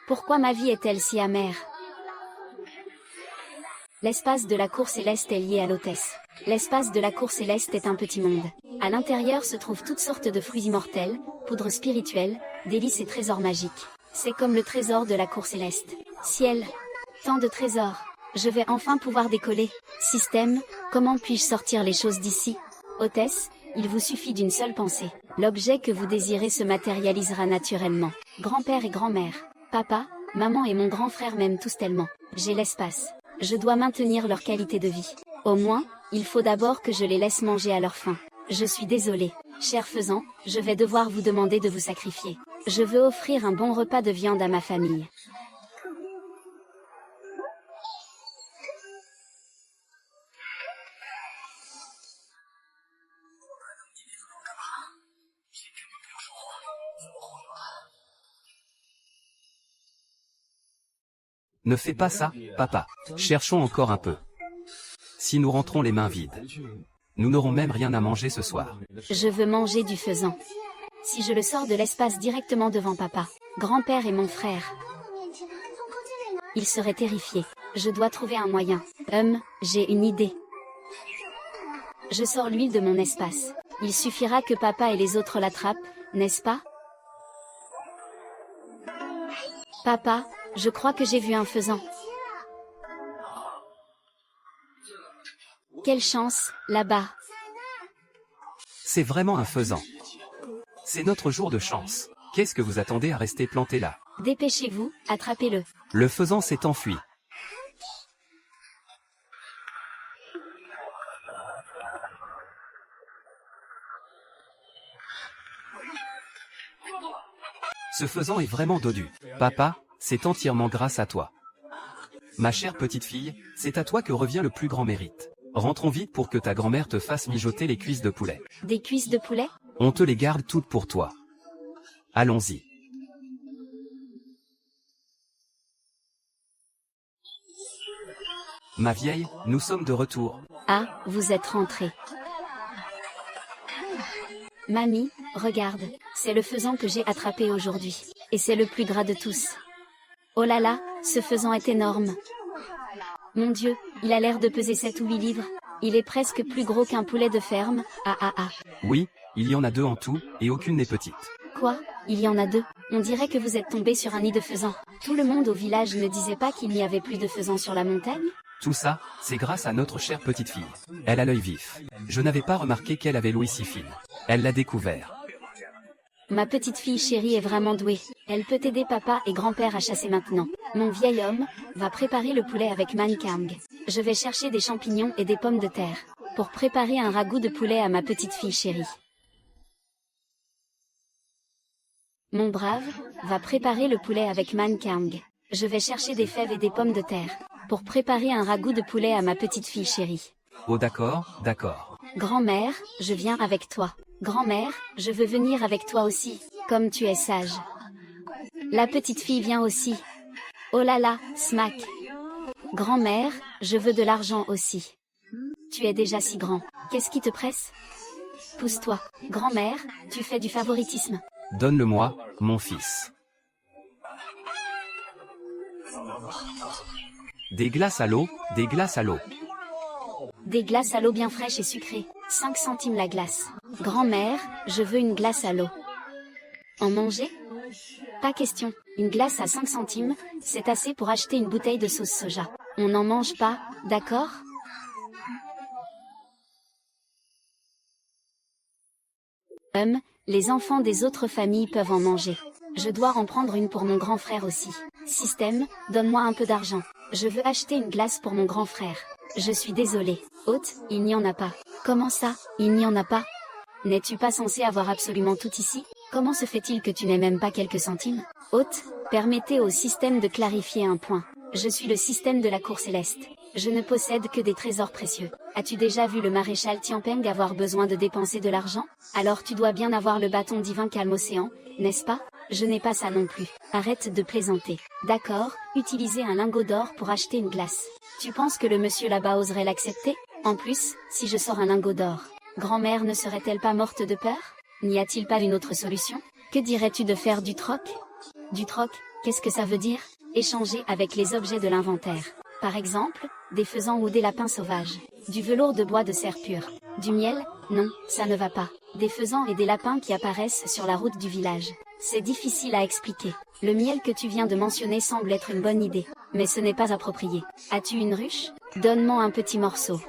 Pourquoi ma vie est-elle si amère? L'espace de la cour céleste est lié à l'hôtesse. L'espace de la cour céleste est un petit monde. À l'intérieur se trouvent toutes sortes de fruits immortels, poudres spirituelles, délices et trésors magiques. C'est comme le trésor de la cour céleste. Ciel, tant de trésors. Je vais enfin pouvoir décoller. Système, comment puis-je sortir les choses d'ici? Hôtesse, il vous suffit d'une seule pensée. L'objet que vous désirez se matérialisera naturellement. Grand-père et grand-mère, papa, maman et mon grand frère m'aiment tous tellement. J'ai l'espace. Je dois maintenir leur qualité de vie. Au moins, il faut d'abord que je les laisse manger à leur faim. Je suis désolée, cher faisan, je vais devoir vous demander de vous sacrifier. Je veux offrir un bon repas de viande à ma famille. Ne fais pas ça, papa. Cherchons encore un peu. Si nous rentrons les mains vides, nous n'aurons même rien à manger ce soir. Je veux manger du faisan. Si je le sors de l'espace directement devant papa, grand-père et mon frère, il serait terrifié. Je dois trouver un moyen. J'ai une idée. Je sors l'huile de mon espace. Il suffira que papa et les autres l'attrapent, n'est-ce pas? Papa, je crois que j'ai vu un faisan. Quelle chance, là-bas. C'est vraiment un faisan. C'est notre jour de chance. Qu'est-ce que vous attendez à rester planté là? Dépêchez-vous, attrapez-le. Le faisan s'est enfui. Ce faisan est vraiment dodu. Papa, c'est entièrement grâce à toi. Ma chère petite fille, c'est à toi que revient le plus grand mérite. Rentrons vite pour que ta grand-mère te fasse mijoter les cuisses de poulet. Des cuisses de poulet? On te les garde toutes pour toi. Allons-y. Ma vieille, nous sommes de retour. Ah, vous êtes rentrée. Mamie, regarde, c'est le faisan que j'ai attrapé aujourd'hui. Et c'est le plus gras de tous. Oh là là, ce faisan est énorme. Mon Dieu, il a l'air de peser 7 ou 8 livres. Il est presque plus gros qu'un poulet de ferme. Ah. Oui, il y en a 2 en tout, et aucune n'est petite. Quoi? Il y en a 2? On dirait que vous êtes tombé sur un nid de faisan. Tout le monde au village ne disait pas qu'il n'y avait plus de faisans sur la montagne? Tout ça, c'est grâce à notre chère petite fille. Elle a l'œil vif. Je n'avais pas remarqué qu'elle avait l'ouïe si fine. Elle l'a découvert. Ma petite fille chérie est vraiment douée. Elle peut aider papa et grand-père à chasser maintenant. Mon vieil homme va préparer le poulet avec Mankang. Je vais chercher des champignons et des pommes de terre pour préparer un ragoût de poulet à ma petite fille chérie. Mon brave va préparer le poulet avec Mankang. Je vais chercher des fèves et des pommes de terre pour préparer un ragoût de poulet à ma petite fille chérie. Oh d'accord, d'accord. Grand-mère, je viens avec toi. Grand-mère, je veux venir avec toi aussi, comme tu es sage. La petite fille vient aussi. Oh là là, smack. Grand-mère, je veux de l'argent aussi. Tu es déjà si grand. Qu'est-ce qui te presse? Pousse-toi. Grand-mère, tu fais du favoritisme. Donne-le-moi, mon fils. Des glaces à l'eau, des glaces à l'eau. Des glaces à l'eau bien fraîches et sucrées. 5 centimes la glace. Grand-mère, je veux une glace à l'eau. En manger? Pas question. Une glace à 5 centimes, c'est assez pour acheter une bouteille de sauce soja. On n'en mange pas, d'accord? Les enfants des autres familles peuvent en manger. Je dois en prendre une pour mon grand frère aussi. Système, donne-moi un peu d'argent. Je veux acheter une glace pour mon grand frère. Je suis désolée. Hôte, il n'y en a pas. Comment ça, il n'y en a pas? N'es-tu pas censé avoir absolument tout ici? Comment se fait-il que tu n'aies même pas quelques centimes? Hôte, permettez au système de clarifier un point. Je suis le système de la cour céleste. Je ne possède que des trésors précieux. As-tu déjà vu le maréchal Tianpeng avoir besoin de dépenser de l'argent? Alors tu dois bien avoir le bâton divin calme océan, n'est-ce pas? Je n'ai pas ça non plus. Arrête de plaisanter. D'accord, utilisez un lingot d'or pour acheter une glace. Tu penses que le monsieur là-bas oserait l'accepter? En plus, si je sors un lingot d'or, grand-mère ne serait-elle pas morte de peur? N'y a-t-il pas une autre solution? Que dirais-tu de faire du troc? Du troc? Qu'est-ce que ça veut dire? Échanger avec les objets de l'inventaire. Par exemple, des faisans ou des lapins sauvages. Du velours de bois de serre pure. Du miel? Non, ça ne va pas. Des faisans et des lapins qui apparaissent sur la route du village. C'est difficile à expliquer. Le miel que tu viens de mentionner semble être une bonne idée, mais ce n'est pas approprié. As-tu une ruche? Donne-moi un petit morceau.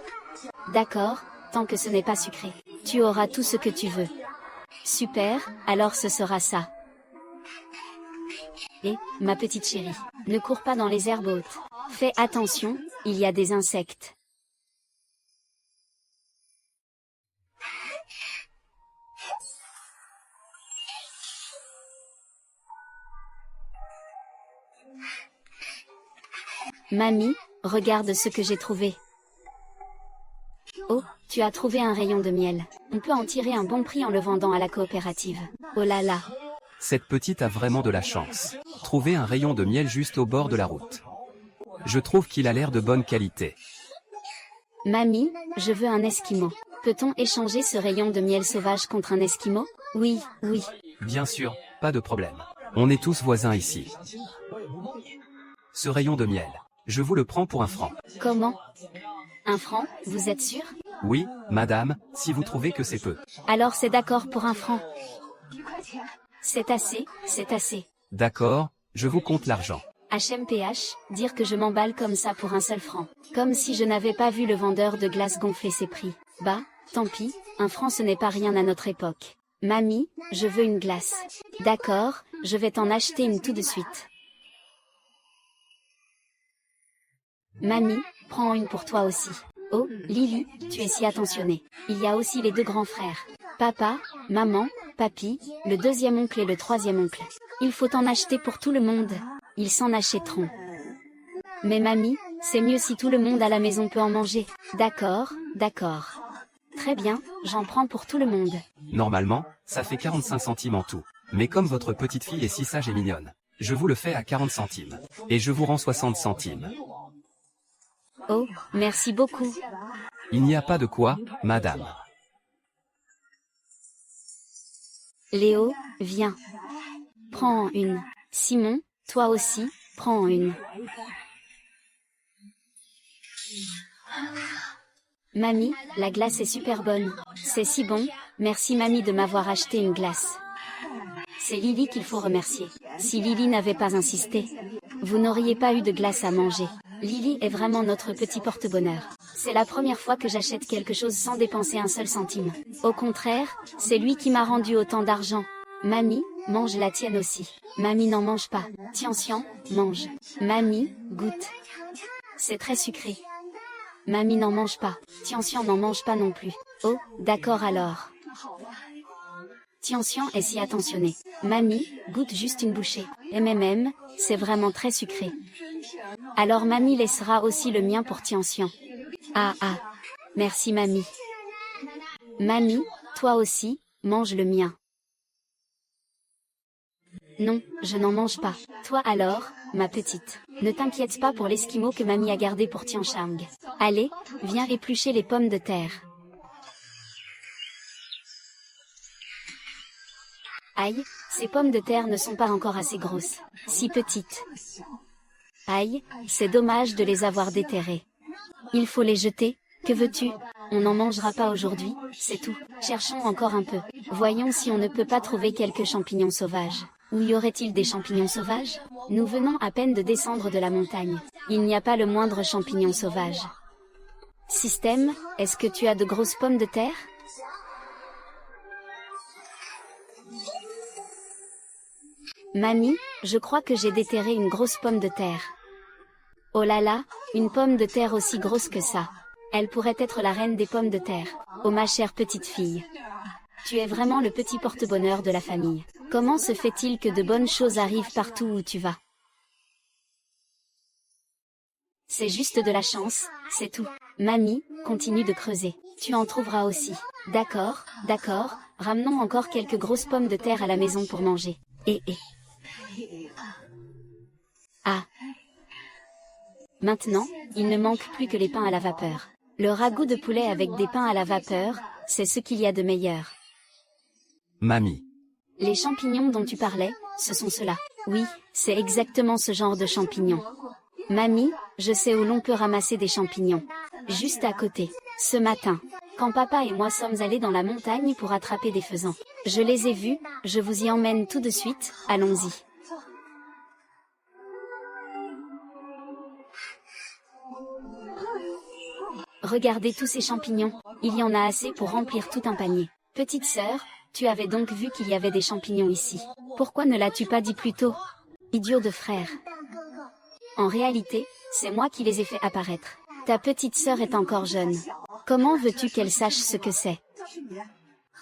D'accord, tant que ce n'est pas sucré. Tu auras tout ce que tu veux. Super, alors ce sera ça. Et, ma petite chérie, ne cours pas dans les herbes hautes. Fais attention, il y a des insectes. Mamie, regarde ce que j'ai trouvé. Oh, tu as trouvé un rayon de miel. On peut en tirer un bon prix en le vendant à la coopérative. Oh là là. Cette petite a vraiment de la chance. Trouver un rayon de miel juste au bord de la route. Je trouve qu'il a l'air de bonne qualité. Mamie, je veux un esquimau. Peut-on échanger ce rayon de miel sauvage contre un esquimau? Oui, oui. Bien sûr, pas de problème. On est tous voisins ici. Ce rayon de miel, je vous le prends pour 1 franc. Comment? 1 franc, vous êtes sûr? Oui, madame, si vous trouvez que c'est peu. Alors c'est d'accord pour 1 franc. C'est assez, c'est assez. D'accord, je vous compte l'argent. HMPH, dire que je m'emballe comme ça pour 1 seul franc. Comme si je n'avais pas vu le vendeur de glace gonfler ses prix. Bah, tant pis, 1 franc ce n'est pas rien à notre époque. Mamie, je veux une glace. D'accord, je vais t'en acheter une tout de suite. Mamie, prends une pour toi aussi. Oh, Lily, tu es si attentionnée. Il y a aussi les 2 grands frères. Papa, maman, papy, le 2e oncle et le 3e oncle. Il faut en acheter pour tout le monde. Ils s'en achèteront. Mais mamie, c'est mieux si tout le monde à la maison peut en manger. D'accord, d'accord. Très bien, j'en prends pour tout le monde. Normalement, ça fait 45 centimes en tout. Mais comme votre petite fille est si sage et mignonne, je vous le fais à 40 centimes. Et je vous rends 60 centimes. Oh, merci beaucoup. Il n'y a pas de quoi, madame. Léo, viens. Prends une. Simon, toi aussi, prends une. Mamie, la glace est super bonne. C'est si bon, merci mamie de m'avoir acheté une glace. C'est Lily qu'il faut remercier. Si Lily n'avait pas insisté, vous n'auriez pas eu de glace à manger. Lily est vraiment notre petit porte-bonheur. C'est la première fois que j'achète quelque chose sans dépenser 1 seul centime. Au contraire, c'est lui qui m'a rendu autant d'argent. Mamie, mange la tienne aussi. Mamie n'en mange pas. Tian, mange. Mamie, goûte. C'est très sucré. Mamie n'en mange pas. Tian n'en mange pas non plus. Oh, d'accord alors. Tian est si attentionné. Mamie, goûte juste une bouchée. C'est vraiment très sucré. Alors mamie laissera aussi le mien pour Tian. Ah. Merci mamie. Mamie, toi aussi, mange le mien. Non, je n'en mange pas. Toi alors, ma petite. Ne t'inquiète pas pour l'esquimau que mamie a gardé pour Tian Chang. Allez, viens éplucher les pommes de terre. Aïe, ces pommes de terre ne sont pas encore assez grosses. Si petites. Aïe, c'est dommage de les avoir déterrées. Il faut les jeter, que veux-tu? On n'en mangera pas aujourd'hui, c'est tout. Cherchons encore un peu. Voyons si on ne peut pas trouver quelques champignons sauvages. Où y aurait-il des champignons sauvages? Nous venons à peine de descendre de la montagne. Il n'y a pas le moindre champignon sauvage. Système, est-ce que tu as de grosses pommes de terre? Mamie, je crois que j'ai déterré une grosse pomme de terre. Oh là là, une pomme de terre aussi grosse que ça. Elle pourrait être la reine des pommes de terre. Oh ma chère petite fille. Tu es vraiment le petit porte-bonheur de la famille. Comment se fait-il que de bonnes choses arrivent partout où tu vas? C'est juste de la chance, c'est tout. Mamie, continue de creuser. Tu en trouveras aussi. D'accord, ramenons encore quelques grosses pommes de terre à la maison pour manger. Ah. Maintenant, il ne manque plus que les pains à la vapeur. Le ragoût de poulet avec des pains à la vapeur, c'est ce qu'il y a de meilleur. Mamie. Les champignons dont tu parlais, ce sont ceux-là. Oui, c'est exactement ce genre de champignons. Mamie, je sais où l'on peut ramasser des champignons. Juste à côté. Ce matin, quand papa et moi sommes allés dans la montagne pour attraper des faisans. Je les ai vus, je vous y emmène tout de suite, allons-y. Regardez tous ces champignons, il y en a assez pour remplir tout un panier. Petite sœur, tu avais donc vu qu'il y avait des champignons ici. Pourquoi ne l'as-tu pas dit plus tôt? Idiot de frère. En réalité, c'est moi qui les ai fait apparaître. Ta petite sœur est encore jeune. Comment veux-tu qu'elle sache ce que c'est?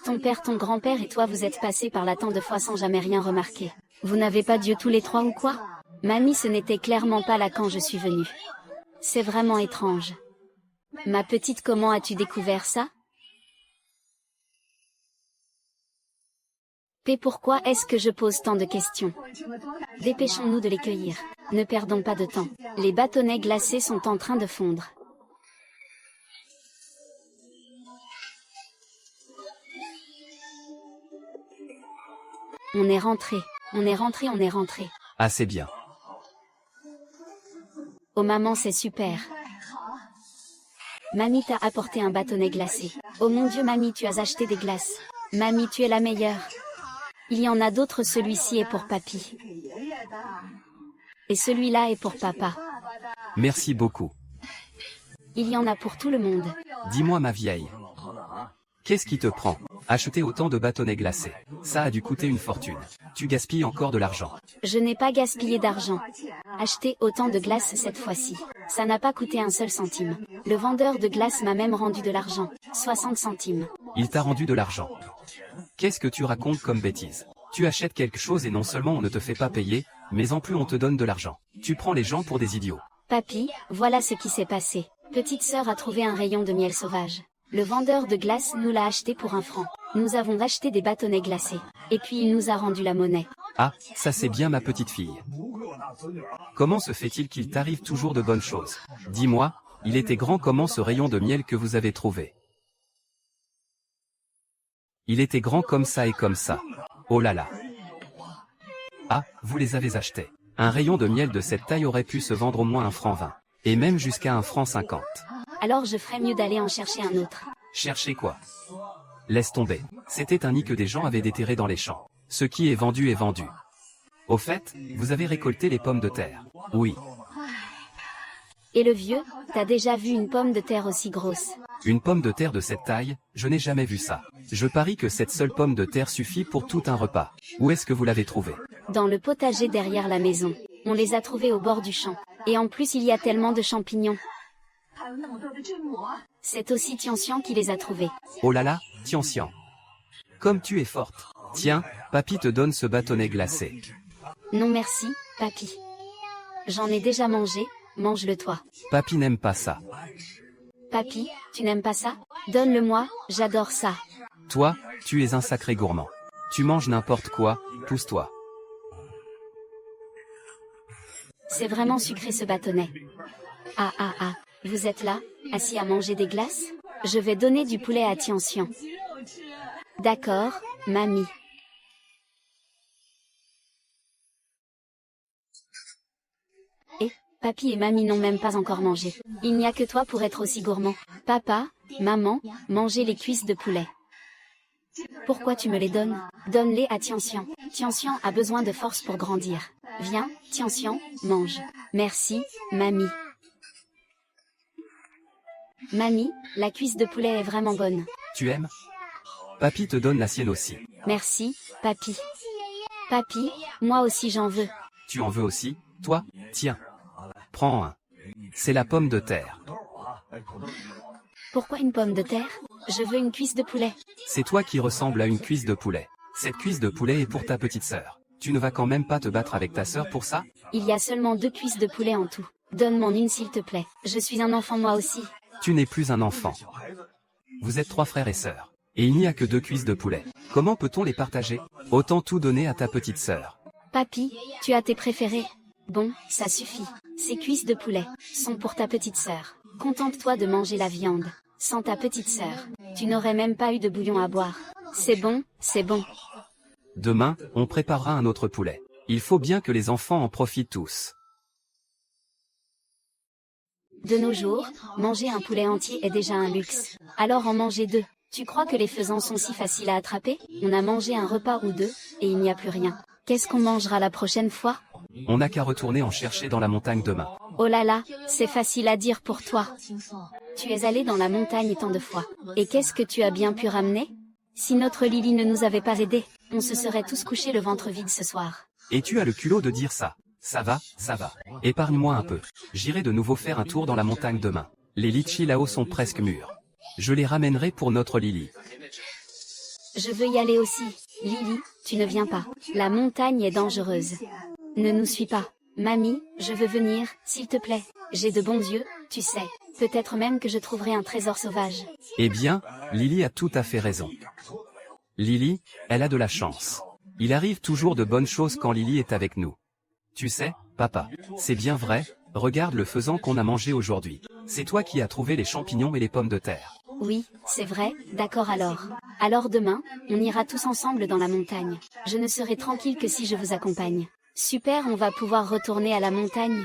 Ton père, ton grand-père et toi vous êtes passés par là tant de fois sans jamais rien remarquer. Vous n'avez pas Dieu tous les trois ou quoi? Mamie, ce n'était clairement pas là quand je suis venue. C'est vraiment étrange. Ma petite, comment as-tu découvert ça? Et pourquoi est-ce que je pose tant de questions? Dépêchons-nous de les cueillir. Ne perdons pas de temps. Les bâtonnets glacés sont en train de fondre. On est rentré. On est rentré, on est rentré. Ah, c'est bien. Oh maman, c'est super. Mamie t'a apporté un bâtonnet glacé. Oh mon Dieu mamie, tu as acheté des glaces. Mamie, tu es la meilleure. Il y en a d'autres, celui-ci est pour papy. Et celui-là est pour papa. Merci beaucoup. Il y en a pour tout le monde. Dis-moi ma vieille. Qu'est-ce qui te prend? Acheter autant de bâtonnets glacés. Ça a dû coûter une fortune. Tu gaspilles encore de l'argent. Je n'ai pas gaspillé d'argent. Acheter autant de glace cette fois-ci. Ça n'a pas coûté un seul centime. Le vendeur de glace m'a même rendu de l'argent. 60 centimes. Il t'a rendu de l'argent. Qu'est-ce que tu racontes comme bêtise? Tu achètes quelque chose et non seulement on ne te fait pas payer, mais en plus on te donne de l'argent. Tu prends les gens pour des idiots. Papy, voilà ce qui s'est passé. Petite sœur a trouvé un rayon de miel sauvage. Le vendeur de glace nous l'a acheté pour 1 franc. Nous avons acheté des bâtonnets glacés. Et puis il nous a rendu la monnaie. Ah, ça c'est bien ma petite fille. Comment se fait-il qu'il t'arrive toujours de bonnes choses? Dis-moi, il était grand comment ce rayon de miel que vous avez trouvé? Il était grand comme ça et comme ça. Oh là là. Ah, vous les avez achetés. Un rayon de miel de cette taille aurait pu se vendre au moins 1 franc 20. Et même jusqu'à 1 franc 50. Alors je ferais mieux d'aller en chercher un autre. Chercher quoi? Laisse tomber. C'était un nid que des gens avaient déterré dans les champs. Ce qui est vendu est vendu. Au fait, vous avez récolté les pommes de terre. Oui. Et le vieux, t'as déjà vu une pomme de terre aussi grosse? Une pomme de terre de cette taille, je n'ai jamais vu ça. Je parie que cette seule pomme de terre suffit pour tout un repas. Où est-ce que vous l'avez trouvée? Dans le potager derrière la maison. On les a trouvés au bord du champ. Et en plus il y a tellement de champignons. C'est aussi Tian-Tian qui les a trouvés. Oh là là, Tian-Tian. Comme tu es forte. Tiens, papy te donne ce bâtonnet glacé. Non merci, papy. J'en ai déjà mangé, mange-le toi. Papy n'aime pas ça. Papy, tu n'aimes pas ça? Donne-le-moi, j'adore ça. Toi, tu es un sacré gourmand. Tu manges n'importe quoi, pousse-toi. C'est vraiment sucré ce bâtonnet. Ah ah ah, vous êtes là, assis à manger des glaces? Je vais donner du poulet à Tian-Tian. D'accord, mamie. Et, papy et mamie n'ont même pas encore mangé. Il n'y a que toi pour être aussi gourmand. Papa, maman, mangez les cuisses de poulet. Pourquoi tu me les donnes? Donne-les à Tian-Tian. Tian-Tian a besoin de force pour grandir. Viens, Tian-Tian, mange. Merci, mamie. Mamie, la cuisse de poulet est vraiment bonne. Tu aimes? Papy te donne la sienne aussi. Merci, papy. Papy, moi aussi j'en veux. Tu en veux aussi, toi? Tiens. Prends un. C'est la pomme de terre. Pourquoi une pomme de terre? Je veux une cuisse de poulet. C'est toi qui ressemble à une cuisse de poulet. Cette cuisse de poulet est pour ta petite sœur. Tu ne vas quand même pas te battre avec ta sœur pour ça? Il y a seulement 2 cuisses de poulet en tout. Donne-m'en une s'il te plaît. Je suis un enfant moi aussi. Tu n'es plus un enfant. Vous êtes 3 frères et sœurs. Et il n'y a que 2 cuisses de poulet. Comment peut-on les partager? Autant tout donner à ta petite sœur. Papy, tu as tes préférés. Bon, ça suffit. Ces cuisses de poulet sont pour ta petite sœur. Contente-toi de manger la viande. Sans ta petite sœur, tu n'aurais même pas eu de bouillon à boire. C'est bon, c'est bon. Demain, on préparera un autre poulet. Il faut bien que les enfants en profitent tous. De nos jours, manger un poulet entier est déjà un luxe. Alors en manger deux. Tu crois que les faisans sont si faciles à attraper? On a mangé un repas ou deux, et il n'y a plus rien. Qu'est-ce qu'on mangera la prochaine fois? On n'a qu'à retourner en chercher dans la montagne demain. Oh là là, c'est facile à dire pour toi. Tu es allé dans la montagne tant de fois. Et qu'est-ce que tu as bien pu ramener? Si notre Lily ne nous avait pas aidés, on se serait tous couchés le ventre vide ce soir. Et tu as le culot de dire ça. Ça va, ça va. Épargne-moi un peu. J'irai de nouveau faire un tour dans la montagne demain. Les litchis là-haut sont presque mûrs. Je les ramènerai pour notre Lily. Je veux y aller aussi. Lily, tu ne viens pas. La montagne est dangereuse. Ne nous suis pas. Mamie, je veux venir, s'il te plaît. J'ai de bons yeux, tu sais. Peut-être même que je trouverai un trésor sauvage. Eh bien, Lily a tout à fait raison. Lily, elle a de la chance. Il arrive toujours de bonnes choses quand Lily est avec nous. Tu sais, papa, c'est bien vrai, regarde le faisan qu'on a mangé aujourd'hui. C'est toi qui as trouvé les champignons et les pommes de terre. Oui, c'est vrai, d'accord alors. Alors demain, on ira tous ensemble dans la montagne. Je ne serai tranquille que si je vous accompagne. Super, on va pouvoir retourner à la montagne.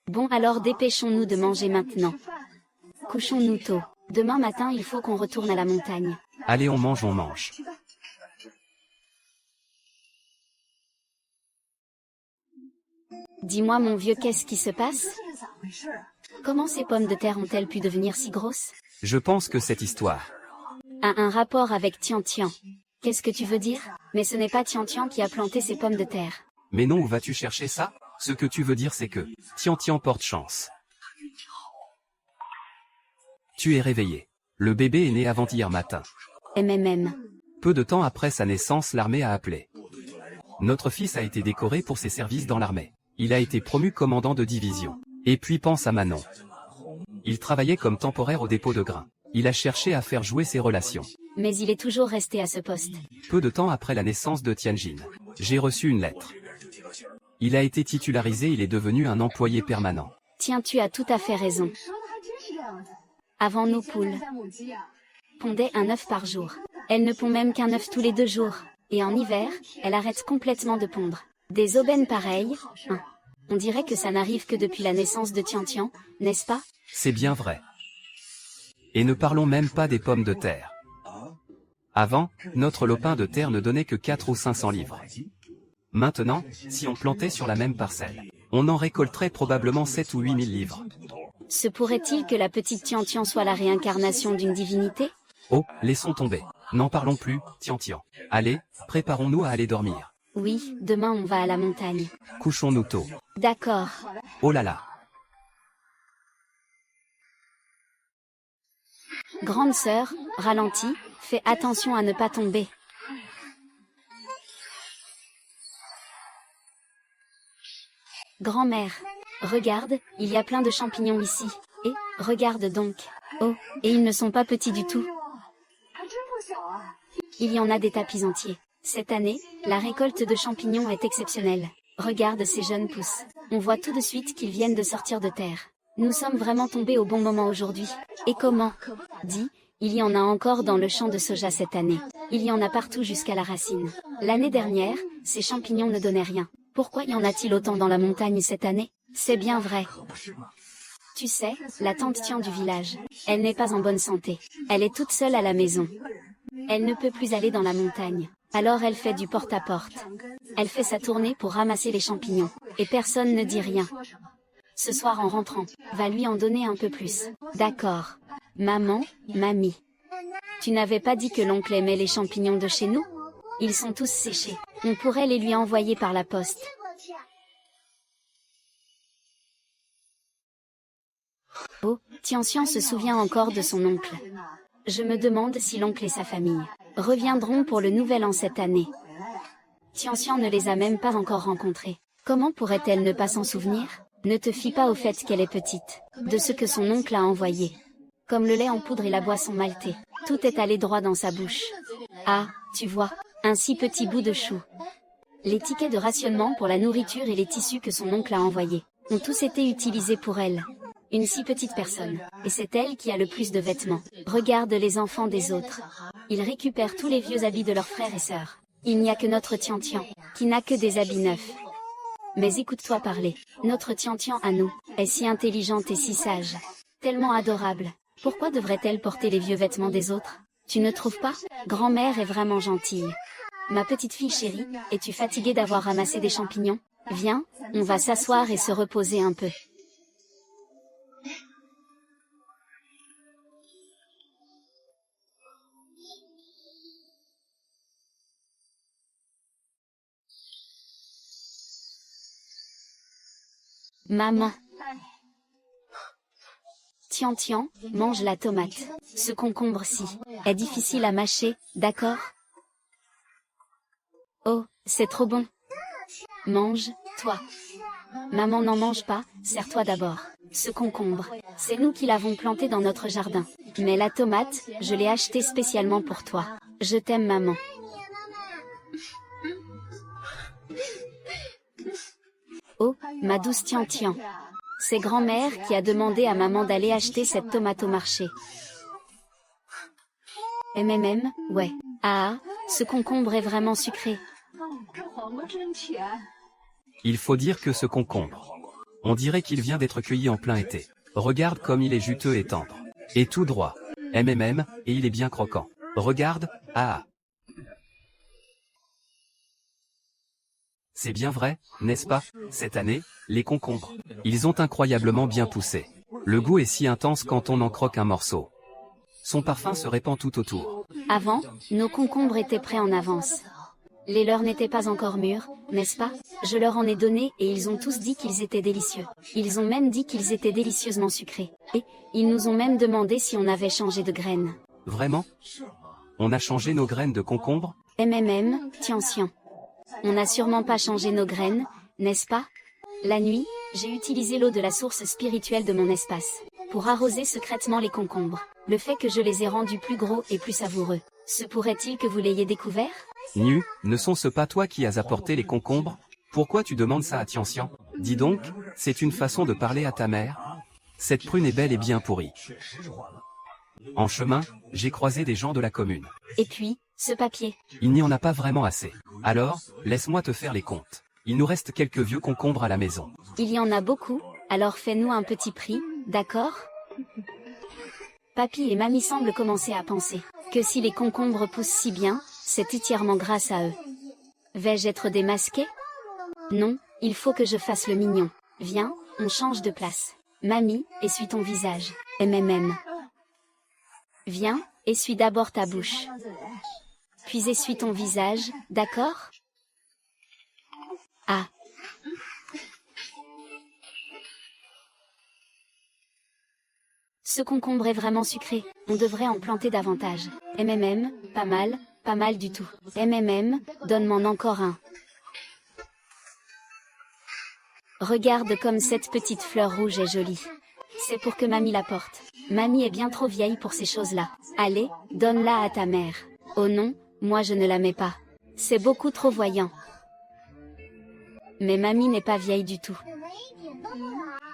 Bon alors dépêchons-nous de manger maintenant. Couchons-nous tôt. Demain matin il faut qu'on retourne à la montagne. Allez on mange, on mange. Dis-moi mon vieux, qu'est-ce qui se passe? Comment ces pommes de terre ont-elles pu devenir si grosses? Je pense que cette histoire a un rapport avec Tian Tian. Qu'est-ce que tu veux dire? Mais ce n'est pas Tian Tian qui a planté ces pommes de terre. Mais non, où vas-tu chercher ça? Ce que tu veux dire c'est que Tian Tian porte chance. Tu es réveillé. Le bébé est né avant-hier matin. MMM. Peu de temps après sa naissance, l'armée a appelé. Notre fils a été décoré pour ses services dans l'armée. Il a été promu commandant de division. Et puis pense à Manon. Il travaillait comme temporaire au dépôt de grains. Il a cherché à faire jouer ses relations. Mais il est toujours resté à ce poste. Peu de temps après la naissance de Tianjin, j'ai reçu une lettre. Il a été titularisé, il est devenu un employé permanent. Tiens, tu as tout à fait raison. Avant, nos poules pondaient un œuf par jour. Elles ne pondent même qu'un œuf tous les 2 jours. Et en hiver, elles arrêtent complètement de pondre. Des aubaines pareilles, on dirait que ça n'arrive que depuis la naissance de Tian Tian, n'est-ce pas? C'est bien vrai. Et ne parlons même pas des pommes de terre. Avant, notre lopin de terre ne donnait que 4 ou 500 livres. Maintenant, si on plantait sur la même parcelle, on en récolterait probablement 7 ou 8 000 livres. Se pourrait-il que la petite Tian Tian soit la réincarnation d'une divinité? Oh, laissons tomber. N'en parlons plus, Tian Tian. Allez, préparons-nous à aller dormir. Oui, demain on va à la montagne. Couchons-nous tôt. D'accord. Oh là là. Grande sœur, ralentis, fais attention à ne pas tomber. Grand-mère, regarde, il y a plein de champignons ici. Et, regarde donc. Oh, et ils ne sont pas petits du tout. Il y en a des tapis entiers. Cette année, la récolte de champignons est exceptionnelle. Regarde ces jeunes pousses. On voit tout de suite qu'ils viennent de sortir de terre. Nous sommes vraiment tombés au bon moment aujourd'hui. Et comment? Dis, il y en a encore dans le champ de soja cette année. Il y en a partout jusqu'à la racine. L'année dernière, ces champignons ne donnaient rien. Pourquoi y en a-t-il autant dans la montagne cette année? C'est bien vrai. Tu sais, la tante Tian du village, elle n'est pas en bonne santé. Elle est toute seule à la maison. Elle ne peut plus aller dans la montagne. Alors elle fait du porte-à-porte. Elle fait sa tournée pour ramasser les champignons. Et personne ne dit rien. Ce soir en rentrant, va lui en donner un peu plus. D'accord. Maman, mamie. Tu n'avais pas dit que l'oncle aimait les champignons de chez nous? Ils sont tous séchés. On pourrait les lui envoyer par la poste. Oh, Tian Tian se souvient encore de son oncle. Je me demande si l'oncle et sa famille reviendront pour le nouvel an cette année. Tian Tian ne les a même pas encore rencontrés. Comment pourrait-elle ne pas s'en souvenir? Ne te fie pas au fait qu'elle est petite, de ce que son oncle a envoyé. Comme le lait en poudre et la boisson maltée, tout est allé droit dans sa bouche. Ah, tu vois, un si petit bout de chou. Les tickets de rationnement pour la nourriture et les tissus que son oncle a envoyés ont tous été utilisés pour elle. Une si petite personne, et c'est elle qui a le plus de vêtements. Regarde les enfants des autres. Ils récupèrent tous les vieux habits de leurs frères et sœurs. Il n'y a que notre Tian Tian, qui n'a que des habits neufs. Mais écoute-toi parler. Notre Tian à nous, est si intelligente et si sage. Tellement adorable. Pourquoi devrait-elle porter les vieux vêtements des autres? Tu ne trouves pas? Grand-mère est vraiment gentille. Ma petite fille chérie, es-tu fatiguée d'avoir ramassé des champignons? Viens, on va s'asseoir et se reposer un peu. Maman. Tian, mange la tomate. Ce concombre-ci est difficile à mâcher, d'accord? Oh, c'est trop bon. Mange, toi. Maman n'en mange pas, sers-toi d'abord. Ce concombre, c'est nous qui l'avons planté dans notre jardin. Mais la tomate, je l'ai achetée spécialement pour toi. Je t'aime maman. Oh, ma douce Tian. C'est grand-mère qui a demandé à maman d'aller acheter cette tomate au marché. Ouais. Ah, ce concombre est vraiment sucré. Il faut dire que ce concombre, on dirait qu'il vient d'être cueilli en plein été. Regarde comme il est juteux et tendre. Et tout droit. Et il est bien croquant. Regarde, ah. C'est bien vrai, n'est-ce pas? Cette année, les concombres, ils ont incroyablement bien poussé. Le goût est si intense quand on en croque un morceau. Son parfum se répand tout autour. Avant, nos concombres étaient prêts en avance. Les leurs n'étaient pas encore mûrs, n'est-ce pas? Je leur en ai donné et ils ont tous dit qu'ils étaient délicieux. Ils ont même dit qu'ils étaient délicieusement sucrés. Et, ils nous ont même demandé si on avait changé de graines. Vraiment? On a changé nos graines de concombre? Tian. On n'a sûrement pas changé nos graines, n'est-ce pas? La nuit, j'ai utilisé l'eau de la source spirituelle de mon espace pour arroser secrètement les concombres. Le fait que je les ai rendus plus gros et plus savoureux, se pourrait-il que vous l'ayez découvert? Ne sont-ce pas toi qui as apporté les concombres? Pourquoi tu demandes ça à Tian? Dis donc, c'est une façon de parler à ta mère? Cette prune est belle et bien pourrie. En chemin, j'ai croisé des gens de la commune. Et puis, ce papier. Il n'y en a pas vraiment assez. Alors, laisse-moi te faire les comptes. Il nous reste quelques vieux concombres à la maison. Il y en a beaucoup, alors fais-nous un petit prix, d'accord? Papy et mamie semblent commencer à penser que si les concombres poussent si bien, c'est entièrement grâce à eux. Vais-je être démasqué? Non, il faut que je fasse le mignon. Viens, on change de place. Mamie, essuie ton visage. Viens, essuie d'abord ta bouche. Puis essuie ton visage, d'accord? Ah. Ce concombre est vraiment sucré, on devrait en planter davantage. Pas mal du tout. Donne-m'en encore un. Regarde comme cette petite fleur rouge est jolie. C'est pour que mamie la porte. Mamie est bien trop vieille pour ces choses-là. Allez, donne-la à ta mère. Oh non, moi je ne la mets pas. C'est beaucoup trop voyant. Mais mamie n'est pas vieille du tout.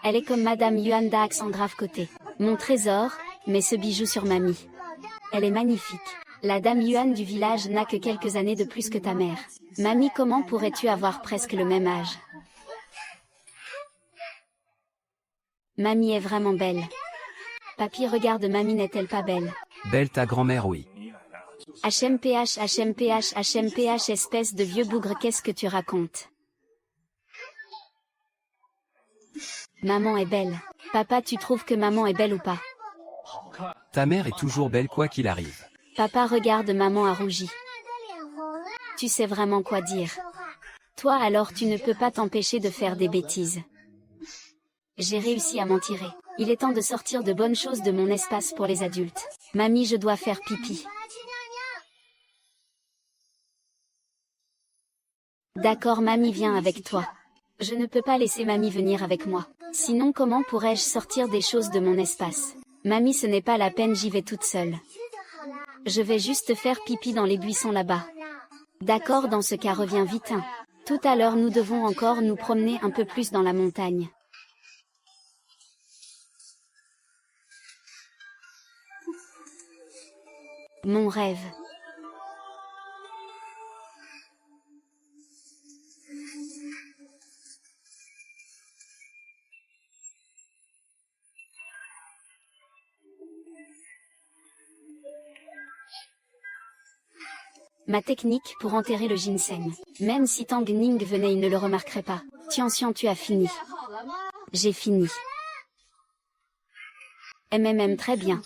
Elle est comme Madame Yuan d'à accent grave côté. Mon trésor, mets ce bijou sur mamie. Elle est magnifique. La dame Yuan du village n'a que quelques années de plus que ta mère. Mamie, comment pourrais-tu avoir presque le même âge? Mamie est vraiment belle. Papy, regarde, mamie n'est-elle pas belle? Belle ta grand-mère, oui. HMPH, espèce de vieux bougre, qu'est-ce que tu racontes? Maman est belle. Papa, tu trouves que maman est belle ou pas? Ta mère est toujours belle quoi qu'il arrive. Papa, regarde, maman a rougi. Tu sais vraiment quoi dire. Toi alors tu ne peux pas t'empêcher de faire des bêtises. J'ai réussi à m'en tirer. Il est temps de sortir de bonnes choses de mon espace pour les adultes. Mamie, je dois faire pipi. D'accord, mamie vient avec toi. Je ne peux pas laisser mamie venir avec moi. Sinon comment pourrais-je sortir des choses de mon espace? Mamie, ce n'est pas la peine, j'y vais toute seule. Je vais juste faire pipi dans les buissons là-bas. D'accord, dans ce cas reviens vite. Tout à l'heure nous devons encore nous promener un peu plus dans la montagne. Mon rêve. Ma technique pour enterrer le ginseng. Même si Tang Ning venait, il ne le remarquerait pas. Tian, tu as fini. J'ai fini. Très bien.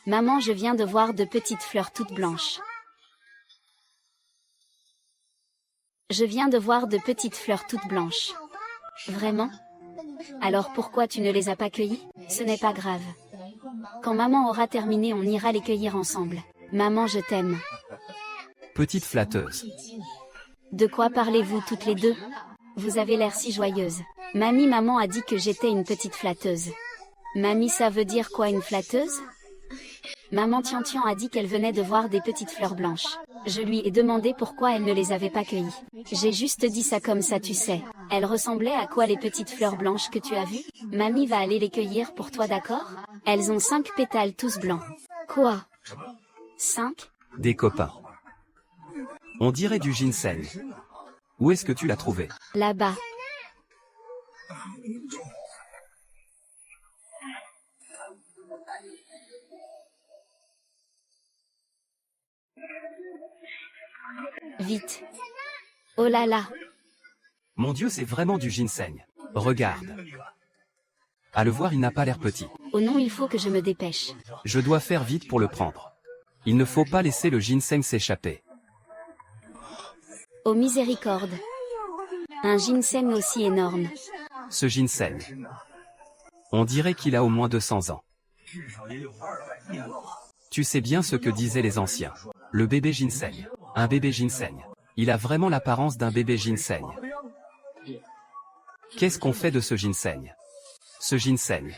Maman, je viens de voir de petites fleurs toutes blanches. Je viens de voir de petites fleurs toutes blanches. Vraiment? Alors pourquoi tu ne les as pas cueillies? Ce n'est pas grave. Quand maman aura terminé, on ira les cueillir ensemble. Maman, je t'aime. Petite flatteuse. De quoi parlez-vous toutes les deux? Vous avez l'air si joyeuse. Maman a dit que j'étais une petite flatteuse. Mamie, ça veut dire quoi une flatteuse? Maman Tian a dit qu'elle venait de voir des petites fleurs blanches. Je lui ai demandé pourquoi elle ne les avait pas cueillies. J'ai juste dit ça comme ça, tu sais. Elles ressemblaient à quoi les petites fleurs blanches que tu as vues? Mamie va aller les cueillir pour toi, d'accord? Elles ont 5 pétales tous blancs. Quoi? 5? Des copains. On dirait du ginseng. Où est-ce que tu l'as trouvé? Là-bas. Vite. Oh là là. Mon Dieu, c'est vraiment du ginseng. Regarde. À le voir, il n'a pas l'air petit. Oh non, il faut que je me dépêche. Je dois faire vite pour le prendre. Il ne faut pas laisser le ginseng s'échapper. Oh miséricorde. Un ginseng aussi énorme. Ce ginseng. On dirait qu'il a au moins 200 ans. Tu sais bien ce que disaient les anciens. Le bébé ginseng. Un bébé ginseng. Il a vraiment l'apparence d'un bébé ginseng. Qu'est-ce qu'on fait de ce ginseng? Ce ginseng.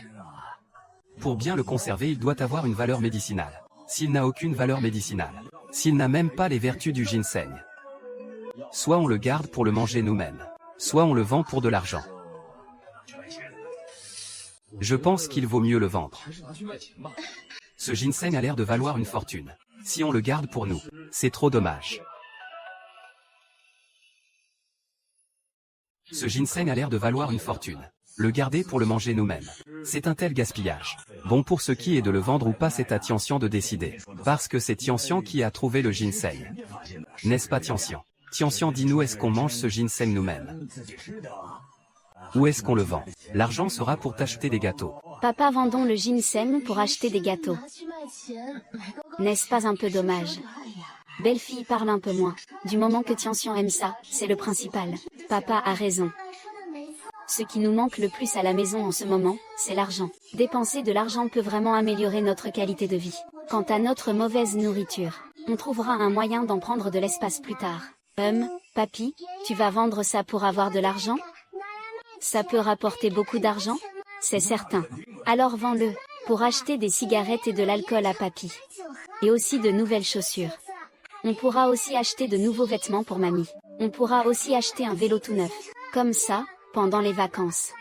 Pour bien le conserver, il doit avoir une valeur médicinale. S'il n'a aucune valeur médicinale, s'il n'a même pas les vertus du ginseng, soit on le garde pour le manger nous-mêmes, soit on le vend pour de l'argent. Je pense qu'il vaut mieux le vendre. Ce ginseng a l'air de valoir une fortune. Si on le garde pour nous, c'est trop dommage. Ce ginseng a l'air de valoir une fortune. Le garder pour le manger nous-mêmes, c'est un tel gaspillage. Bon, pour ce qui est de le vendre ou pas, c'est à Tian de décider. Parce que c'est Tian qui a trouvé le ginseng. N'est-ce pas Tian? Tian, dis-nous, est-ce qu'on mange ce ginseng nous-mêmes? Ou est-ce qu'on le vend? L'argent sera pour t'acheter des gâteaux. Papa, vendons le ginseng pour acheter des gâteaux. N'est-ce pas un peu dommage? Belle fille, parle un peu moins. Du moment que Tian aime ça, c'est le principal. Papa a raison. Ce qui nous manque le plus à la maison en ce moment, c'est l'argent. Dépenser de l'argent peut vraiment améliorer notre qualité de vie. Quant à notre mauvaise nourriture, on trouvera un moyen d'en prendre de l'espace plus tard. Papy, tu vas vendre ça pour avoir de l'argent? Ça peut rapporter beaucoup d'argent? C'est certain. Alors vends-le, pour acheter des cigarettes et de l'alcool à papy. Et aussi de nouvelles chaussures. On pourra aussi acheter de nouveaux vêtements pour mamie. On pourra aussi acheter un vélo tout neuf. Comme ça, pendant les vacances,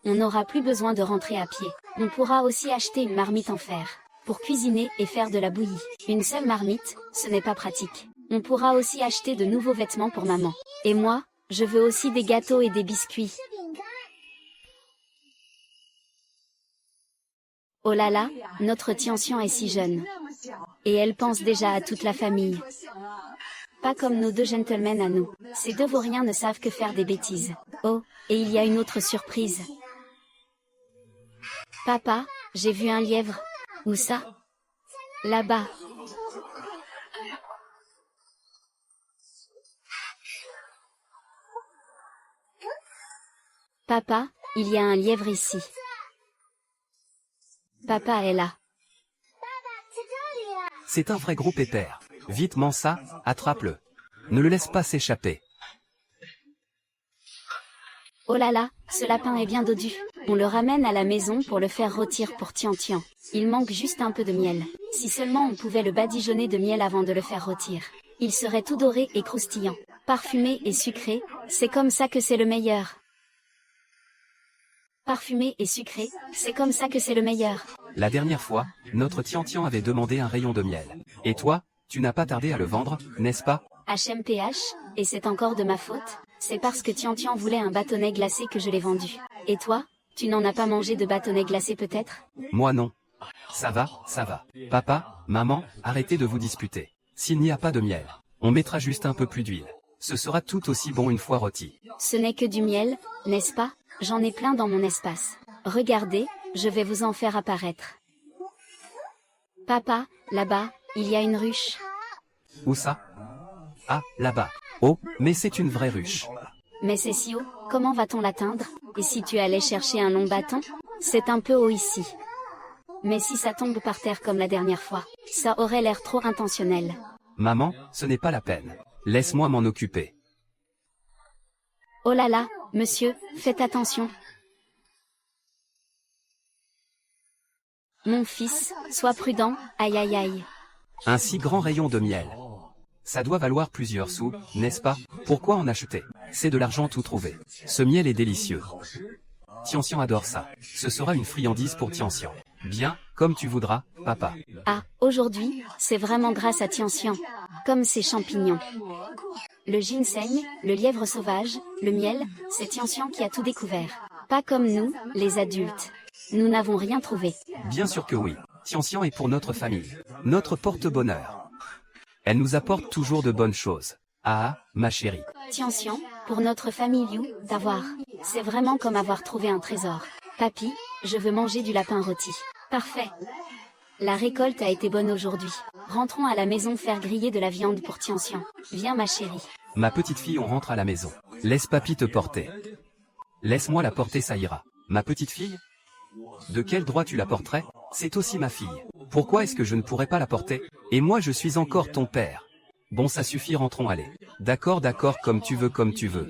on n'aura plus besoin de rentrer à pied. On pourra aussi acheter une marmite en fer, pour cuisiner et faire de la bouillie. Une seule marmite, ce n'est pas pratique. On pourra aussi acheter de nouveaux vêtements pour maman. Et moi, je veux aussi des gâteaux et des biscuits. Oh là là, notre Tian est si jeune. Et elle pense déjà à toute la famille. Pas comme nos deux gentlemen à nous. Ces deux vauriens ne savent que faire des bêtises. Oh, et il y a une autre surprise. Papa, j'ai vu un lièvre. Où ça? Là-bas. Papa, il y a un lièvre ici. Papa est là. C'est un vrai gros pépère. Vite Mansa, attrape-le. Ne le laisse pas s'échapper. Oh là là, ce lapin est bien dodu. On le ramène à la maison pour le faire rôtir pour Tian. Il manque juste un peu de miel. Si seulement on pouvait le badigeonner de miel avant de le faire rôtir. Il serait tout doré et croustillant. Parfumé et sucré, c'est comme ça que c'est le meilleur. Parfumé et sucré, c'est comme ça que c'est le meilleur. La dernière fois, notre Tian avait demandé un rayon de miel. Et toi, tu n'as pas tardé à le vendre, n'est-ce pas? HMPH, et c'est encore de ma faute. C'est parce que Tian voulait un bâtonnet glacé que je l'ai vendu. Et toi, tu n'en as pas mangé de bâtonnet glacé peut-être? Moi non, Ça va, ça va. Papa, maman, arrêtez de vous disputer. S'il n'y a pas de miel, on mettra juste un peu plus d'huile. Ce sera tout aussi bon une fois rôti. Ce n'est que du miel, n'est-ce pas? J'en ai plein dans mon espace. Regardez, je vais vous en faire apparaître. Papa, là-bas, il y a une ruche. Où ça? Ah, là-bas. Oh, mais c'est une vraie ruche. Mais c'est si haut, comment va-t-on l'atteindre? Et si tu allais chercher un long bâton? C'est un peu haut ici. Mais si ça tombe par terre comme la dernière fois, ça aurait l'air trop intentionnel. Maman, ce n'est pas la peine. Laisse-moi m'en occuper. Oh là là, monsieur, faites attention. Mon fils, sois prudent, aïe aïe aïe. Un si grand rayon de miel. Ça doit valoir plusieurs sous, n'est-ce pas? Pourquoi en acheter? C'est de l'argent tout trouvé. Ce miel est délicieux. Tianxian adore ça. Ce sera une friandise pour Tianxian. Bien, comme tu voudras, papa. Ah, aujourd'hui, c'est vraiment grâce à Tianxian. Comme ces champignons. Le ginseng, le lièvre sauvage, le miel, c'est Tianxian qui a tout découvert. Pas comme nous, les adultes. Nous n'avons rien trouvé. Bien sûr que oui. Tianxian est pour notre famille. Notre porte-bonheur. Elle nous apporte toujours de bonnes choses. Ah, ma chérie. Tianxian, pour notre famille Liu, d'avoir. C'est vraiment comme avoir trouvé un trésor. Papy, je veux manger du lapin rôti. Parfait. La récolte a été bonne aujourd'hui. Rentrons à la maison faire griller de la viande pour Tianxian. Viens ma chérie. Ma petite fille, on rentre à la maison. Laisse papy te porter. Laisse-moi la porter, ça ira. Ma petite fille? De quel droit tu la porterais? C'est aussi ma fille. Pourquoi est-ce que je ne pourrais pas la porter? Et moi je suis encore ton père. Bon ça suffit, rentrons, allez. D'accord, d'accord, comme tu veux, comme tu veux.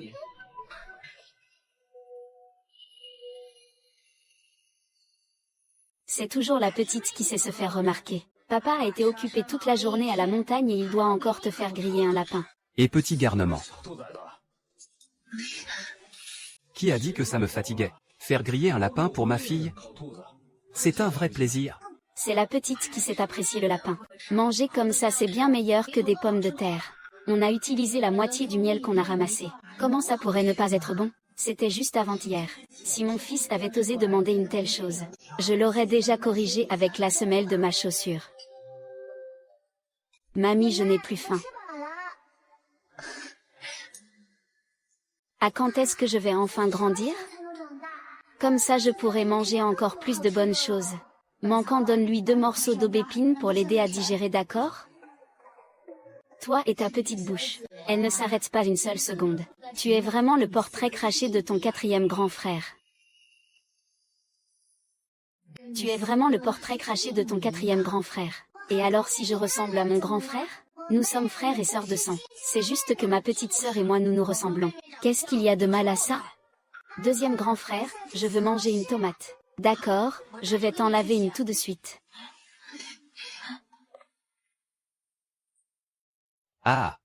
C'est toujours la petite qui sait se faire remarquer. Papa a été occupé toute la journée à la montagne et il doit encore te faire griller un lapin. Et petit garnement. Qui a dit que ça me fatiguait? Faire griller un lapin pour ma fille? C'est un vrai plaisir. C'est la petite qui sait apprécier le lapin. Manger comme ça c'est bien meilleur que des pommes de terre. On a utilisé la moitié du miel qu'on a ramassé. Comment ça pourrait ne pas être bon? C'était juste avant-hier. Si mon fils avait osé demander une telle chose, je l'aurais déjà corrigé avec la semelle de ma chaussure. Mamie, je n'ai plus faim. À quand est-ce que je vais enfin grandir? Comme ça je pourrai manger encore plus de bonnes choses. Manquant, donne-lui 2 morceaux d'aubépine pour l'aider à digérer, d'accord? Toi et ta petite bouche. Elle ne s'arrête pas une seule seconde. Tu es vraiment le portrait craché de ton 4e grand frère. Tu es vraiment le portrait craché de ton 4e grand frère. Et alors si je ressemble à mon grand frère? Nous sommes frères et sœurs de sang. C'est juste que ma petite sœur et moi nous nous ressemblons. Qu'est-ce qu'il y a de mal à ça? 2e grand frère, je veux manger une tomate. D'accord, je vais t'en laver une tout de suite. Ah!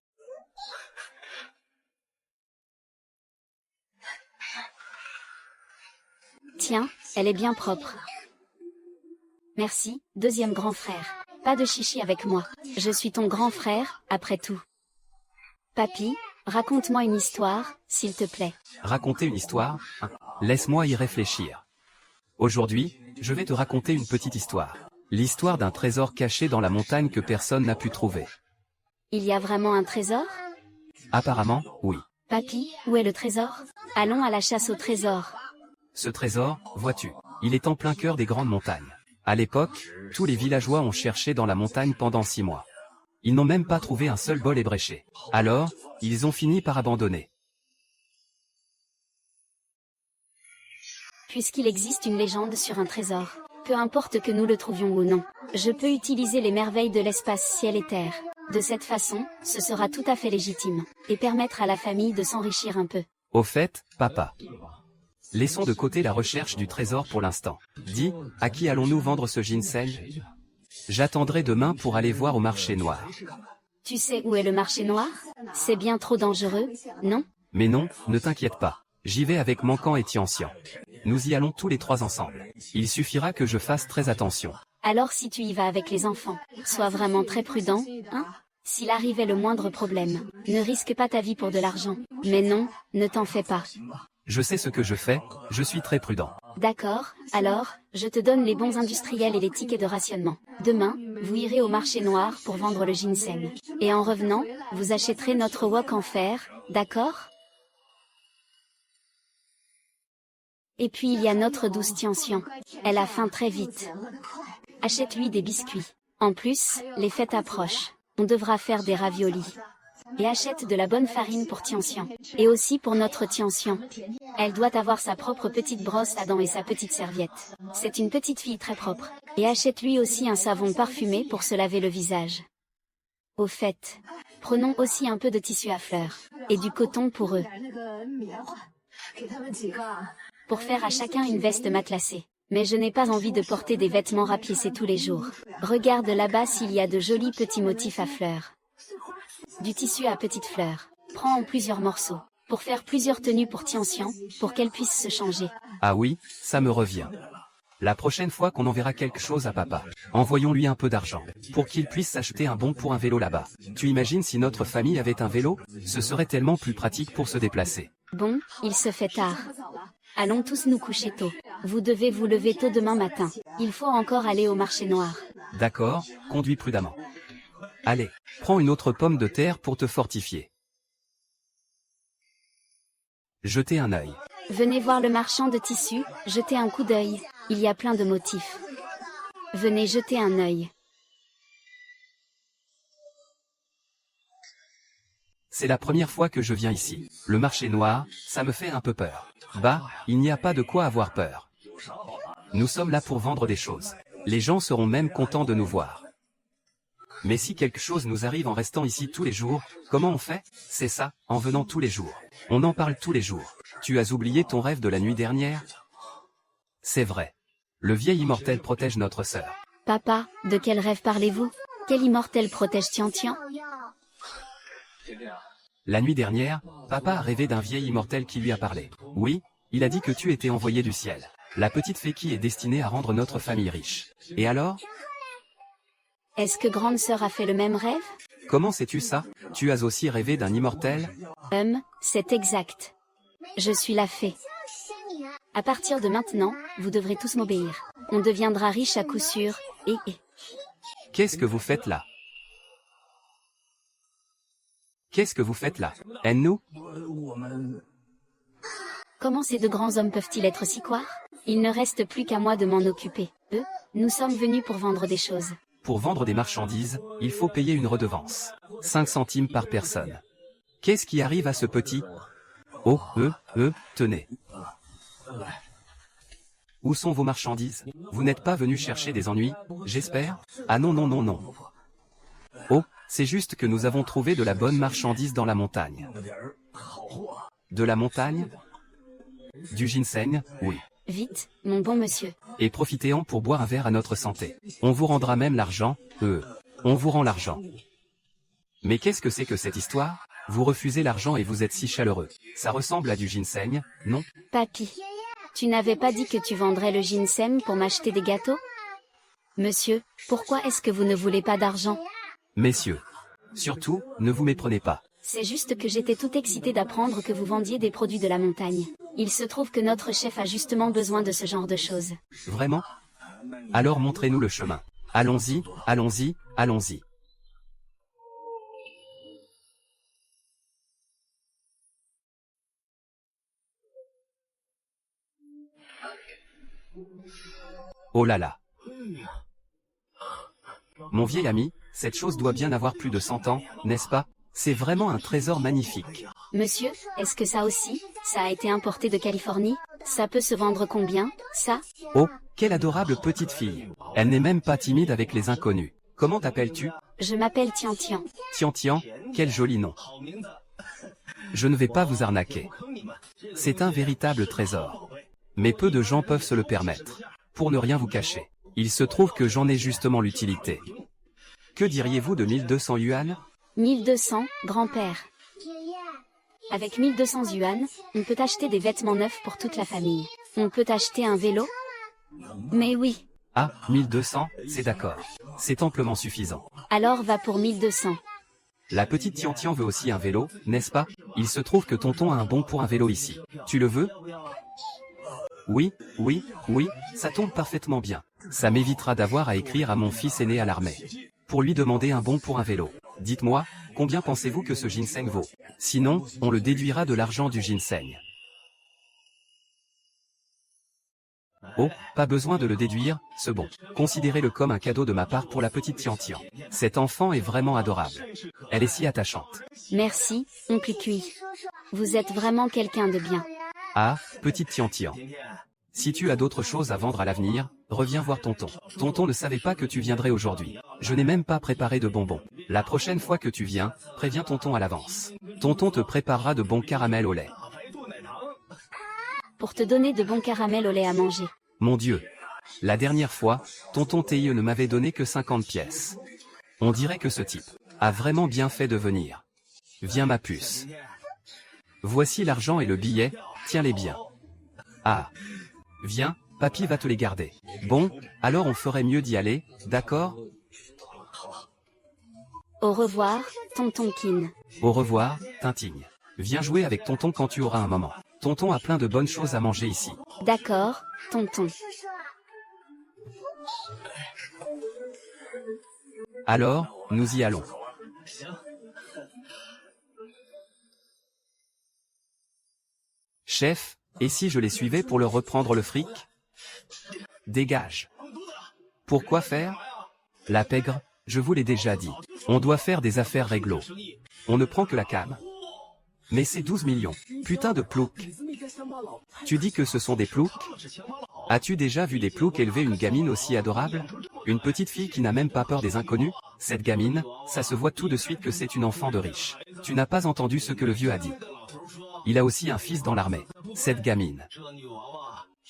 Tiens, elle est bien propre. Merci, 2e grand frère. Pas de chichi avec moi. Je suis ton grand frère, après tout. Papy, raconte-moi une histoire, s'il te plaît. Raconter une histoire? Laisse-moi y réfléchir. Aujourd'hui, je vais te raconter une petite histoire. L'histoire d'un trésor caché dans la montagne que personne n'a pu trouver. Il y a vraiment un trésor? Apparemment, oui. Papy, où est le trésor? Allons à la chasse au trésor. Ce trésor, vois-tu, il est en plein cœur des grandes montagnes. À l'époque, tous les villageois ont cherché dans la montagne pendant 6 mois. Ils n'ont même pas trouvé un seul bol ébréché. Alors, ils ont fini par abandonner. Puisqu'il existe une légende sur un trésor, peu importe que nous le trouvions ou non, je peux utiliser les merveilles de l'espace ciel et terre. De cette façon, ce sera tout à fait légitime, et permettre à la famille de s'enrichir un peu. Au fait, papa. Laissons de côté la recherche du trésor pour l'instant. Dis, à qui allons-nous vendre ce ginseng? J'attendrai demain pour aller voir au marché noir. Tu sais où est le marché noir? C'est bien trop dangereux, non? Mais non, ne t'inquiète pas. J'y vais avec Manquant et Tianxian. Nous y allons tous les 3 ensemble. Il suffira que je fasse très attention. Alors si tu y vas avec les enfants, sois vraiment très prudent, hein? S'il arrivait le moindre problème, ne risque pas ta vie pour de l'argent. Mais non, ne t'en fais pas. Je sais ce que je fais, je suis très prudent. D'accord, alors, je te donne les bons industriels et les tickets de rationnement. Demain, vous irez au marché noir pour vendre le ginseng. Et en revenant, vous achèterez notre wok en fer, d'accord? Et puis il y a notre douce Tian-Tian. Elle a faim très vite. Achète-lui des biscuits. En plus, les fêtes approchent. On devra faire des raviolis. Et achète de la bonne farine pour Tian-Tian. Et aussi pour notre Tian-Tian. Elle doit avoir sa propre petite brosse à dents et sa petite serviette. C'est une petite fille très propre. Et achète-lui aussi un savon parfumé pour se laver le visage. Au fait, prenons aussi un peu de tissu à fleurs. Et du coton pour eux. Pour faire à chacun une veste matelassée. Mais je n'ai pas envie de porter des vêtements rapiécés tous les jours. Regarde là-bas s'il y a de jolis petits motifs à fleurs. Du tissu à petites fleurs. Prends en plusieurs morceaux. Pour faire plusieurs tenues pour Tian-Tian, pour qu'elle puisse se changer. Ah oui, ça me revient. La prochaine fois qu'on enverra quelque chose à papa, envoyons-lui un peu d'argent, pour qu'il puisse s'acheter un bon pour un vélo là-bas. Tu imagines si notre famille avait un vélo? Ce serait tellement plus pratique pour se déplacer. Bon, il se fait tard. Allons tous nous coucher tôt. Vous devez vous lever tôt demain matin. Il faut encore aller au marché noir. D'accord, conduis prudemment. Allez, prends une autre pomme de terre pour te fortifier. Jetez un œil. Venez voir le marchand de tissus, jetez un coup d'œil. Il y a plein de motifs. Venez jeter un œil. C'est la première fois que je viens ici. Le marché noir, ça me fait un peu peur. Bah, il n'y a pas de quoi avoir peur. Nous sommes là pour vendre des choses. Les gens seront même contents de nous voir. Mais si quelque chose nous arrive en restant ici tous les jours, comment on fait? C'est ça, en venant tous les jours. On en parle tous les jours. Tu as oublié ton rêve de la nuit dernière? C'est vrai. Le vieil immortel protège notre sœur. Papa, de quel rêve parlez-vous? Quel immortel protège Tian-Tian? La nuit dernière, papa a rêvé d'un vieil immortel qui lui a parlé. Oui, il a dit que tu étais envoyé du ciel. La petite fée qui est destinée à rendre notre famille riche. Et alors? Est-ce que grande sœur a fait le même rêve? Comment sais-tu ça? Tu as aussi rêvé d'un immortel? C'est exact. Je suis la fée. À partir de maintenant, vous devrez tous m'obéir. On deviendra riche à coup sûr, et... Qu'est-ce que vous faites là? Qu'est-ce que vous faites là? Aide-nous? Comment ces deux grands hommes peuvent-ils être si couards? Il ne reste plus qu'à moi de m'en occuper. Nous sommes venus pour vendre des choses. Pour vendre des marchandises, il faut payer une redevance. 5 centimes par personne. Qu'est-ce qui arrive à ce petit? Oh, tenez. Où sont vos marchandises? Vous n'êtes pas venu chercher des ennuis, j'espère? Ah non non non non. Oh, c'est juste que nous avons trouvé de la bonne marchandise dans la montagne. De la montagne? Du ginseng, oui. Vite, mon bon monsieur. Et profitez-en pour boire un verre à notre santé. On vous rendra même l'argent, on vous rend l'argent. Mais qu'est-ce que c'est que cette histoire? Vous refusez l'argent et vous êtes si chaleureux. Ça ressemble à du ginseng, non? Papy, tu n'avais pas dit que tu vendrais le ginseng pour m'acheter des gâteaux? Monsieur, pourquoi est-ce que vous ne voulez pas d'argent? Messieurs, surtout, ne vous méprenez pas. C'est juste que j'étais tout excitée d'apprendre que vous vendiez des produits de la montagne. Il se trouve que notre chef a justement besoin de ce genre de choses. Vraiment? Alors montrez-nous le chemin. Allons-y, allons-y, allons-y. Oh là là. Mon vieil ami, cette chose doit bien avoir plus de 100 ans, n'est-ce pas? C'est vraiment un trésor magnifique. Monsieur, est-ce que ça aussi, ça a été importé de Californie? Ça peut se vendre combien, ça? Oh, quelle adorable petite fille. Elle n'est même pas timide avec les inconnus. Comment t'appelles-tu? Je m'appelle Tian-Tian. Tian-Tian, quel joli nom. Je ne vais pas vous arnaquer. C'est un véritable trésor. Mais peu de gens peuvent se le permettre. Pour ne rien vous cacher, il se trouve que j'en ai justement l'utilité. Que diriez-vous de 1200 yuan? 1200, grand-père. Avec 1200 yuan, on peut acheter des vêtements neufs pour toute la famille. On peut acheter un vélo? Mais oui. Ah, 1200, c'est d'accord. C'est amplement suffisant. Alors va pour 1200. La petite Tian-Tian veut aussi un vélo, n'est-ce pas? Il se trouve que tonton a un bon pour un vélo ici. Tu le veux? Oui, oui, oui, ça tombe parfaitement bien. Ça m'évitera d'avoir à écrire à mon fils aîné à l'armée pour lui demander un bon pour un vélo. Dites-moi, combien pensez-vous que ce ginseng vaut? Sinon, on le déduira de l'argent du ginseng. Oh, pas besoin de le déduire, c'est bon. Considérez-le comme un cadeau de ma part pour la petite Tian-Tian. Cet enfant est vraiment adorable. Elle est si attachante. Merci, oncle Cui. Vous êtes vraiment quelqu'un de bien. Ah, petite Tian-Tian. Si tu as d'autres choses à vendre à l'avenir, reviens voir tonton. Tonton ne savait pas que tu viendrais aujourd'hui. Je n'ai même pas préparé de bonbons. La prochaine fois que tu viens, préviens tonton à l'avance. Tonton te préparera de bons caramels au lait. Pour te donner de bons caramels au lait à manger. Mon Dieu. La dernière fois, tonton Théie ne m'avait donné que 50 pièces. On dirait que ce type a vraiment bien fait de venir. Viens ma puce. Voici l'argent et le billet, tiens-les bien. Ah. Viens, papy va te les garder. Bon, alors on ferait mieux d'y aller, d'accord? Au revoir, tonton Kin. Au revoir, Tintigne. Viens jouer avec tonton quand tu auras un moment. Tonton a plein de bonnes choses à manger ici. D'accord, tonton. Alors, nous y allons. Chef, et si je les suivais pour leur reprendre le fric? Dégage. Pourquoi faire? La pègre, je vous l'ai déjà dit. On doit faire des affaires réglo. On ne prend que la cam. Mais c'est 12 millions. Putain de ploucs. Tu dis que ce sont des ploucs? As-tu déjà vu des ploucs élever une gamine aussi adorable? Une petite fille qui n'a même pas peur des inconnus? Cette gamine, ça se voit tout de suite que c'est une enfant de riche. Tu n'as pas entendu ce que le vieux a dit. Il a aussi un fils dans l'armée. Cette gamine.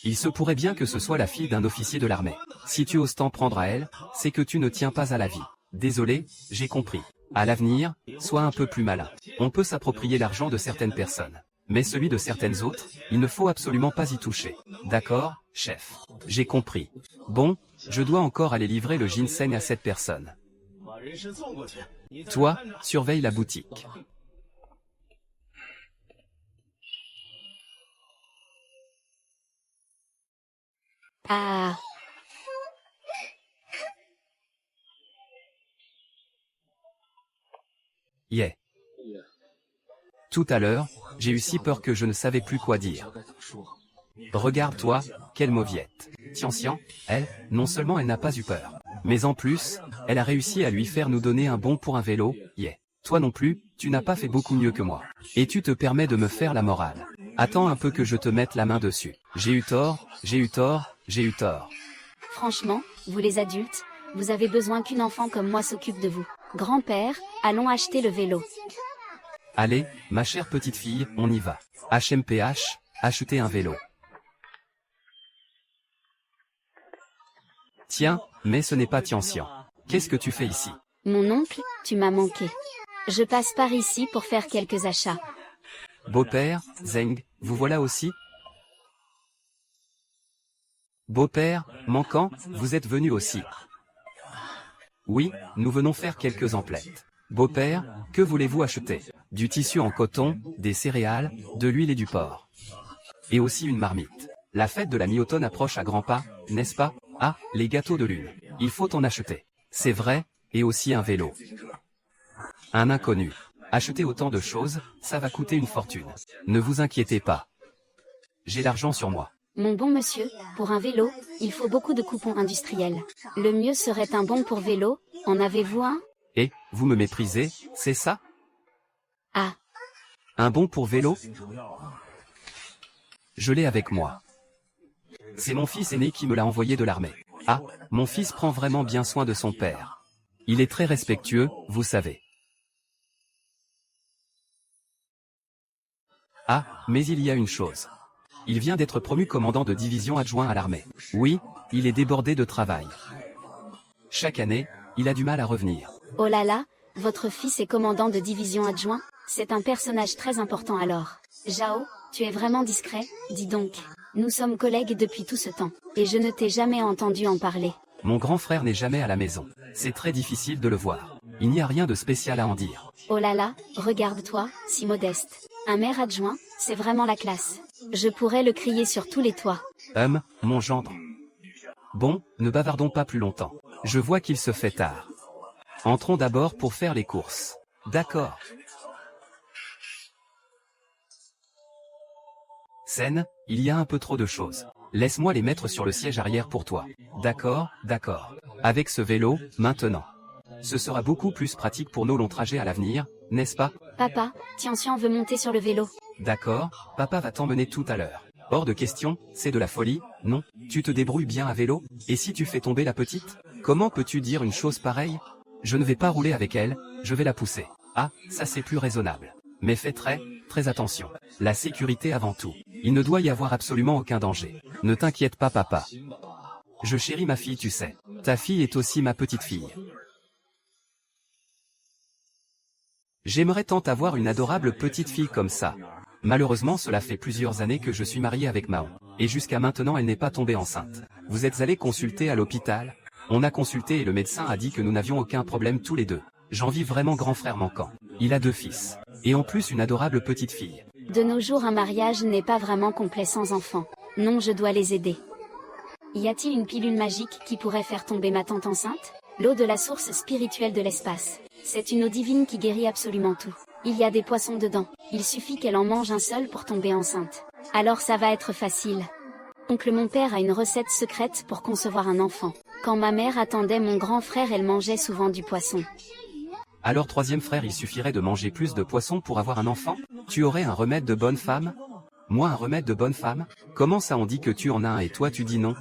Il se pourrait bien que ce soit la fille d'un officier de l'armée. Si tu oses t'en prendre à elle, c'est que tu ne tiens pas à la vie. Désolé, j'ai compris. À l'avenir, sois un peu plus malin. On peut s'approprier l'argent de certaines personnes. Mais celui de certaines autres, il ne faut absolument pas y toucher. D'accord, chef. J'ai compris. Bon, je dois encore aller livrer le ginseng à cette personne. Toi, surveille la boutique. Ah. Yeah. Tout à l'heure, j'ai eu si peur que je ne savais plus quoi dire. Regarde-toi, quelle mauviette. Tian-Tian, elle, non seulement elle n'a pas eu peur, mais en plus, elle a réussi à lui faire nous donner un bon pour un vélo, yeah. Toi non plus, tu n'as pas fait beaucoup mieux que moi. Et tu te permets de me faire la morale. Attends un peu que je te mette la main dessus. J'ai eu tort, j'ai eu tort, j'ai eu tort. Franchement, vous les adultes, vous avez besoin qu'une enfant comme moi s'occupe de vous. Grand-père, allons acheter le vélo. Allez, ma chère petite fille, on y va. HMPH, acheter un vélo. Tiens, mais ce n'est pas Tian-Tian. Qu'est-ce que tu fais ici? Mon oncle, tu m'as manqué. Je passe par ici pour faire quelques achats. Beau-père, Zeng, vous voilà aussi? Beau-père, manquant, vous êtes venu aussi. Oui, nous venons faire quelques emplettes. Beau-père, que voulez-vous acheter? Du tissu en coton, des céréales, de l'huile et du porc. Et aussi une marmite. La fête de la mi-automne approche à grands pas, n'est-ce pas? Ah, les gâteaux de lune. Il faut en acheter. C'est vrai, et aussi un vélo. Un inconnu. Acheter autant de choses, ça va coûter une fortune. Ne vous inquiétez pas. J'ai l'argent sur moi. Mon bon monsieur, pour un vélo, il faut beaucoup de coupons industriels. Le mieux serait un bon pour vélo, en avez-vous un? Et, vous me méprisez, c'est ça? Ah. Un bon pour vélo? Je l'ai avec moi. C'est mon fils aîné qui me l'a envoyé de l'armée. Ah, mon fils prend vraiment bien soin de son père. Il est très respectueux, vous savez. Ah, mais il y a une chose. Il vient d'être promu commandant de division adjoint à l'armée. Oui, il est débordé de travail. Chaque année, il a du mal à revenir. Oh là là, votre fils est commandant de division adjoint? C'est un personnage très important alors. Zhao, tu es vraiment discret, dis donc. Nous sommes collègues depuis tout ce temps, et je ne t'ai jamais entendu en parler. Mon grand frère n'est jamais à la maison. C'est très difficile de le voir. Il n'y a rien de spécial à en dire. Oh là là, regarde-toi, si modeste. Un maire adjoint, c'est vraiment la classe. Je pourrais le crier sur tous les toits. Mon gendre. Bon, ne bavardons pas plus longtemps. Je vois qu'il se fait tard. Entrons d'abord pour faire les courses. D'accord. Scène, il y a un peu trop de choses. Laisse-moi les mettre sur le siège arrière pour toi. D'accord, d'accord. Avec ce vélo, maintenant. Ce sera beaucoup plus pratique pour nos longs trajets à l'avenir, n'est-ce pas? Papa, Tian veut monter sur le vélo. D'accord, papa va t'emmener tout à l'heure. Hors de question, c'est de la folie, non? Tu te débrouilles bien à vélo? Et si tu fais tomber la petite? Comment peux-tu dire une chose pareille? Je ne vais pas rouler avec elle, je vais la pousser. Ah, ça c'est plus raisonnable. Mais fais très attention. La sécurité avant tout. Il ne doit y avoir absolument aucun danger. Ne t'inquiète pas papa. Je chéris ma fille tu sais. Ta fille est aussi ma petite fille. J'aimerais tant avoir une adorable petite fille comme ça. Malheureusement cela fait plusieurs années que je suis marié avec Mao. Et jusqu'à maintenant elle n'est pas tombée enceinte. Vous êtes allé consulter à l'hôpital? On a consulté et le médecin a dit que nous n'avions aucun problème tous les deux. J'envie vraiment grand frère manquant. Il a 2 fils. Et en plus une adorable petite fille. De nos jours un mariage n'est pas vraiment complet sans enfants. Non, je dois les aider. Y a-t-il une pilule magique qui pourrait faire tomber ma tante enceinte? L'eau de la source spirituelle de l'espace. C'est une eau divine qui guérit absolument tout. Il y a des poissons dedans. Il suffit qu'elle en mange un seul pour tomber enceinte. Alors ça va être facile. Oncle mon père a une recette secrète pour concevoir un enfant. Quand ma mère attendait mon grand frère, elle mangeait souvent du poisson. Alors troisième frère, il suffirait de manger plus de poissons pour avoir un enfant? Tu aurais un remède de bonne femme? Moi un remède de bonne femme? Comment ça on dit que tu en as un et toi tu dis non?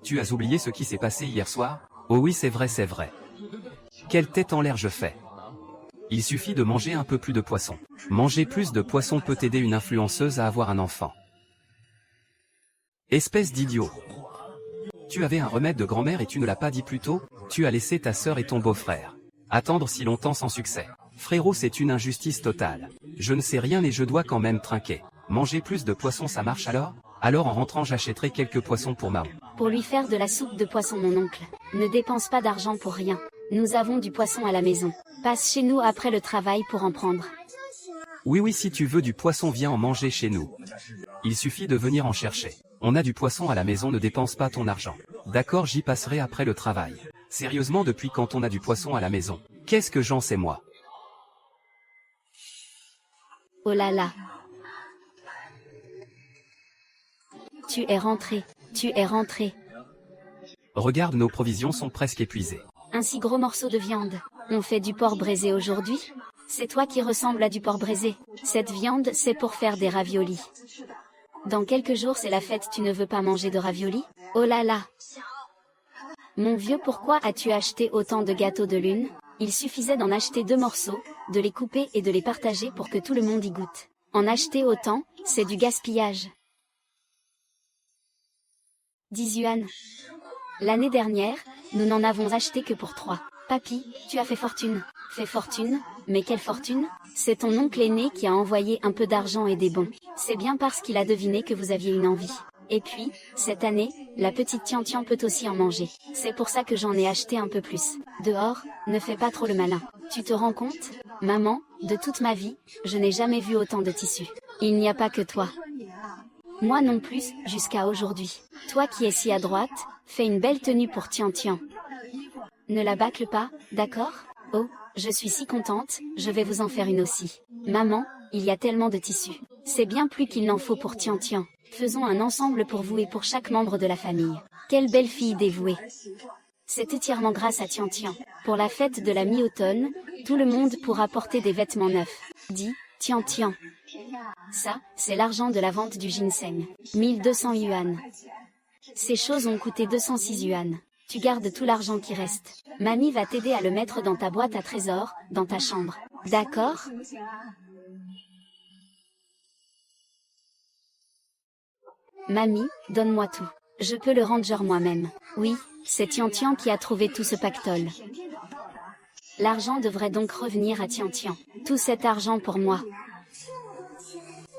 Tu as oublié ce qui s'est passé hier soir? Oh oui c'est vrai c'est vrai. Quelle tête en l'air je fais. Il suffit de manger un peu plus de poisson. Manger plus de poisson peut aider une influenceuse à avoir un enfant. Espèce d'idiot. Tu avais un remède de grand-mère et tu ne l'as pas dit plus tôt? Tu as laissé ta sœur et ton beau-frère attendre si longtemps sans succès. Frérot c'est une injustice totale. Je ne sais rien et je dois quand même trinquer. Manger plus de poisson ça marche alors? Alors en rentrant j'achèterai quelques poissons pour Mao. Pour lui faire de la soupe de poisson mon oncle. Ne dépense pas d'argent pour rien. Nous avons du poisson à la maison. Passe chez nous après le travail pour en prendre. Oui si tu veux du poisson viens en manger chez nous. Il suffit de venir en chercher. On a du poisson à la maison ne dépense pas ton argent. D'accord j'y passerai après le travail. Sérieusement depuis quand on a du poisson à la maison? Qu'est-ce que j'en sais moi? Oh là là. Tu es rentré. Regarde nos provisions sont presque épuisées. Un si gros morceau de viande. On fait du porc braisé aujourd'hui? C'est toi qui ressemble à du porc braisé. Cette viande c'est pour faire des raviolis. Dans quelques jours c'est la fête, tu ne veux pas manger de raviolis? Oh là là. Mon vieux, pourquoi as-tu acheté autant de gâteaux de lune? Il suffisait d'en acheter 2 morceaux, de les couper et de les partager pour que tout le monde y goûte. En acheter autant, c'est du gaspillage. 10 yuan. L'année dernière, nous n'en avons acheté que pour 3. Papy, tu as fait fortune. Fait fortune? Mais quelle fortune? C'est ton oncle aîné qui a envoyé un peu d'argent et des bons. C'est bien parce qu'il a deviné que vous aviez une envie. Et puis, cette année, la petite Tian peut aussi en manger. C'est pour ça que j'en ai acheté un peu plus. Dehors, ne fais pas trop le malin. Tu te rends compte, maman, de toute ma vie, je n'ai jamais vu autant de tissus. Il n'y a pas que toi. Moi non plus, jusqu'à aujourd'hui. Toi qui es si à droite, fais une belle tenue pour Tian. Ne la bâcle pas, d'accord? Oh, je suis si contente, je vais vous en faire une aussi. Maman, il y a tellement de tissus. C'est bien plus qu'il n'en faut pour Tian. Faisons un ensemble pour vous et pour chaque membre de la famille. Quelle belle fille dévouée. C'est entièrement grâce à Tian. Pour la fête de la mi-automne, tout le monde pourra porter des vêtements neufs. Dis, Tian. Ça, c'est l'argent de la vente du ginseng. 1200 yuan. Ces choses ont coûté 206 yuan. Tu gardes tout l'argent qui reste. Mamie va t'aider à le mettre dans ta boîte à trésors, dans ta chambre. D'accord? Mamie, donne-moi tout. Je peux le rendre moi-même. Oui, c'est Tian qui a trouvé tout ce pactole. L'argent devrait donc revenir à Tian. Tout cet argent pour moi.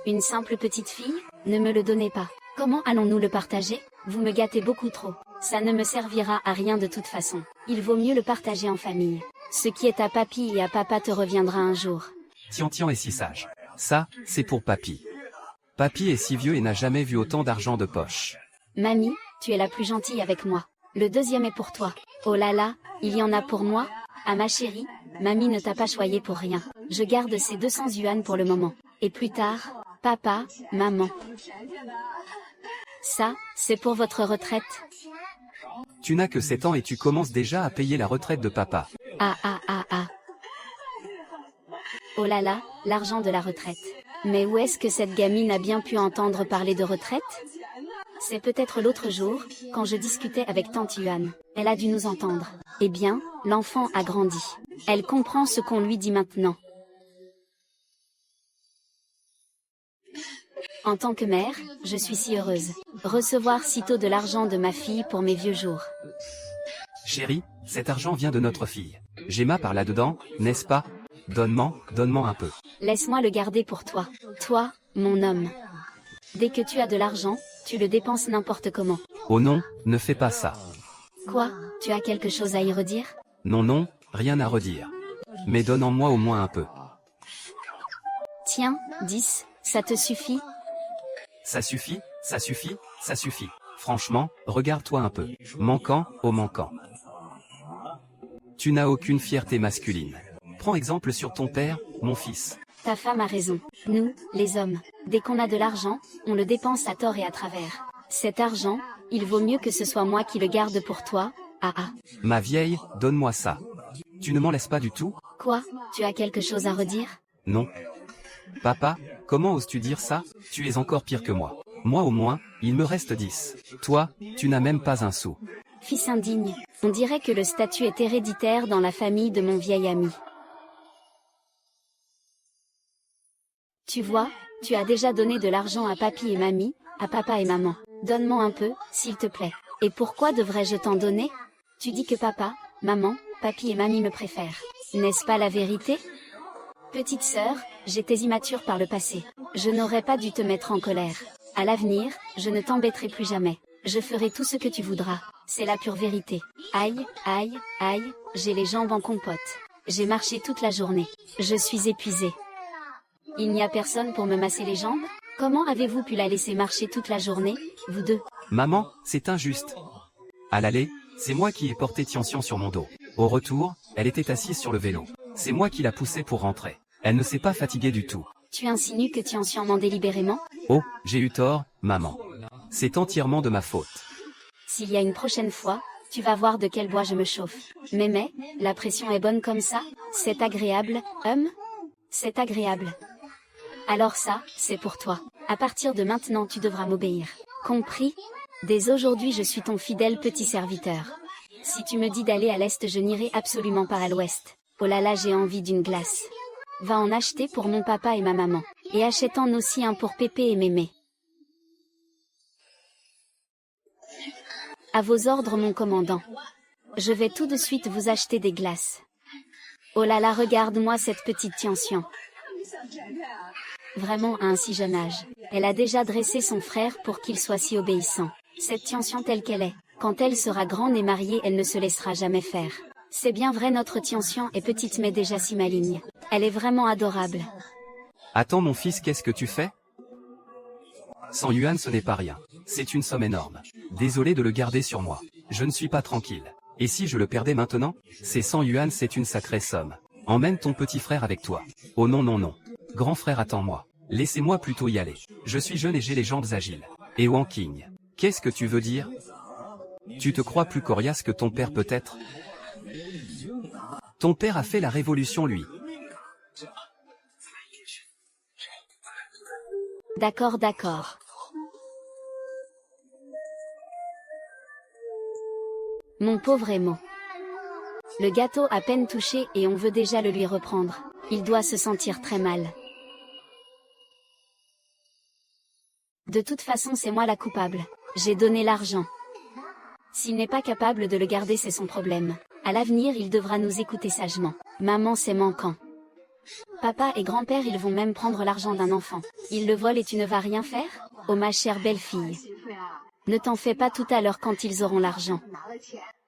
Une simple petite fille? Ne me le donnez pas. Comment allons-nous le partager? Vous me gâtez beaucoup trop. Ça ne me servira à rien de toute façon. Il vaut mieux le partager en famille. Ce qui est à papy et à papa te reviendra un jour. Tian est si sage. Ça, c'est pour papy. Papy est si vieux et n'a jamais vu autant d'argent de poche. Mamie, tu es la plus gentille avec moi. Le deuxième est pour toi. Oh là là, il y en a pour moi? Ah ma chérie, mamie ne t'a pas choyé pour rien. Je garde ces 200 yuan pour le moment. Et plus tard, papa, maman. Ça, c'est pour votre retraite. Tu n'as que 7 ans et tu commences déjà à payer la retraite de papa. Ah ah ah ah. Oh là là, l'argent de la retraite. Mais où est-ce que cette gamine a bien pu entendre parler de retraite? C'est peut-être l'autre jour, quand je discutais avec tante Yuan. Elle a dû nous entendre. Eh bien, l'enfant a grandi. Elle comprend ce qu'on lui dit maintenant. En tant que mère, je suis si heureuse. Recevoir si tôt de l'argent de ma fille pour mes vieux jours. Chérie, cet argent vient de notre fille. Gemma par là-dedans, n'est-ce pas? Donne-moi un peu. Laisse-moi le garder pour toi. Toi, mon homme. Dès que tu as de l'argent, tu le dépenses n'importe comment. Oh non, ne fais pas ça. Quoi, tu as quelque chose à y redire? Non, rien à redire. Mais donne-en-moi au moins un peu. Tiens, 10, ça te suffit? Ça suffit. Franchement, regarde-toi un peu. Manquant. Tu n'as aucune fierté masculine. Prends exemple sur ton père, mon fils. Ta femme a raison. Nous, les hommes, dès qu'on a de l'argent, on le dépense à tort et à travers. Cet argent, il vaut mieux que ce soit moi qui le garde pour toi. Ah ah. Ma vieille, donne-moi ça. Tu ne m'en laisses pas du tout? Quoi, tu as quelque chose à redire? Non. Papa, comment oses-tu dire ça? Tu es encore pire que moi. Moi au moins, il me reste 10. Toi, tu n'as même pas un sou. Fils indigne, on dirait que le statut est héréditaire dans la famille de mon vieil ami. Tu vois, tu as déjà donné de l'argent à papy et mamie, à papa et maman. Donne-moi un peu, s'il te plaît. Et pourquoi devrais-je t'en donner? Tu dis que papa, maman, papy et mamie me préfèrent. N'est-ce pas la vérité? Petite sœur, j'étais immature par le passé. Je n'aurais pas dû te mettre en colère. À l'avenir, je ne t'embêterai plus jamais. Je ferai tout ce que tu voudras. C'est la pure vérité. Aïe, j'ai les jambes en compote. J'ai marché toute la journée. Je suis épuisée. Il n'y a personne pour me masser les jambes? Comment avez-vous pu la laisser marcher toute la journée, vous deux? Maman, c'est injuste. À l'aller, c'est moi qui ai porté Tianxian sur mon dos. Au retour, elle était assise sur le vélo. C'est moi qui la poussais pour rentrer. Elle ne s'est pas fatiguée du tout. Tu insinues que Tianxian ment délibérément? Oh, j'ai eu tort, maman. C'est entièrement de ma faute. S'il y a une prochaine fois, tu vas voir de quel bois je me chauffe. Mais, la pression est bonne comme ça? C'est agréable, c'est agréable. Alors ça, c'est pour toi. À partir de maintenant tu devras m'obéir. Compris? Dès aujourd'hui je suis ton fidèle petit serviteur. Si tu me dis d'aller à l'est, je n'irai absolument pas à l'ouest. Oh là là, j'ai envie d'une glace. Va en acheter pour mon papa et ma maman. Et achète-en aussi un pour Pépé et Mémé. À vos ordres mon commandant. Je vais tout de suite vous acheter des glaces. Oh là là, regarde-moi cette petite Tianxian. Vraiment à un si jeune âge. Elle a déjà dressé son frère pour qu'il soit si obéissant. Cette Tianxian telle qu'elle est, quand elle sera grande et mariée, elle ne se laissera jamais faire. C'est bien vrai, notre Tianxian est petite mais déjà si maligne. Elle est vraiment adorable. Attends mon fils, qu'est-ce que tu fais? 100 yuan, ce n'est pas rien. C'est une somme énorme. Désolé de le garder sur moi. Je ne suis pas tranquille. Et si je le perdais maintenant? Ces 100 yuan, c'est une sacrée somme. Emmène ton petit frère avec toi. Oh non. Grand frère, attends-moi. Laissez-moi plutôt y aller. Je suis jeune et j'ai les jambes agiles. Et Wang King. Qu'est-ce que tu veux dire? Tu te crois plus coriace que ton père peut-être? Ton père a fait la révolution, lui. D'accord. Mon pauvre Emo. Le gâteau à peine touché et on veut déjà le lui reprendre. Il doit se sentir très mal. De toute façon, c'est moi la coupable. J'ai donné l'argent. S'il n'est pas capable de le garder, c'est son problème. À l'avenir, il devra nous écouter sagement. Maman, c'est manquant. Papa et grand-père, ils vont même prendre l'argent d'un enfant. Ils le volent et tu ne vas rien faire? Oh ma chère belle-fille. Ne t'en fais pas, tout à l'heure quand ils auront l'argent.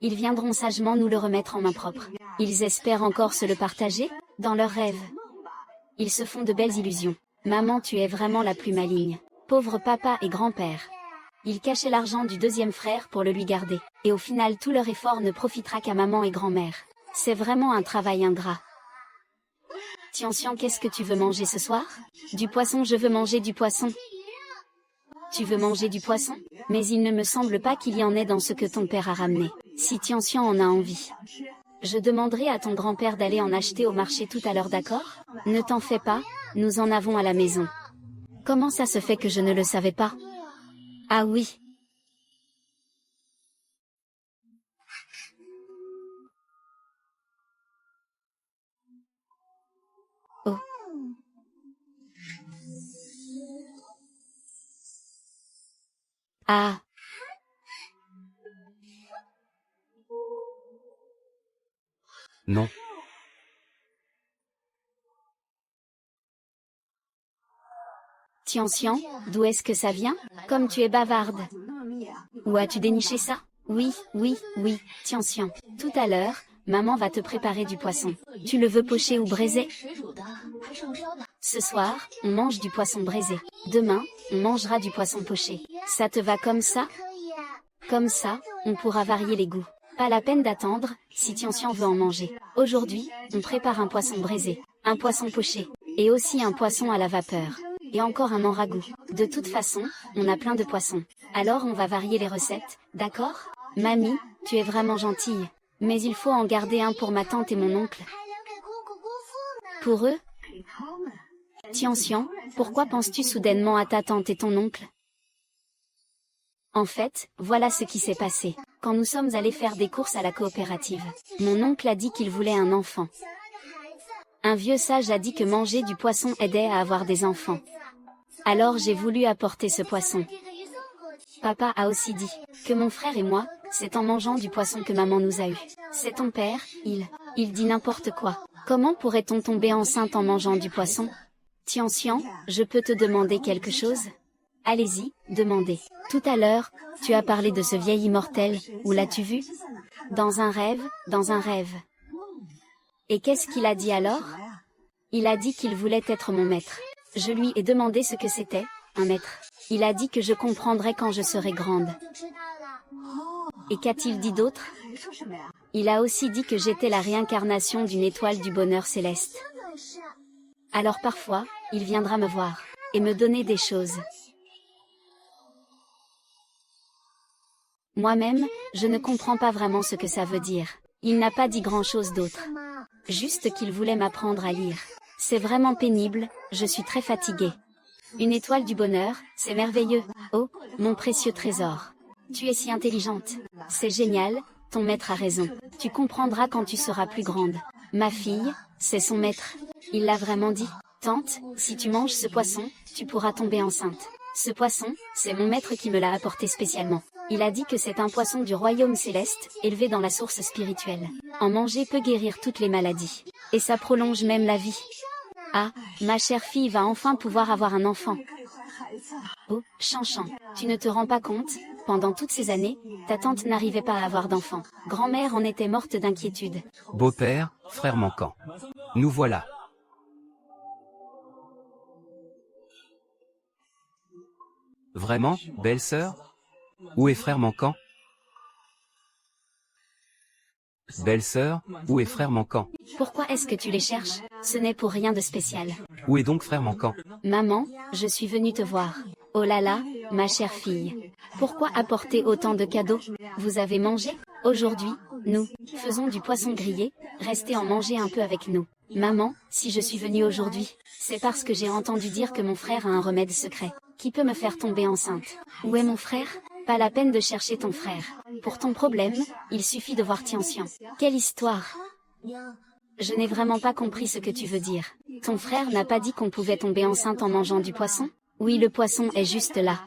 Ils viendront sagement nous le remettre en main propre. Ils espèrent encore se le partager, dans leurs rêves. Ils se font de belles illusions. Maman, tu es vraiment la plus maligne. Pauvre papa et grand-père. Ils cachaient l'argent du deuxième frère pour le lui garder. Et au final tout leur effort ne profitera qu'à maman et grand-mère. C'est vraiment un travail ingrat. Tian, qu'est-ce que tu veux manger ce soir? Du poisson, je veux manger du poisson. Tu veux manger du poisson? Mais il ne me semble pas qu'il y en ait dans ce que ton père a ramené. Si Tian en a envie. Je demanderai à ton grand-père d'aller en acheter au marché tout à l'heure, d'accord? Ne t'en fais pas, nous en avons à la maison. Comment ça se fait que je ne le savais pas? Ah oui. Oh. Ah. Non. Tian, d'où est-ce que ça vient? Comme tu es bavarde. Où as-tu déniché ça? Oui, Tian. Tout à l'heure, maman va te préparer du poisson. Tu le veux poché ou braisé? Ce soir, on mange du poisson braisé. Demain, on mangera du poisson poché. Ça te va comme ça? Comme ça, on pourra varier les goûts. Pas la peine d'attendre, si Tian veut en manger. Aujourd'hui, on prépare un poisson braisé, un poisson poché, et aussi un poisson à la vapeur. Et encore un en ragoût. De toute façon, on a plein de poissons. Alors on va varier les recettes, d'accord? Mamie, tu es vraiment gentille. Mais il faut en garder un pour ma tante et mon oncle. Pour eux? Tian, pourquoi penses-tu soudainement à ta tante et ton oncle? En fait, voilà ce qui s'est passé. Quand nous sommes allés faire des courses à la coopérative, mon oncle a dit qu'il voulait un enfant. Un vieux sage a dit que manger du poisson aidait à avoir des enfants. Alors j'ai voulu apporter ce poisson. Papa a aussi dit que mon frère et moi, c'est en mangeant du poisson que maman nous a eu. C'est ton père, il dit n'importe quoi. Comment pourrait-on tomber enceinte en mangeant du poisson? Tian, je peux te demander quelque chose? Allez-y, demandez. Tout à l'heure, tu as parlé de ce vieil immortel, où l'as-tu vu? Dans un rêve, dans un rêve. Et qu'est-ce qu'il a dit alors? Il a dit qu'il voulait être mon maître. Je lui ai demandé ce que c'était, un maître. Il a dit que je comprendrais quand je serai grande. Et qu'a-t-il dit d'autre? Il a aussi dit que j'étais la réincarnation d'une étoile du bonheur céleste. Alors parfois, il viendra me voir, et me donner des choses. Moi-même, je ne comprends pas vraiment ce que ça veut dire. Il n'a pas dit grand-chose d'autre. Juste qu'il voulait m'apprendre à lire. C'est vraiment pénible, je suis très fatiguée. Une étoile du bonheur, c'est merveilleux. Oh, mon précieux trésor. Tu es si intelligente. C'est génial, ton maître a raison. Tu comprendras quand tu seras plus grande. Ma fille, c'est son maître. Il l'a vraiment dit. Tante, si tu manges ce poisson, tu pourras tomber enceinte. Ce poisson, c'est mon maître qui me l'a apporté spécialement. Il a dit que c'est un poisson du royaume céleste, élevé dans la source spirituelle. En manger peut guérir toutes les maladies. Et ça prolonge même la vie. Ah, ma chère fille va enfin pouvoir avoir un enfant. Oh, Chan, tu ne te rends pas compte, pendant toutes ces années, ta tante n'arrivait pas à avoir d'enfant. Grand-mère en était morte d'inquiétude. Beau-père, frère manquant. Nous voilà. Vraiment, belle-sœur? Où est frère manquant? Belle-sœur, où est frère manquant? Pourquoi est-ce que tu les cherches? Ce n'est pour rien de spécial. Où est donc frère manquant? Maman, je suis venue te voir. Oh là là, ma chère fille. Pourquoi apporter autant de cadeaux? Vous avez mangé? Aujourd'hui, nous faisons du poisson grillé, restez en manger un peu avec nous. Maman, si je suis venue aujourd'hui, c'est parce que j'ai entendu dire que mon frère a un remède secret, qui peut me faire tomber enceinte. Où est mon frère? Pas la peine de chercher ton frère. Pour ton problème, il suffit de voir Tian. Quelle histoire! Je n'ai vraiment pas compris ce que tu veux dire. Ton frère n'a pas dit qu'on pouvait tomber enceinte en mangeant du poisson? Oui, le poisson est juste là.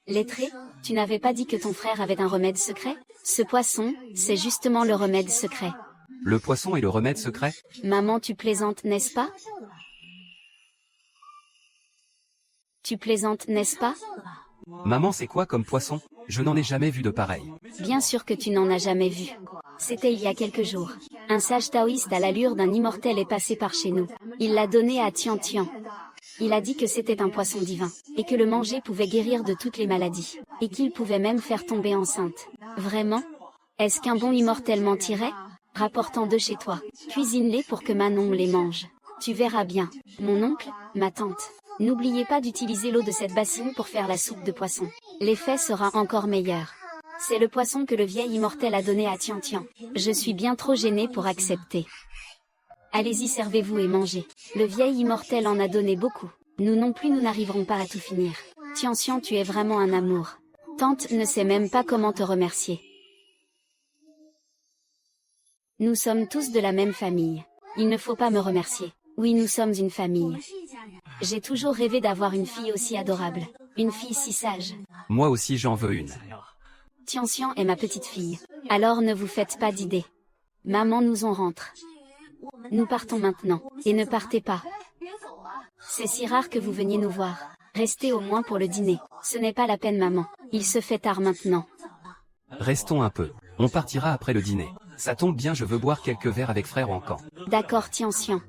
Lettré, tu n'avais pas dit que ton frère avait un remède secret? Ce poisson, c'est justement le remède secret. Le poisson est le remède secret? Maman, tu plaisantes, n'est-ce pas? Tu plaisantes, n'est-ce pas? Maman, c'est quoi comme poisson? Je n'en ai jamais vu de pareil. Bien sûr que tu n'en as jamais vu. C'était il y a quelques jours. Un sage taoïste à l'allure d'un immortel est passé par chez nous. Il l'a donné à Tian. Il a dit que c'était un poisson divin, et que le manger pouvait guérir de toutes les maladies, et qu'il pouvait même faire tomber enceinte. Vraiment? Est-ce qu'un bon immortel mentirait? Rapportant deux chez toi. Cuisine-les pour que Manon les mange. Tu verras bien. Mon oncle, ma tante. N'oubliez pas d'utiliser l'eau de cette bassine pour faire la soupe de poisson. L'effet sera encore meilleur. C'est le poisson que le vieil immortel a donné à Tian Tian. Je suis bien trop gênée pour accepter. Allez-y, servez-vous et mangez. Le vieil immortel en a donné beaucoup. Nous non plus, nous n'arriverons pas à tout finir. Tian Tian, tu es vraiment un amour. Tante ne sait même pas comment te remercier. Nous sommes tous de la même famille. Il ne faut pas me remercier. Oui, nous sommes une famille. J'ai toujours rêvé d'avoir une fille aussi adorable. Une fille si sage. Moi aussi j'en veux une. Tian Tian est ma petite fille. Alors ne vous faites pas d'idées. Maman, nous on rentre. Nous partons maintenant. Et ne partez pas. C'est si rare que vous veniez nous voir. Restez au moins pour le dîner. Ce n'est pas la peine, maman. Il se fait tard maintenant. Restons un peu. On partira après le dîner. Ça tombe bien, je veux boire quelques verres avec frère en camp. D'accord, Tian Tian.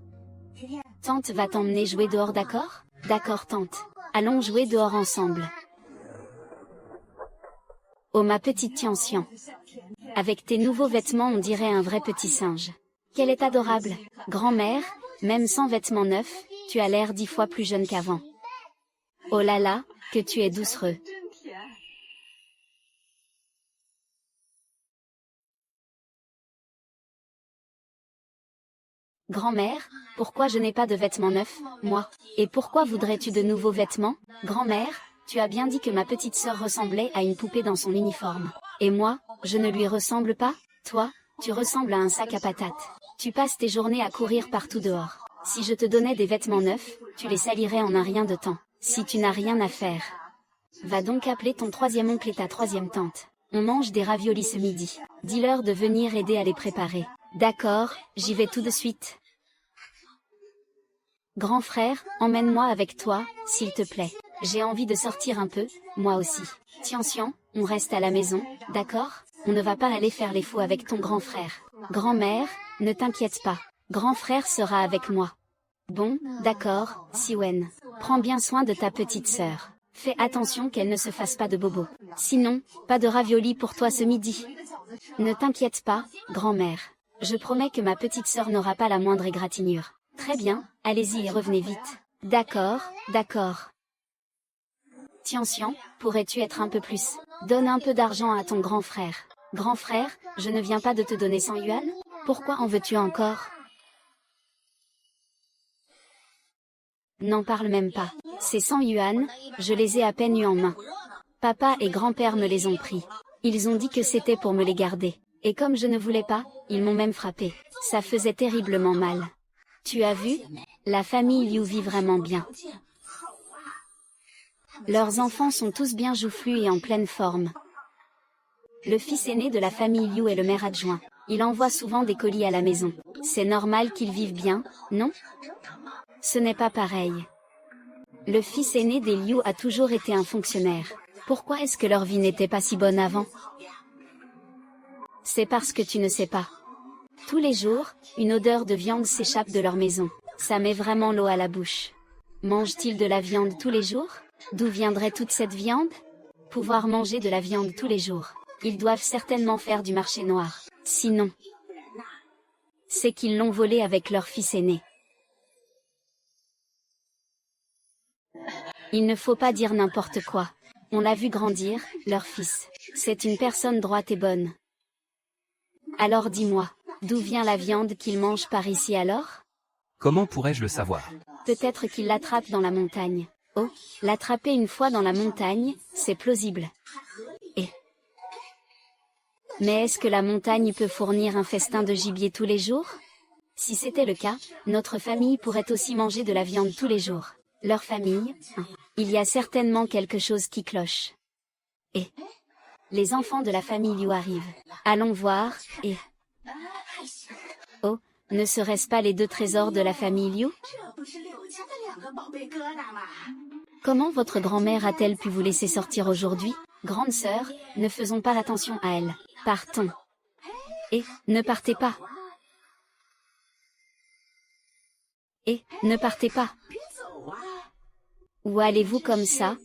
Tante va t'emmener jouer dehors, d'accord? D'accord, tante. Allons jouer dehors ensemble. Oh ma petite Tian Tian. Avec tes nouveaux vêtements, on dirait un vrai petit singe. Qu'elle est adorable. Grand-mère, même sans vêtements neufs, tu as l'air 10 fois plus jeune qu'avant. Oh là là, que tu es doucereux. Grand-mère, pourquoi je n'ai pas de vêtements neufs, moi? Et pourquoi voudrais-tu de nouveaux vêtements? Grand-mère, tu as bien dit que ma petite sœur ressemblait à une poupée dans son uniforme. Et moi, je ne lui ressemble pas? Toi, tu ressembles à un sac à patates. Tu passes tes journées à courir partout dehors. Si je te donnais des vêtements neufs, tu les salirais en un rien de temps. Si tu n'as rien à faire. Va donc appeler ton troisième oncle et ta troisième tante. On mange des raviolis ce midi. Dis-leur de venir aider à les préparer. D'accord, j'y vais tout de suite. Grand frère, emmène-moi avec toi, s'il te plaît. J'ai envie de sortir un peu, moi aussi. Tian Tian, on reste à la maison, d'accord? On ne va pas aller faire les fous avec ton grand frère. Grand-mère, ne t'inquiète pas. Grand frère sera avec moi. Bon, d'accord, Siwen. Prends bien soin de ta petite sœur. Fais attention qu'elle ne se fasse pas de bobo. Sinon, pas de raviolis pour toi ce midi. Ne t'inquiète pas, grand-mère. Je promets que ma petite sœur n'aura pas la moindre égratignure. Très bien, allez-y et revenez vite. D'accord, d'accord. Tian Tian, pourrais-tu être un peu plus? Donne un peu d'argent à ton grand frère. Grand frère, je ne viens pas de te donner 100 yuan? Pourquoi en veux-tu encore? N'en parle même pas. Ces 100 yuan, je les ai à peine eus en main. Papa et grand-père me les ont pris. Ils ont dit que c'était pour me les garder. Et comme je ne voulais pas, ils m'ont même frappé. Ça faisait terriblement mal. Tu as vu? La famille Liu vit vraiment bien. Leurs enfants sont tous bien joufflus et en pleine forme. Le fils aîné de la famille Liu est le maire adjoint. Il envoie souvent des colis à la maison. C'est normal qu'ils vivent bien, non? Ce n'est pas pareil. Le fils aîné des Liu a toujours été un fonctionnaire. Pourquoi est-ce que leur vie n'était pas si bonne avant? C'est parce que tu ne sais pas. Tous les jours, une odeur de viande s'échappe de leur maison. Ça met vraiment l'eau à la bouche. Mangent-ils de la viande tous les jours? D'où viendrait toute cette viande? Pouvoir manger de la viande tous les jours. Ils doivent certainement faire du marché noir. Sinon, c'est qu'ils l'ont volé avec leur fils aîné. Il ne faut pas dire n'importe quoi. On l'a vu grandir, leur fils. C'est une personne droite et bonne. Alors dis-moi, d'où vient la viande qu'ils mangent par ici alors? Comment pourrais-je le savoir? Peut-être qu'ils l'attrapent dans la montagne. Oh, l'attraper une fois dans la montagne, c'est plausible. Mais est-ce que la montagne peut fournir un festin de gibier tous les jours? Si c'était le cas, notre famille pourrait aussi manger de la viande tous les jours. Leur famille, il y a certainement quelque chose qui cloche. Et les enfants de la famille Liu arrivent. Allons voir, et... Oh, ne serait-ce pas les deux trésors de la famille Liu? Comment votre grand-mère a-t-elle pu vous laisser sortir aujourd'hui? Grande sœur, ne faisons pas attention à elle. Partons. Et, ne partez pas. Et, ne partez pas. Où allez-vous comme ça?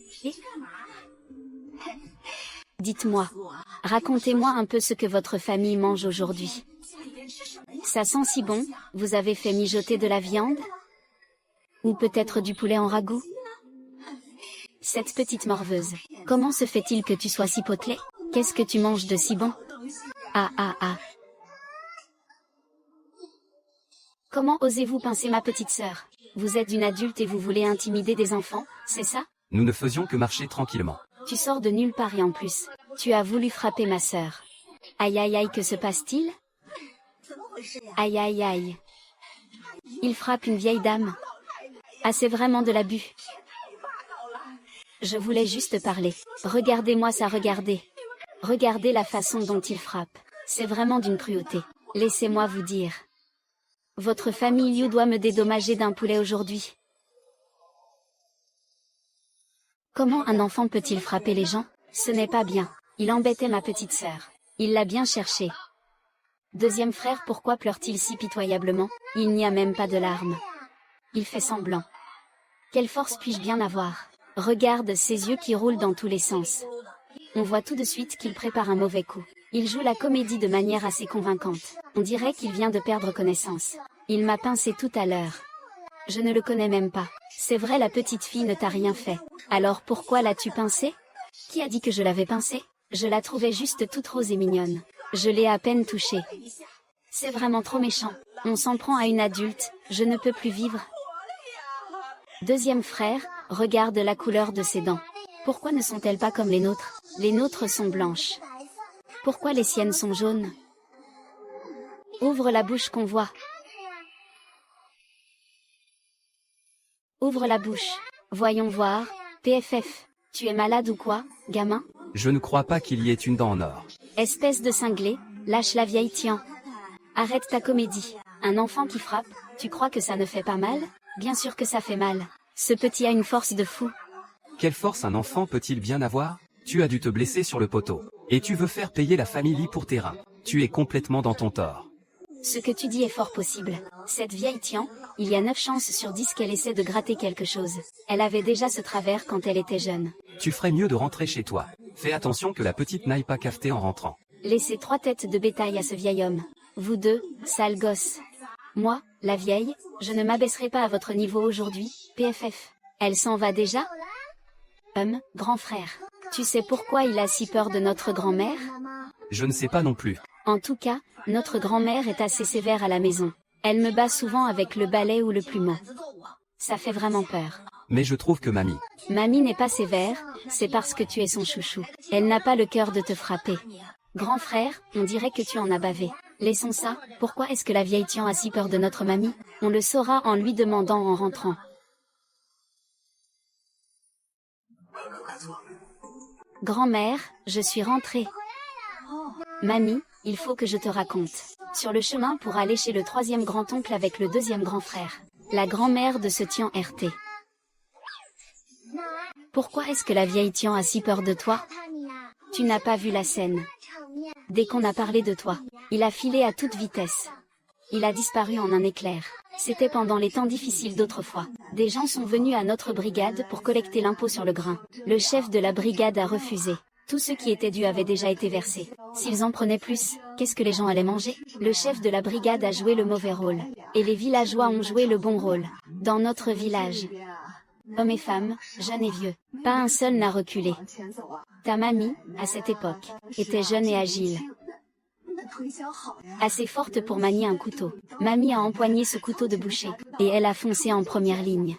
Dites-moi. Racontez-moi un peu ce que votre famille mange aujourd'hui. Ça sent si bon, vous avez fait mijoter de la viande? Ou peut-être du poulet en ragoût? Cette petite morveuse, comment se fait-il que tu sois si potelée? Qu'est-ce que tu manges de si bon? Ah ah ah. Comment osez-vous pincer ma petite sœur? Vous êtes une adulte et vous voulez intimider des enfants, c'est ça? Nous ne faisions que marcher tranquillement. Tu sors de nulle part et en plus, tu as voulu frapper ma sœur. Aïe aïe aïe, que se passe-t-il? Aïe aïe aïe. Il frappe une vieille dame. Ah, c'est vraiment de l'abus. Je voulais juste parler. Regardez-moi ça, regardez. Regardez la façon dont il frappe. C'est vraiment d'une cruauté. Laissez-moi vous dire. Votre famille Liu doit me dédommager d'un poulet aujourd'hui. Comment un enfant peut-il frapper les gens? Ce n'est pas bien. Il embêtait ma petite sœur. Il l'a bien cherché. Deuxième frère, pourquoi pleure-t-il si pitoyablement? Il n'y a même pas de larmes. Il fait semblant. Quelle force puis-je bien avoir? Regarde ses yeux qui roulent dans tous les sens. On voit tout de suite qu'il prépare un mauvais coup. Il joue la comédie de manière assez convaincante. On dirait qu'il vient de perdre connaissance. Il m'a pincé tout à l'heure. Je ne le connais même pas. C'est vrai, la petite fille ne t'a rien fait. Alors pourquoi l'as-tu pincée? Qui a dit que je l'avais pincée? Je la trouvais juste toute rose et mignonne. Je l'ai à peine touchée. C'est vraiment trop méchant. On s'en prend à une adulte, je ne peux plus vivre. Deuxième frère, regarde la couleur de ses dents. Pourquoi ne sont-elles pas comme les nôtres? Les nôtres sont blanches. Pourquoi les siennes sont jaunes? Ouvre la bouche qu'on voit. Ouvre la bouche. Voyons voir. PFF. Tu es malade ou quoi, gamin? Je ne crois pas qu'il y ait une dent en or. Espèce de cinglé, lâche la vieille, tiens. Arrête ta comédie. Un enfant qui frappe, tu crois que ça ne fait pas mal? Bien sûr que ça fait mal. Ce petit a une force de fou. Quelle force un enfant peut-il bien avoir? Tu as dû te blesser sur le poteau. Et tu veux faire payer la famille Li pour tes reins. Tu es complètement dans ton tort. Ce que tu dis est fort possible. Cette vieille, tiens, il y a 9 chances sur 10 qu'elle essaie de gratter quelque chose. Elle avait déjà ce travers quand elle était jeune. Tu ferais mieux de rentrer chez toi. Fais attention que la petite n'aille pas cafeter en rentrant. Laissez 3 têtes de bétail à ce vieil homme. Vous deux, sales gosses. Moi, la vieille, je ne m'abaisserai pas à votre niveau aujourd'hui, PFF. Elle s'en va déjà? Grand frère. Tu sais pourquoi il a si peur de notre grand-mère? Je ne sais pas non plus. En tout cas, notre grand-mère est assez sévère à la maison. Elle me bat souvent avec le balai ou le plumeau. Ça fait vraiment peur. Mais je trouve que mamie. Mamie n'est pas sévère, c'est parce que tu es son chouchou. Elle n'a pas le cœur de te frapper. Grand frère, on dirait que tu en as bavé. Laissons ça, pourquoi est-ce que la vieille Tian a si peur de notre mamie? On le saura en lui demandant en rentrant. Grand-mère, je suis rentrée. Mamie, il faut que je te raconte. Sur le chemin pour aller chez le 3e grand-oncle avec le 2e grand frère. La grand-mère de ce Tian RT. Pourquoi est-ce que la vieille Tian a si peur de toi? Tu n'as pas vu la scène. Dès qu'on a parlé de toi, il a filé à toute vitesse. Il a disparu en un éclair. C'était pendant les temps difficiles d'autrefois. Des gens sont venus à notre brigade pour collecter l'impôt sur le grain. Le chef de la brigade a refusé. Tout ce qui était dû avait déjà été versé. S'ils en prenaient plus, qu'est-ce que les gens allaient manger? Le chef de la brigade a joué le mauvais rôle. Et les villageois ont joué le bon rôle. Dans notre village, hommes et femmes, jeunes et vieux, pas un seul n'a reculé. Ta mamie, à cette époque, était jeune et agile. Assez forte pour manier un couteau. Mamie a empoigné ce couteau de boucher, et elle a foncé en première ligne.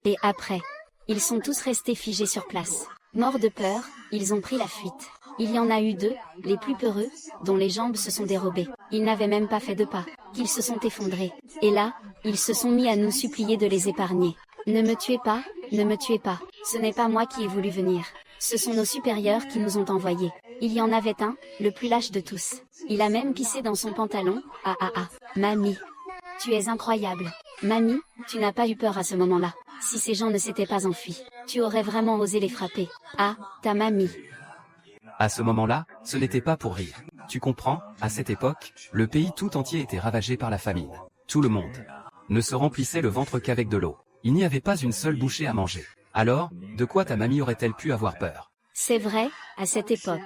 Et après, ils sont tous restés figés sur place. Morts de peur, ils ont pris la fuite. Il y en a eu 2, les plus peureux, dont les jambes se sont dérobées. Ils n'avaient même pas fait de pas, qu'ils se sont effondrés. Et là, ils se sont mis à nous supplier de les épargner. Ne me tuez pas, ne me tuez pas. Ce n'est pas moi qui ai voulu venir. Ce sont nos supérieurs qui nous ont envoyés. Il y en avait un, le plus lâche de tous. Il a même pissé dans son pantalon. Ah ah ah, mamie. Tu es incroyable. Mamie, tu n'as pas eu peur à ce moment-là. Si ces gens ne s'étaient pas enfuis, tu aurais vraiment osé les frapper. Ah, ta mamie. À ce moment-là, ce n'était pas pour rire. Tu comprends, à cette époque, le pays tout entier était ravagé par la famine. Tout le monde ne se remplissait le ventre qu'avec de l'eau. Il n'y avait pas une seule bouchée à manger. Alors, de quoi ta mamie aurait-elle pu avoir peur? C'est vrai, à cette époque.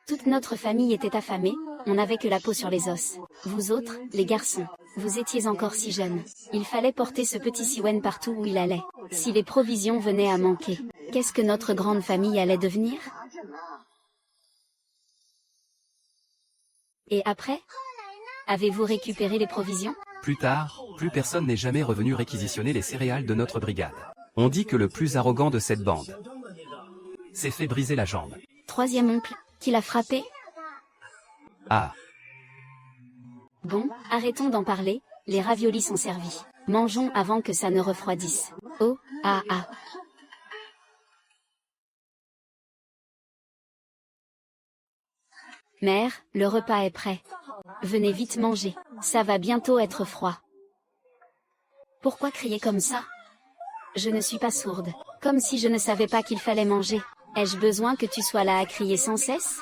Toute notre famille était affamée, on n'avait que la peau sur les os. Vous autres, les garçons, vous étiez encore si jeunes. Il fallait porter ce petit Siwen partout où il allait. Si les provisions venaient à manquer, qu'est-ce que notre grande famille allait devenir? Et après? Avez-vous récupéré les provisions? Plus tard, plus personne n'est jamais revenu réquisitionner les céréales de notre brigade. On dit que le plus arrogant de cette bande s'est fait briser la jambe. Troisième oncle, qui l'a frappé? Ah, Bon, arrêtons d'en parler, les raviolis sont servis. Mangeons avant que ça ne refroidisse. Oh, ah ah. Mère, le repas est prêt. Venez vite manger, ça va bientôt être froid. Pourquoi crier comme ça? Je ne suis pas sourde, comme si je ne savais pas qu'il fallait manger. Ai-je besoin que tu sois là à crier sans cesse?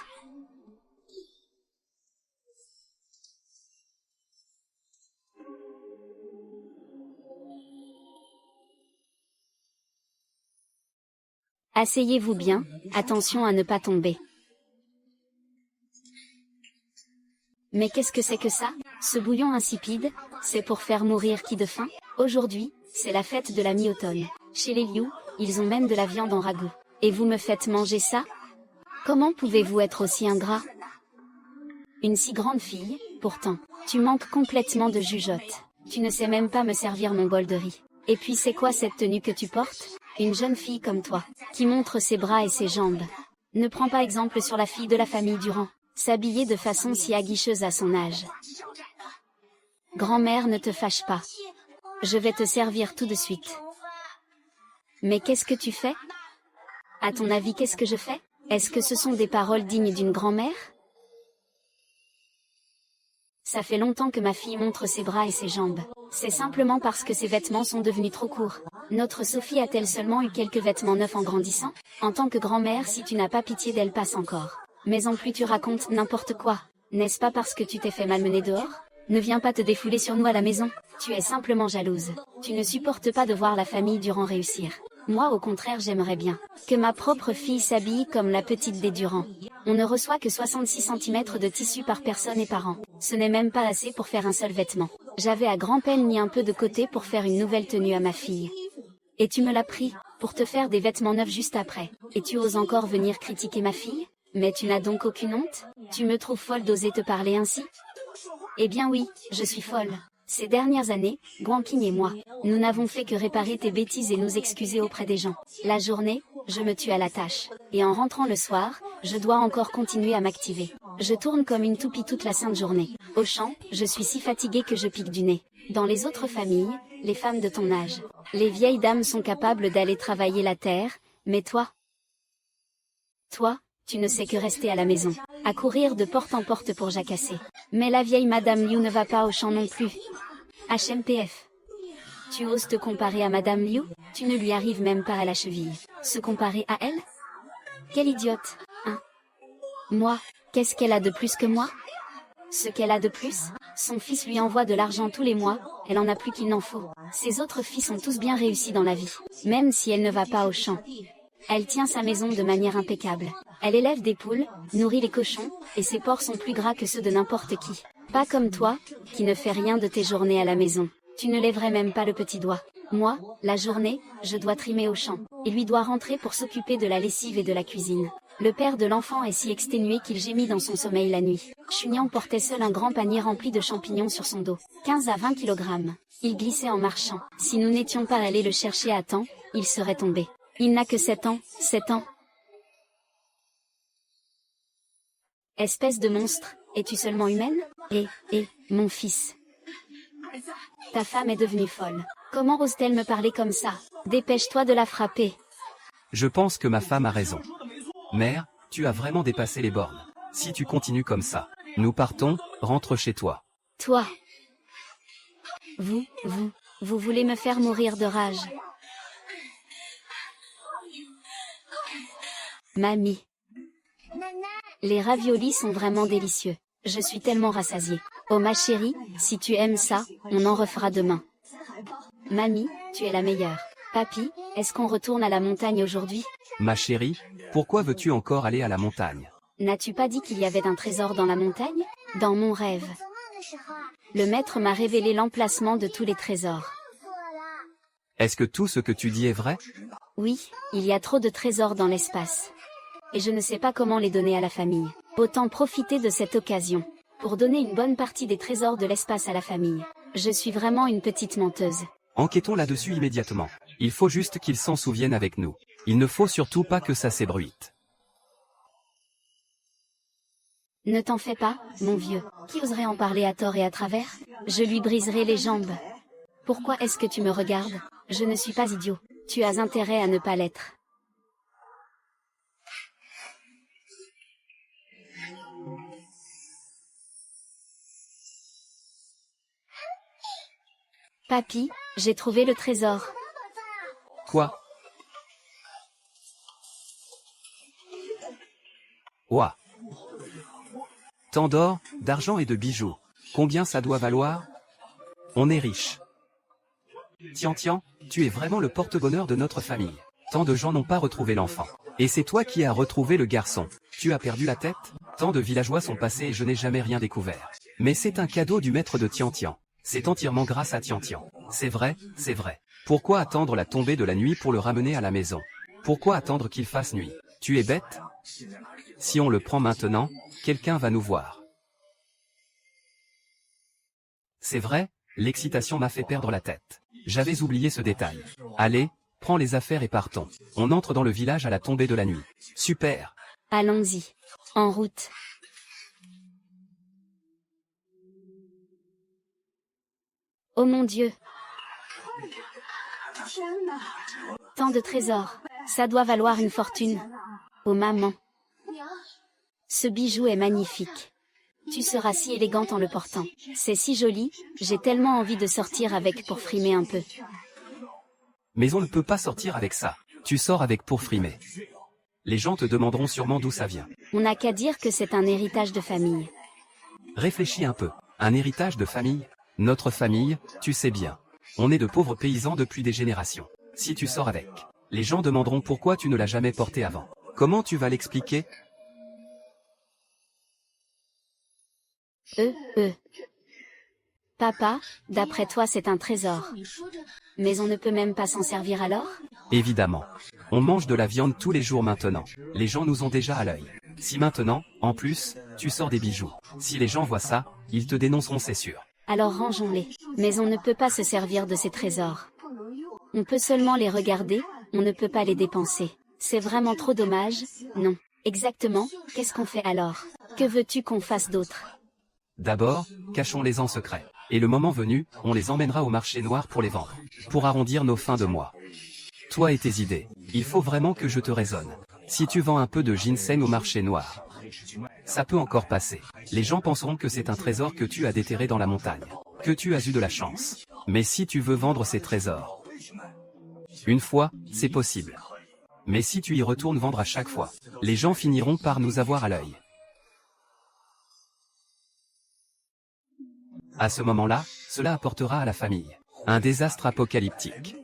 Asseyez-vous bien, attention à ne pas tomber. Mais qu'est-ce que c'est que ça? Ce bouillon insipide, c'est pour faire mourir qui de faim? Aujourd'hui, c'est la fête de la mi-automne. Chez les Liu, ils ont même de la viande en ragoût. Et vous me faites manger ça? Comment pouvez-vous être aussi ingrat? Une si grande fille, pourtant, tu manques complètement de jugeote. Tu ne sais même pas me servir mon bol de riz. Et puis c'est quoi cette tenue que tu portes? Une jeune fille comme toi, qui montre ses bras et ses jambes. Ne prends pas exemple sur la fille de la famille Durand, s'habiller de façon si aguicheuse à son âge. Grand-mère, ne te fâche pas. Je vais te servir tout de suite. Mais qu'est-ce que tu fais? À ton avis, qu'est-ce que je fais? Est-ce que ce sont des paroles dignes d'une grand-mère? Ça fait longtemps que ma fille montre ses bras et ses jambes. C'est simplement parce que ses vêtements sont devenus trop courts. Notre Sophie a-t-elle seulement eu quelques vêtements neufs en grandissant? En tant que grand-mère, si tu n'as pas pitié d'elle, passe encore. Mais en plus tu racontes n'importe quoi. N'est-ce pas parce que tu t'es fait malmener dehors? Ne viens pas te défouler sur nous à la maison. Tu es simplement jalouse. Tu ne supportes pas de voir la famille Durand réussir. Moi au contraire, j'aimerais bien que ma propre fille s'habille comme la petite des Durand. On ne reçoit que 66 cm de tissu par personne et par an. Ce n'est même pas assez pour faire un seul vêtement. J'avais à grand-peine mis un peu de côté pour faire une nouvelle tenue à ma fille. Et tu me l'as pris, pour te faire des vêtements neufs juste après. Et tu oses encore venir critiquer ma fille? Mais tu n'as donc aucune honte? Tu me trouves folle d'oser te parler ainsi? Eh bien oui, je suis folle. Ces dernières années, Guanqing et moi, nous n'avons fait que réparer tes bêtises et nous excuser auprès des gens. La journée, je me tue à la tâche. Et en rentrant le soir, je dois encore continuer à m'activer. Je tourne comme une toupie toute la sainte journée. Au champ, je suis si fatiguée que je pique du nez. Dans les autres familles, les femmes de ton âge, les vieilles dames sont capables d'aller travailler la terre, mais toi, tu ne sais que rester à la maison, à courir de porte en porte pour jacasser. Mais la vieille Madame Liu ne va pas au champ non plus. HMPF. Tu oses te comparer à Madame Liu? Tu ne lui arrives même pas à la cheville. Se comparer à elle? Quelle idiote, hein? Moi, qu'est-ce qu'elle a de plus que moi? Ce qu'elle a de plus, son fils lui envoie de l'argent tous les mois, elle en a plus qu'il n'en faut. Ses autres fils ont tous bien réussi dans la vie, même si elle ne va pas au champ. Elle tient sa maison de manière impeccable. Elle élève des poules, nourrit les cochons, et ses porcs sont plus gras que ceux de n'importe qui. Pas comme toi, qui ne fais rien de tes journées à la maison. Tu ne lèverais même pas le petit doigt. Moi, la journée, je dois trimer au champ. Il lui doit rentrer pour s'occuper de la lessive et de la cuisine. Le père de l'enfant est si exténué qu'il gémit dans son sommeil la nuit. Chunian portait seul un grand panier rempli de champignons sur son dos. 15 à 20 kg. Il glissait en marchant. Si nous n'étions pas allés le chercher à temps, il serait tombé. Il n'a que 7 ans, 7 ans. Espèce de monstre, es-tu seulement humaine? Mon fils. Ta femme est devenue folle. Comment ose-t-elle me parler comme ça? Dépêche-toi de la frapper. je pense que ma femme a raison. Mère, tu as vraiment dépassé les bornes. Si tu continues comme ça, nous partons, rentre chez toi. Toi. Vous voulez me faire mourir de rage. Mamie. Les raviolis sont vraiment délicieux. Je suis tellement rassasiée. Oh ma chérie, si tu aimes ça, on en refera demain. Mamie, tu es la meilleure. Papi, est-ce qu'on retourne à la montagne aujourd'hui? Ma chérie, pourquoi veux-tu encore aller à la montagne? N'as-tu pas dit qu'il y avait un trésor dans la montagne? Dans mon rêve. Le maître m'a révélé l'emplacement de tous les trésors. Est-ce que tout ce que tu dis est vrai? Oui, il y a trop de trésors dans l'espace. Et je ne sais pas comment les donner à la famille. Autant profiter de cette occasion pour donner une bonne partie des trésors de l'espace à la famille. Je suis vraiment une petite menteuse. Enquêtons là-dessus immédiatement. Il faut juste qu'ils s'en souviennent avec nous. Il ne faut surtout pas que ça s'ébruite. Ne t'en fais pas, mon vieux. Qui oserait en parler à tort et à travers? Je lui briserai les jambes. Pourquoi est-ce que tu me regardes? Je ne suis pas idiot. Tu as intérêt à ne pas l'être. Papy, j'ai trouvé le trésor. Quoi? Ouah! Tant d'or, d'argent et de bijoux. Combien ça doit valoir? On est riche. Tian, tu es vraiment le porte-bonheur de notre famille. Tant de gens n'ont pas retrouvé l'enfant. Et c'est toi qui as retrouvé le garçon. Tu as perdu la tête? Tant de villageois sont passés et je n'ai jamais rien découvert. Mais c'est un cadeau du maître de Tian. C'est entièrement grâce à Tian. C'est vrai, c'est vrai. Pourquoi attendre la tombée de la nuit pour le ramener à la maison? Pourquoi attendre qu'il fasse nuit? Tu es bête? Si on le prend maintenant, quelqu'un va nous voir. C'est vrai, l'excitation m'a fait perdre la tête. J'avais oublié ce détail. Allez, prends les affaires et partons. On entre dans le village à la tombée de la nuit. Super! Allons-y. En route. Oh mon Dieu! Tant de trésors. Ça doit valoir une fortune. Oh maman. Ce bijou est magnifique. Tu seras si élégante en le portant. C'est si joli, j'ai tellement envie de sortir avec pour frimer un peu. Mais on ne peut pas sortir avec ça. Tu sors avec pour frimer. Les gens te demanderont sûrement d'où ça vient. On n'a qu'à dire que c'est un héritage de famille. Réfléchis un peu. Un héritage de famille? Notre famille, tu sais bien. On est de pauvres paysans depuis des générations. Si tu sors avec, les gens demanderont pourquoi tu ne l'as jamais porté avant. Comment tu vas l'expliquer? Papa, d'après toi c'est un trésor. Mais on ne peut même pas s'en servir alors? Évidemment. On mange de la viande tous les jours maintenant. Les gens nous ont déjà à l'œil. Si maintenant, en plus, tu sors des bijoux. Si les gens voient ça, ils te dénonceront, c'est sûr. Alors rangeons-les. Mais on ne peut pas se servir de ces trésors. On peut seulement les regarder, on ne peut pas les dépenser. C'est vraiment trop dommage, non. Exactement, qu'est-ce qu'on fait alors? Que veux-tu qu'on fasse d'autre? D'abord, cachons-les en secret. Et le moment venu, on les emmènera au marché noir pour les vendre. Pour arrondir nos fins de mois. Toi et tes idées. Il faut vraiment que je te raisonne. Si tu vends un peu de ginseng au marché noir, ça peut encore passer. Les gens penseront que c'est un trésor que tu as déterré dans la montagne. Que tu as eu de la chance. Mais si tu veux vendre ces trésors, une fois, c'est possible. Mais si tu y retournes vendre à chaque fois, les gens finiront par nous avoir à l'œil. À ce moment-là, cela apportera à la famille un désastre apocalyptique.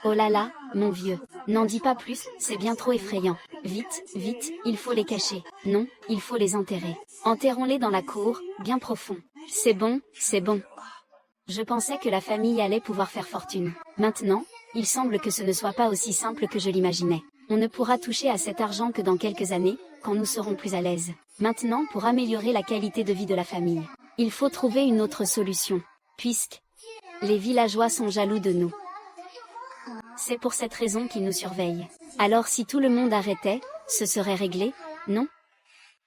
Oh là là, mon vieux, n'en dis pas plus, c'est bien trop effrayant. Vite, vite, il faut les cacher. Non, il faut les enterrer. Enterrons-les dans la cour, bien profond. C'est bon, c'est bon. Je pensais que la famille allait pouvoir faire fortune. Maintenant, il semble que ce ne soit pas aussi simple que je l'imaginais. On ne pourra toucher à cet argent que dans quelques années, quand nous serons plus à l'aise. Maintenant, pour améliorer la qualité de vie de la famille, il faut trouver une autre solution. Puisque les villageois sont jaloux de nous. C'est pour cette raison qu'ils nous surveillent. Alors si tout le monde arrêtait, ce serait réglé, non?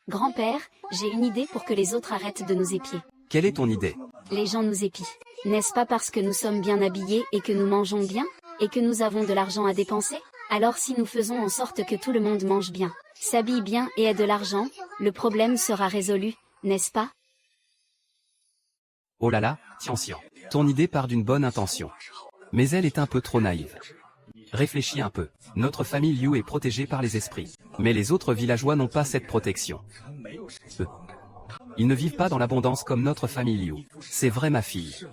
Grand-père, j'ai une idée pour que les autres arrêtent de nous épier. Quelle est ton idée? Les gens nous épient. N'est-ce pas parce que nous sommes bien habillés et que nous mangeons bien, et que nous avons de l'argent à dépenser? Alors si nous faisons en sorte que tout le monde mange bien, s'habille bien et ait de l'argent, le problème sera résolu, n'est-ce pas? Oh là là, Tian, ton idée part d'une bonne intention. Mais elle est un peu trop naïve. Réfléchis un peu. Notre famille Liu est protégée par les esprits. Mais les autres villageois n'ont pas cette protection. Ils ne vivent pas dans l'abondance comme notre famille Liu. C'est vrai ma fille.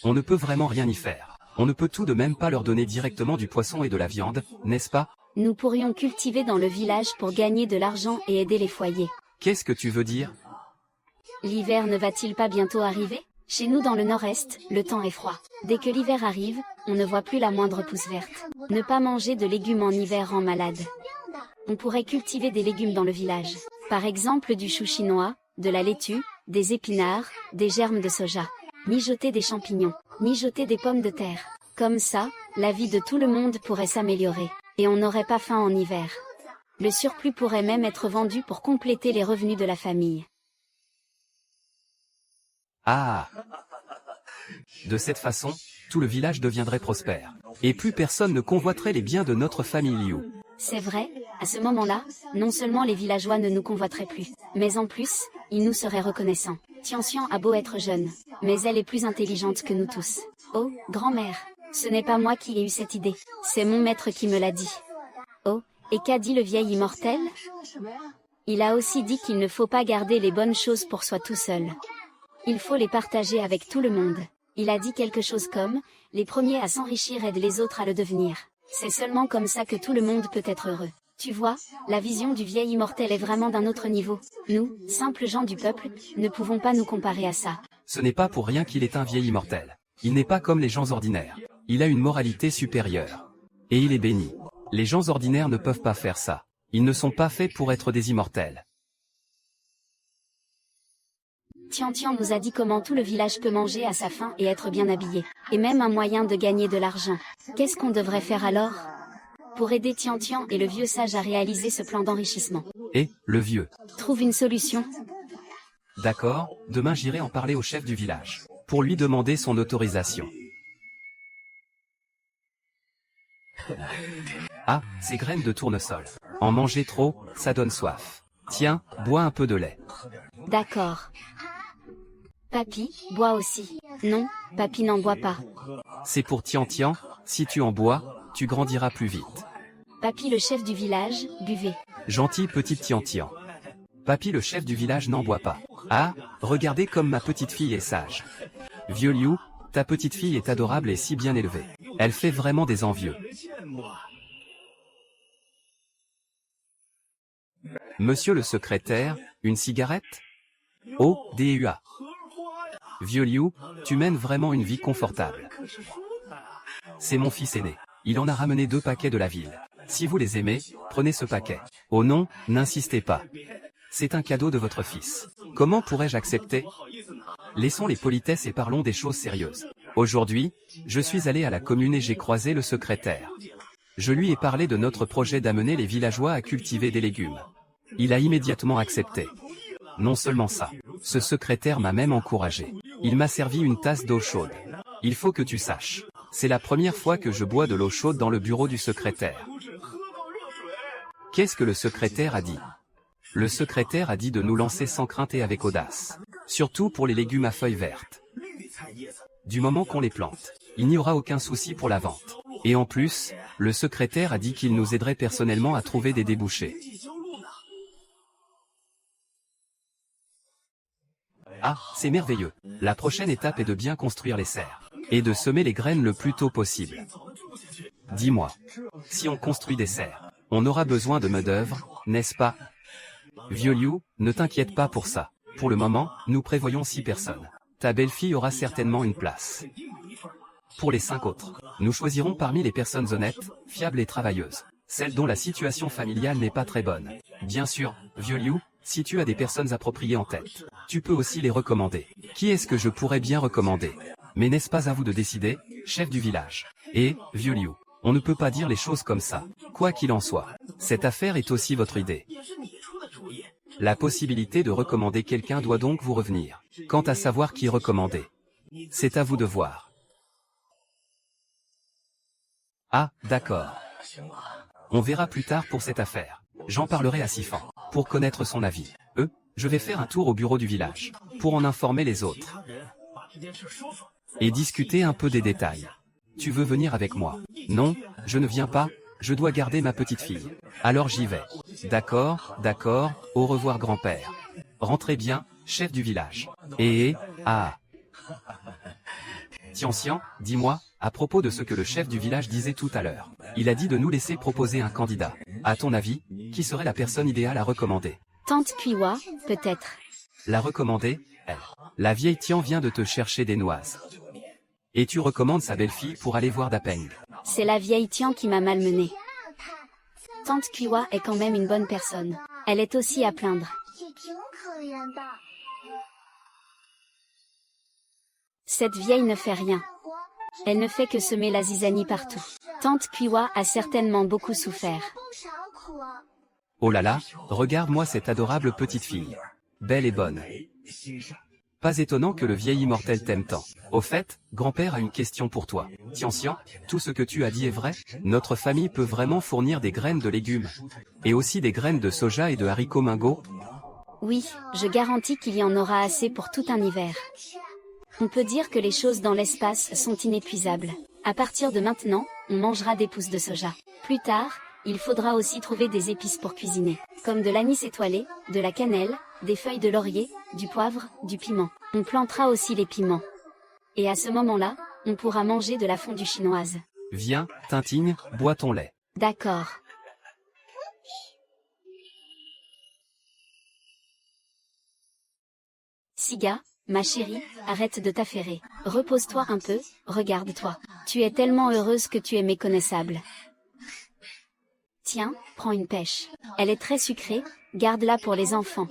On ne peut vraiment rien y faire. On ne peut tout de même pas leur donner directement du poisson et de la viande, n'est-ce pas? Nous pourrions cultiver dans le village pour gagner de l'argent et aider les foyers. Qu'est-ce que tu veux dire? L'hiver ne va-t-il pas bientôt arriver? Chez nous dans le nord-est, le temps est froid. Dès que l'hiver arrive, on ne voit plus la moindre pousse verte. Ne pas manger de légumes en hiver rend malade. On pourrait cultiver des légumes dans le village. Par exemple du chou chinois, de la laitue, des épinards, des germes de soja. Mijoter des champignons, mijoter des pommes de terre. Comme ça, la vie de tout le monde pourrait s'améliorer. Et on n'aurait pas faim en hiver. Le surplus pourrait même être vendu pour compléter les revenus de la famille. Ah! De cette façon, tout le village deviendrait prospère. Et plus personne ne convoiterait les biens de notre famille Liu. C'est vrai, à ce moment-là, non seulement les villageois ne nous convoiteraient plus, mais en plus, ils nous seraient reconnaissants. Tianxian a beau être jeune, mais elle est plus intelligente que nous tous. Oh, grand-mère, ce n'est pas moi qui ai eu cette idée, c'est mon maître qui me l'a dit. Oh, et qu'a dit le vieil immortel? Il a aussi dit qu'il ne faut pas garder les bonnes choses pour soi tout seul. Il faut les partager avec tout le monde. Il a dit quelque chose comme, les premiers à s'enrichir aident les autres à le devenir. C'est seulement comme ça que tout le monde peut être heureux. Tu vois, la vision du vieil immortel est vraiment d'un autre niveau. Nous, simples gens du peuple, ne pouvons pas nous comparer à ça. Ce n'est pas pour rien qu'il est un vieil immortel. Il n'est pas comme les gens ordinaires. Il a une moralité supérieure. Et il est béni. Les gens ordinaires ne peuvent pas faire ça. Ils ne sont pas faits pour être des immortels. Tian nous a dit comment tout le village peut manger à sa faim et être bien habillé. Et même un moyen de gagner de l'argent. Qu'est-ce qu'on devrait faire alors? Pour aider Tian et le vieux sage à réaliser ce plan d'enrichissement. Et, le vieux. Trouve une solution. D'accord, demain j'irai en parler au chef du village. Pour lui demander son autorisation. Ah, ces graines de tournesol. En manger trop, ça donne soif. Tiens, bois un peu de lait. D'accord. Papy, bois aussi. Non, Papy n'en boit pas. C'est pour Tian, si tu en bois, tu grandiras plus vite. Papy le chef du village, buvez. Gentil petit Tian. Papy le chef du village n'en boit pas. Ah, regardez comme ma petite fille est sage. Vieux Liu, ta petite fille est adorable et si bien élevée. Elle fait vraiment des envieux. Monsieur le secrétaire, une cigarette? Oh, DUA. Vieux Liu, tu mènes vraiment une vie confortable. C'est mon fils aîné. Il en a ramené 2 paquets de la ville. Si vous les aimez, prenez ce paquet. Oh non, n'insistez pas. C'est un cadeau de votre fils. Comment pourrais-je accepter? Laissons les politesses et parlons des choses sérieuses. Aujourd'hui, je suis allé à la commune et j'ai croisé le secrétaire. Je lui ai parlé de notre projet d'amener les villageois à cultiver des légumes. Il a immédiatement accepté. Non seulement ça, ce secrétaire m'a même encouragé. Il m'a servi une tasse d'eau chaude. Il faut que tu saches. C'est la première fois que je bois de l'eau chaude dans le bureau du secrétaire. Qu'est-ce que le secrétaire a dit? Le secrétaire a dit de nous lancer sans crainte et avec audace. Surtout pour les légumes à feuilles vertes. Du moment qu'on les plante, il n'y aura aucun souci pour la vente. Et en plus, le secrétaire a dit qu'il nous aiderait personnellement à trouver des débouchés. Ah, c'est merveilleux. La prochaine étape est de bien construire les serres. Et de semer les graines le plus tôt possible. Dis-moi, si on construit des serres, on aura besoin de main-d'œuvre, n'est-ce pas? Vieux Liu, ne t'inquiète pas pour ça. Pour le moment, nous prévoyons 6 personnes. Ta belle-fille aura certainement une place. Pour les 5 autres, nous choisirons parmi les personnes honnêtes, fiables et travailleuses. Celles dont la situation familiale n'est pas très bonne. Bien sûr, vieux Liu, si tu as des personnes appropriées en tête, tu peux aussi les recommander. Qui est-ce que je pourrais bien recommander? Mais n'est-ce pas à vous de décider, chef du village? Et, vieux Liu, on ne peut pas dire les choses comme ça. Quoi qu'il en soit, cette affaire est aussi votre idée. La possibilité de recommander quelqu'un doit donc vous revenir. Quant à savoir qui recommander, c'est à vous de voir. Ah, d'accord. On verra plus tard pour cette affaire. J'en parlerai à Sifan, pour connaître son avis. Je vais faire un tour au bureau du village, pour en informer les autres. Et discuter un peu des détails. Tu veux venir avec moi? Non, je ne viens pas, je dois garder ma petite fille. Alors j'y vais. D'accord, au revoir grand-père. Rentrez bien, chef du village. Ah. Tianxian, dis-moi, à propos de ce que le chef du village disait tout à l'heure. Il a dit de nous laisser proposer un candidat. À ton avis, qui serait la personne idéale à recommander? Tante Kuiwa, peut-être. La recommander, elle. La vieille Tian vient de te chercher des noises. Et tu recommandes sa belle-fille pour aller voir Dapeng. C'est la vieille Tian qui m'a malmenée. Tante Kuiwa est quand même une bonne personne. Elle est aussi à plaindre. Cette vieille ne fait rien. Elle ne fait que semer la zizanie partout. Tante Kuiwa a certainement beaucoup souffert. Oh là là, regarde-moi cette adorable petite fille. Belle et bonne. Pas étonnant que le vieil immortel t'aime tant. Au fait, grand-père a une question pour toi. Tianxian, tout ce que tu as dit est vrai? Notre famille peut vraiment fournir des graines de légumes. Et aussi des graines de soja et de haricots mingo? Oui, je garantis qu'il y en aura assez pour tout un hiver. On peut dire que les choses dans l'espace sont inépuisables. À partir de maintenant, on mangera des pousses de soja. Plus tard, il faudra aussi trouver des épices pour cuisiner, comme de l'anis étoilé, de la cannelle, des feuilles de laurier, du poivre, du piment. On plantera aussi les piments. Et à ce moment-là, on pourra manger de la fondue chinoise. Viens, Tintigne, bois ton lait. D'accord. Siga, ma chérie, arrête de t'affairer. Repose-toi un peu, regarde-toi. Tu es tellement heureuse que tu es méconnaissable. Tiens, prends une pêche. Elle est très sucrée, garde-la pour les enfants.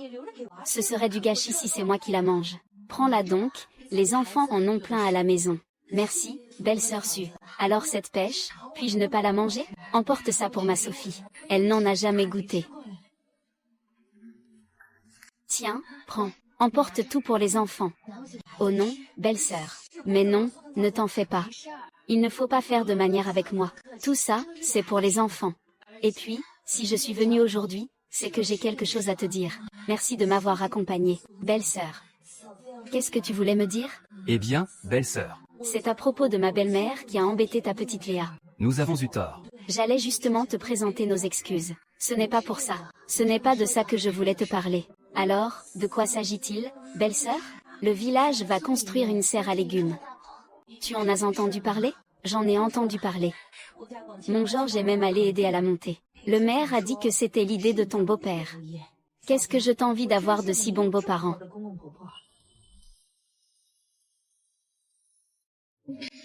Ce serait du gâchis si c'est moi qui la mange. Prends-la donc, les enfants en ont plein à la maison. Merci, belle sœur Su. Alors cette pêche, puis-je ne pas la manger? Emporte ça pour ma Sophie. Elle n'en a jamais goûté. Tiens, prends. Emporte tout pour les enfants. Oh non, belle sœur. Mais non, ne t'en fais pas. Il ne faut pas faire de manière avec moi. Tout ça, c'est pour les enfants. Et puis, si je suis venue aujourd'hui, c'est que j'ai quelque chose à te dire. Merci de m'avoir accompagnée, belle sœur. Qu'est-ce que tu voulais me dire? Eh bien, belle sœur. C'est à propos de ma belle-mère qui a embêté ta petite Léa. Nous avons eu tort. J'allais justement te présenter nos excuses. Ce n'est pas pour ça. Ce n'est pas de ça que je voulais te parler. Alors, de quoi s'agit-il, belle sœur? Le village va construire une serre à légumes. Tu en as entendu parler? J'en ai entendu parler. Mon Georges est même allé aider à la monter. Le maire a dit que c'était l'idée de ton beau-père. Qu'est-ce que je t'envie d'avoir de si bons beaux-parents?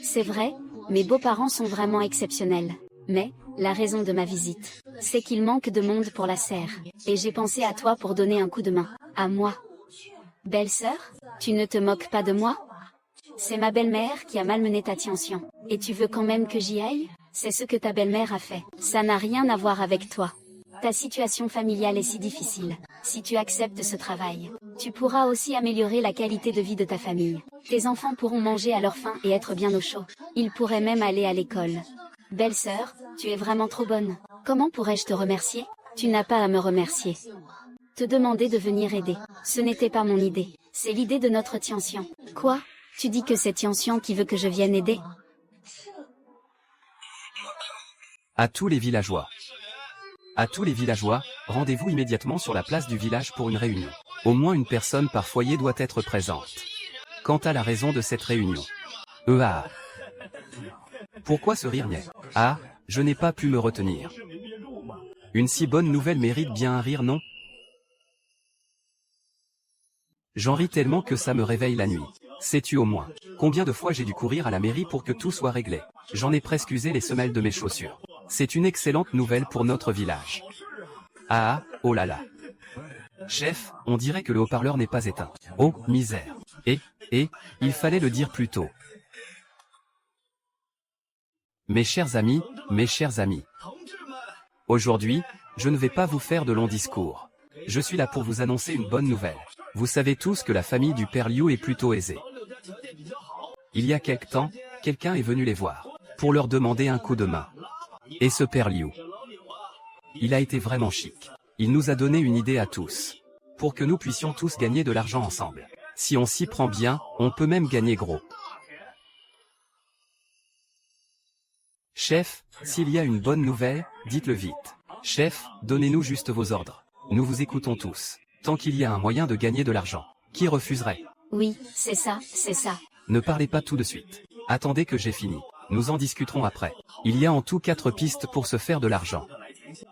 C'est vrai, mes beaux-parents sont vraiment exceptionnels. Mais, la raison de ma visite, c'est qu'il manque de monde pour la serre. Et j'ai pensé à toi pour donner un coup de main. À moi. Belle sœur, tu ne te moques pas de moi? C'est ma belle-mère qui a malmené ta Tianxian. Et tu veux quand même que j'y aille? C'est ce que ta belle-mère a fait. Ça n'a rien à voir avec toi. Ta situation familiale est si difficile. Si tu acceptes ce travail, tu pourras aussi améliorer la qualité de vie de ta famille. Tes enfants pourront manger à leur faim et être bien au chaud. Ils pourraient même aller à l'école. Belle sœur, tu es vraiment trop bonne. Comment pourrais-je te remercier? Tu n'as pas à me remercier. Te demander de venir aider, ce n'était pas mon idée. C'est l'idée de notre Tianxian. Quoi? Tu dis que c'est Tianxian qui veut que je vienne aider? À tous les villageois. À tous les villageois, rendez-vous immédiatement sur la place du village pour une réunion. Au moins une personne par foyer doit être présente. Quant à la raison de cette réunion. Ah. Pourquoi ce rire niais? Ah, je n'ai pas pu me retenir. Une si bonne nouvelle mérite bien un rire, non? J'en ris tellement que ça me réveille la nuit. Sais-tu au moins combien de fois j'ai dû courir à la mairie pour que tout soit réglé? J'en ai presque usé les semelles de mes chaussures. C'est une excellente nouvelle pour notre village. Ah, oh là là. Chef, on dirait que le haut-parleur n'est pas éteint. Oh, misère. Il fallait le dire plus tôt. Mes chers amis, aujourd'hui, je ne vais pas vous faire de longs discours. Je suis là pour vous annoncer une bonne nouvelle. Vous savez tous que la famille du père Liu est plutôt aisée. Il y a quelque temps, quelqu'un est venu les voir, pour leur demander un coup de main. Et ce père Liu, il a été vraiment chic. Il nous a donné une idée à tous, pour que nous puissions tous gagner de l'argent ensemble. Si on s'y prend bien, on peut même gagner gros. Chef, s'il y a une bonne nouvelle, dites-le vite. Chef, donnez-nous juste vos ordres. Nous vous écoutons tous. Tant qu'il y a un moyen de gagner de l'argent, qui refuserait? Oui, c'est ça, c'est ça. Ne parlez pas tout de suite. Attendez que j'ai fini. Nous en discuterons après. Il y a en tout 4 pistes pour se faire de l'argent.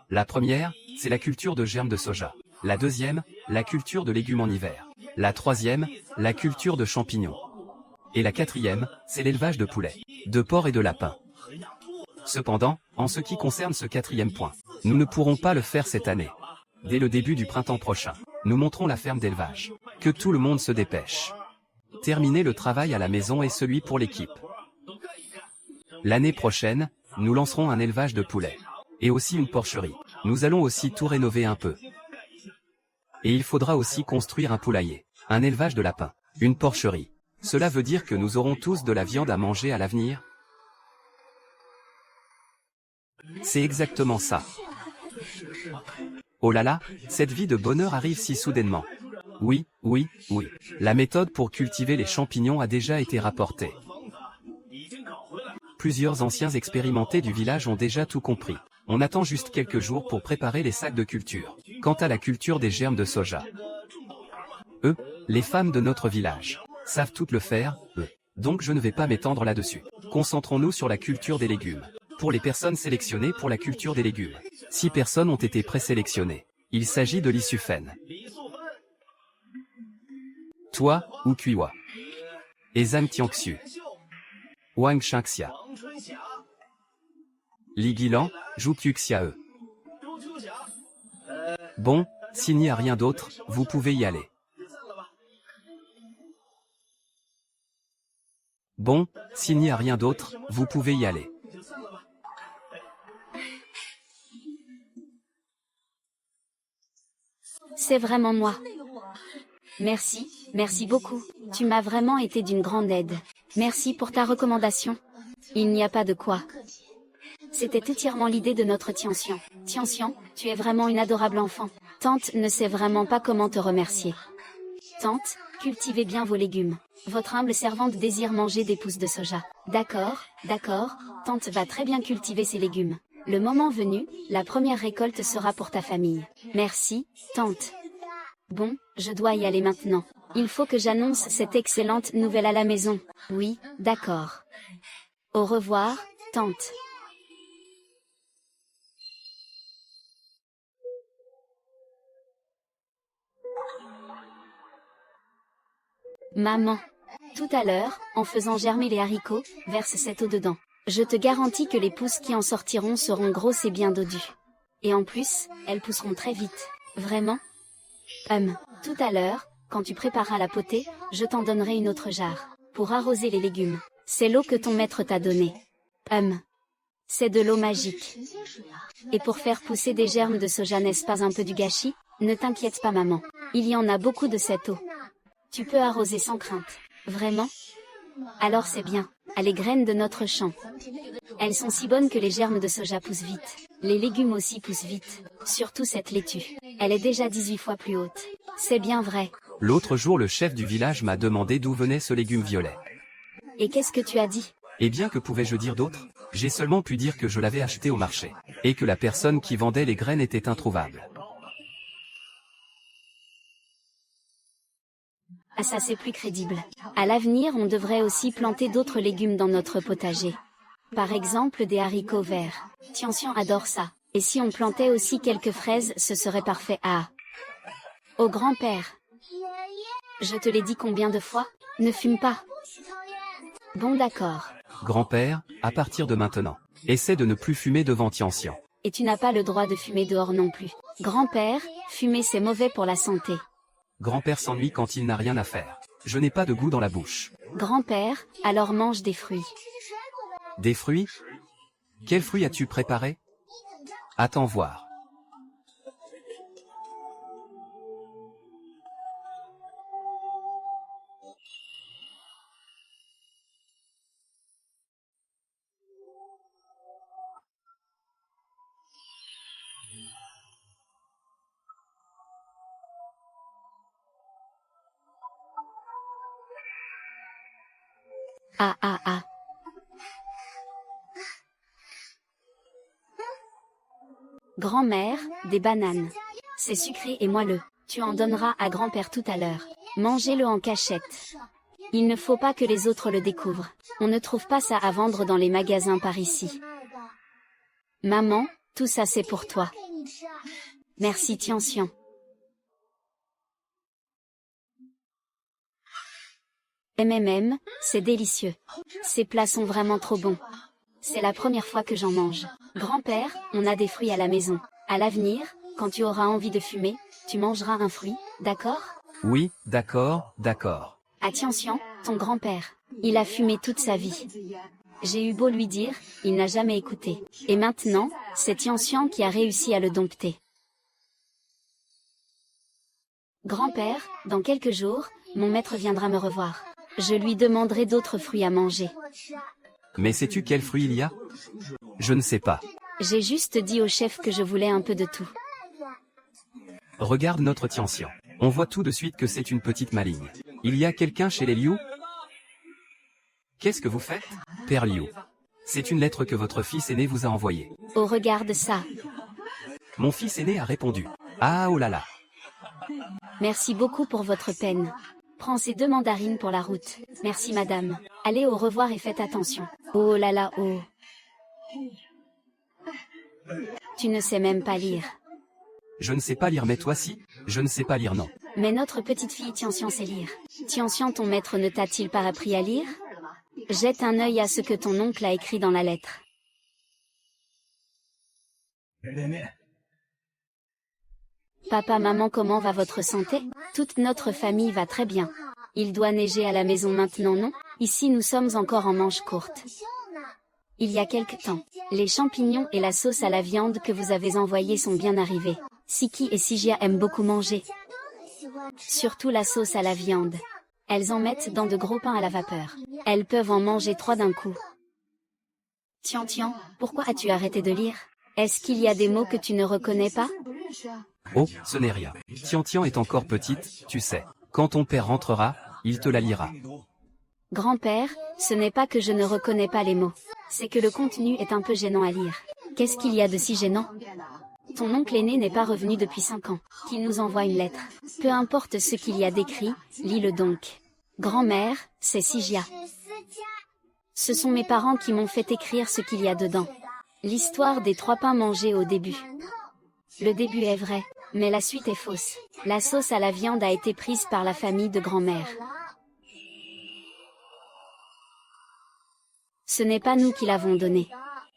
La première, c'est la culture de germes de soja. La deuxième, la culture de légumes en hiver. La troisième, la culture de champignons. Et la quatrième, c'est l'élevage de poulets, de porcs et de lapins. Cependant, en ce qui concerne ce quatrième point, nous ne pourrons pas le faire cette année. Dès le début du printemps prochain, nous monterons la ferme d'élevage. Que tout le monde se dépêche. Terminez le travail à la maison et celui pour l'équipe. L'année prochaine, nous lancerons un élevage de poulets. Et aussi une porcherie. Nous allons aussi tout rénover un peu. Et il faudra aussi construire un poulailler, un élevage de lapins, une porcherie. Cela veut dire que nous aurons tous de la viande à manger à l'avenir? C'est exactement ça. Oh là là, cette vie de bonheur arrive si soudainement. Oui. La méthode pour cultiver les champignons a déjà été rapportée. Plusieurs anciens expérimentés du village ont déjà tout compris. On attend juste quelques jours pour préparer les sacs de culture. Quant à la culture des germes de soja, eux, les femmes de notre village, savent toutes le faire, eux. Donc je ne vais pas m'étendre là-dessus. Concentrons-nous sur la culture des légumes. Pour les personnes sélectionnées pour la culture des légumes, 6 personnes ont été présélectionnées. Il s'agit de Li Sufen, toi, Wu Kuiwa, et Zhang Tianxiu, Wang Shanxia, Li Guilan, Zhu Qiuxiae. Bon, s'il n'y a rien d'autre, vous pouvez y aller. Bon, s'il n'y a rien d'autre, vous pouvez y aller. C'est vraiment moi. Merci beaucoup. Tu m'as vraiment été d'une grande aide. Merci pour ta recommandation. Il n'y a pas de quoi. C'était entièrement l'idée de notre Tianxian. Tianxian, tu es vraiment une adorable enfant. Tante ne sait vraiment pas comment te remercier. Tante, cultivez bien vos légumes. Votre humble servante désire manger des pousses de soja. D'accord, tante va très bien cultiver ses légumes. Le moment venu, la première récolte sera pour ta famille. Merci, tante. Bon, je dois y aller maintenant. Il faut que j'annonce cette excellente nouvelle à la maison. Oui, d'accord. Au revoir, tante. Maman. Tout à l'heure, en faisant germer les haricots, verse cette eau dedans. Je te garantis que les pousses qui en sortiront seront grosses et bien dodues. Et en plus, elles pousseront très vite. Vraiment? Tout à l'heure, quand tu prépareras la potée, je t'en donnerai une autre jarre. Pour arroser les légumes. C'est l'eau que ton maître t'a donnée. C'est de l'eau magique. Et pour faire pousser des germes de soja, n'est-ce pas un peu du gâchis? Ne t'inquiète pas maman. Il y en a beaucoup de cette eau. Tu peux arroser sans crainte. Vraiment? Alors c'est bien. À les graines de notre champ. Elles sont si bonnes que les germes de soja poussent vite. Les légumes aussi poussent vite. Surtout cette laitue. Elle est déjà 18 fois plus haute. C'est bien vrai. L'autre jour, le chef du village m'a demandé d'où venait ce légume violet. Et qu'est-ce que tu as dit? Eh bien, que pouvais-je dire d'autre? J'ai seulement pu dire que je l'avais acheté au marché. Et que la personne qui vendait les graines était introuvable. Ah ça c'est plus crédible. À l'avenir on devrait aussi planter d'autres légumes dans notre potager. Par exemple des haricots verts. Tianxian adore ça. Et si on plantait aussi quelques fraises, ce serait parfait. Ah. Au grand-père. Je te l'ai dit combien de fois? Ne fume pas. Bon d'accord. Grand-père, à partir de maintenant, essaie de ne plus fumer devant Tianxian. Et tu n'as pas le droit de fumer dehors non plus. Grand-père, fumer c'est mauvais pour la santé. Grand-père s'ennuie quand il n'a rien à faire. Je n'ai pas de goût dans la bouche. Grand-père, alors mange des fruits. Des fruits? Quels fruits as-tu préparé? Attends voir. Ah. Grand-mère, des bananes. C'est sucré et moelleux. Tu en donneras à grand-père tout à l'heure. Mangez-le en cachette. Il ne faut pas que les autres le découvrent. On ne trouve pas ça à vendre dans les magasins par ici. Maman, tout ça c'est pour toi. Merci Tianxian. C'est délicieux. Ces plats sont vraiment trop bons. C'est la première fois que j'en mange. Grand-père, on a des fruits à la maison. À l'avenir, quand tu auras envie de fumer, tu mangeras un fruit, d'accord? Oui, d'accord, d'accord. Ah Tianxian, ton grand-père. Il a fumé toute sa vie. J'ai eu beau lui dire, il n'a jamais écouté. Et maintenant, c'est Tianxian qui a réussi à le dompter. Grand-père, dans quelques jours, mon maître viendra me revoir. Je lui demanderai d'autres fruits à manger. Mais sais-tu quel fruit il y a? Je ne sais pas. J'ai juste dit au chef que je voulais un peu de tout. Regarde notre Tianxian. On voit tout de suite que c'est une petite maligne. Il y a quelqu'un chez les Liu? Qu'est-ce que vous faites? Père Liu. C'est une lettre que votre fils aîné vous a envoyée. Oh regarde ça. Mon fils aîné a répondu. Ah oh là là. Merci beaucoup pour votre peine. Prends ces 2 mandarines pour la route. Merci madame. Allez au revoir et faites attention. Oh là là oh. Tu ne sais même pas lire. Je ne sais pas lire mais toi si? Je ne sais pas lire non. Mais notre petite fille Tianxian sait lire. Tianxian, ton maître ne t'a-t-il pas appris à lire? Jette un œil à ce que ton oncle a écrit dans la lettre. Papa, maman, comment va votre santé? Toute notre famille va très bien. Il doit neiger à la maison maintenant, non? Ici nous sommes encore en manches courtes. Il y a quelque temps, les champignons et la sauce à la viande que vous avez envoyés sont bien arrivés. Siki et Sijia aiment beaucoup manger. Surtout la sauce à la viande. Elles en mettent dans de gros pains à la vapeur. Elles peuvent en manger 3 d'un coup. Tian, pourquoi as-tu arrêté de lire? Est-ce qu'il y a des mots que tu ne reconnais pas? Oh, ce n'est rien. Tian est encore petite, tu sais. Quand ton père rentrera, il te la lira. Grand-père, ce n'est pas que je ne reconnais pas les mots. C'est que le contenu est un peu gênant à lire. Qu'est-ce qu'il y a de si gênant? Ton oncle aîné n'est pas revenu depuis 5 ans. Qu'il nous envoie une lettre. Peu importe ce qu'il y a d'écrit, lis-le donc. Grand-mère, c'est Sijia. Ce sont mes parents qui m'ont fait écrire ce qu'il y a dedans. L'histoire des 3 pains mangés au début. Le début est vrai, mais la suite est fausse. La sauce à la viande a été prise par la famille de grand-mère. Ce n'est pas nous qui l'avons donnée.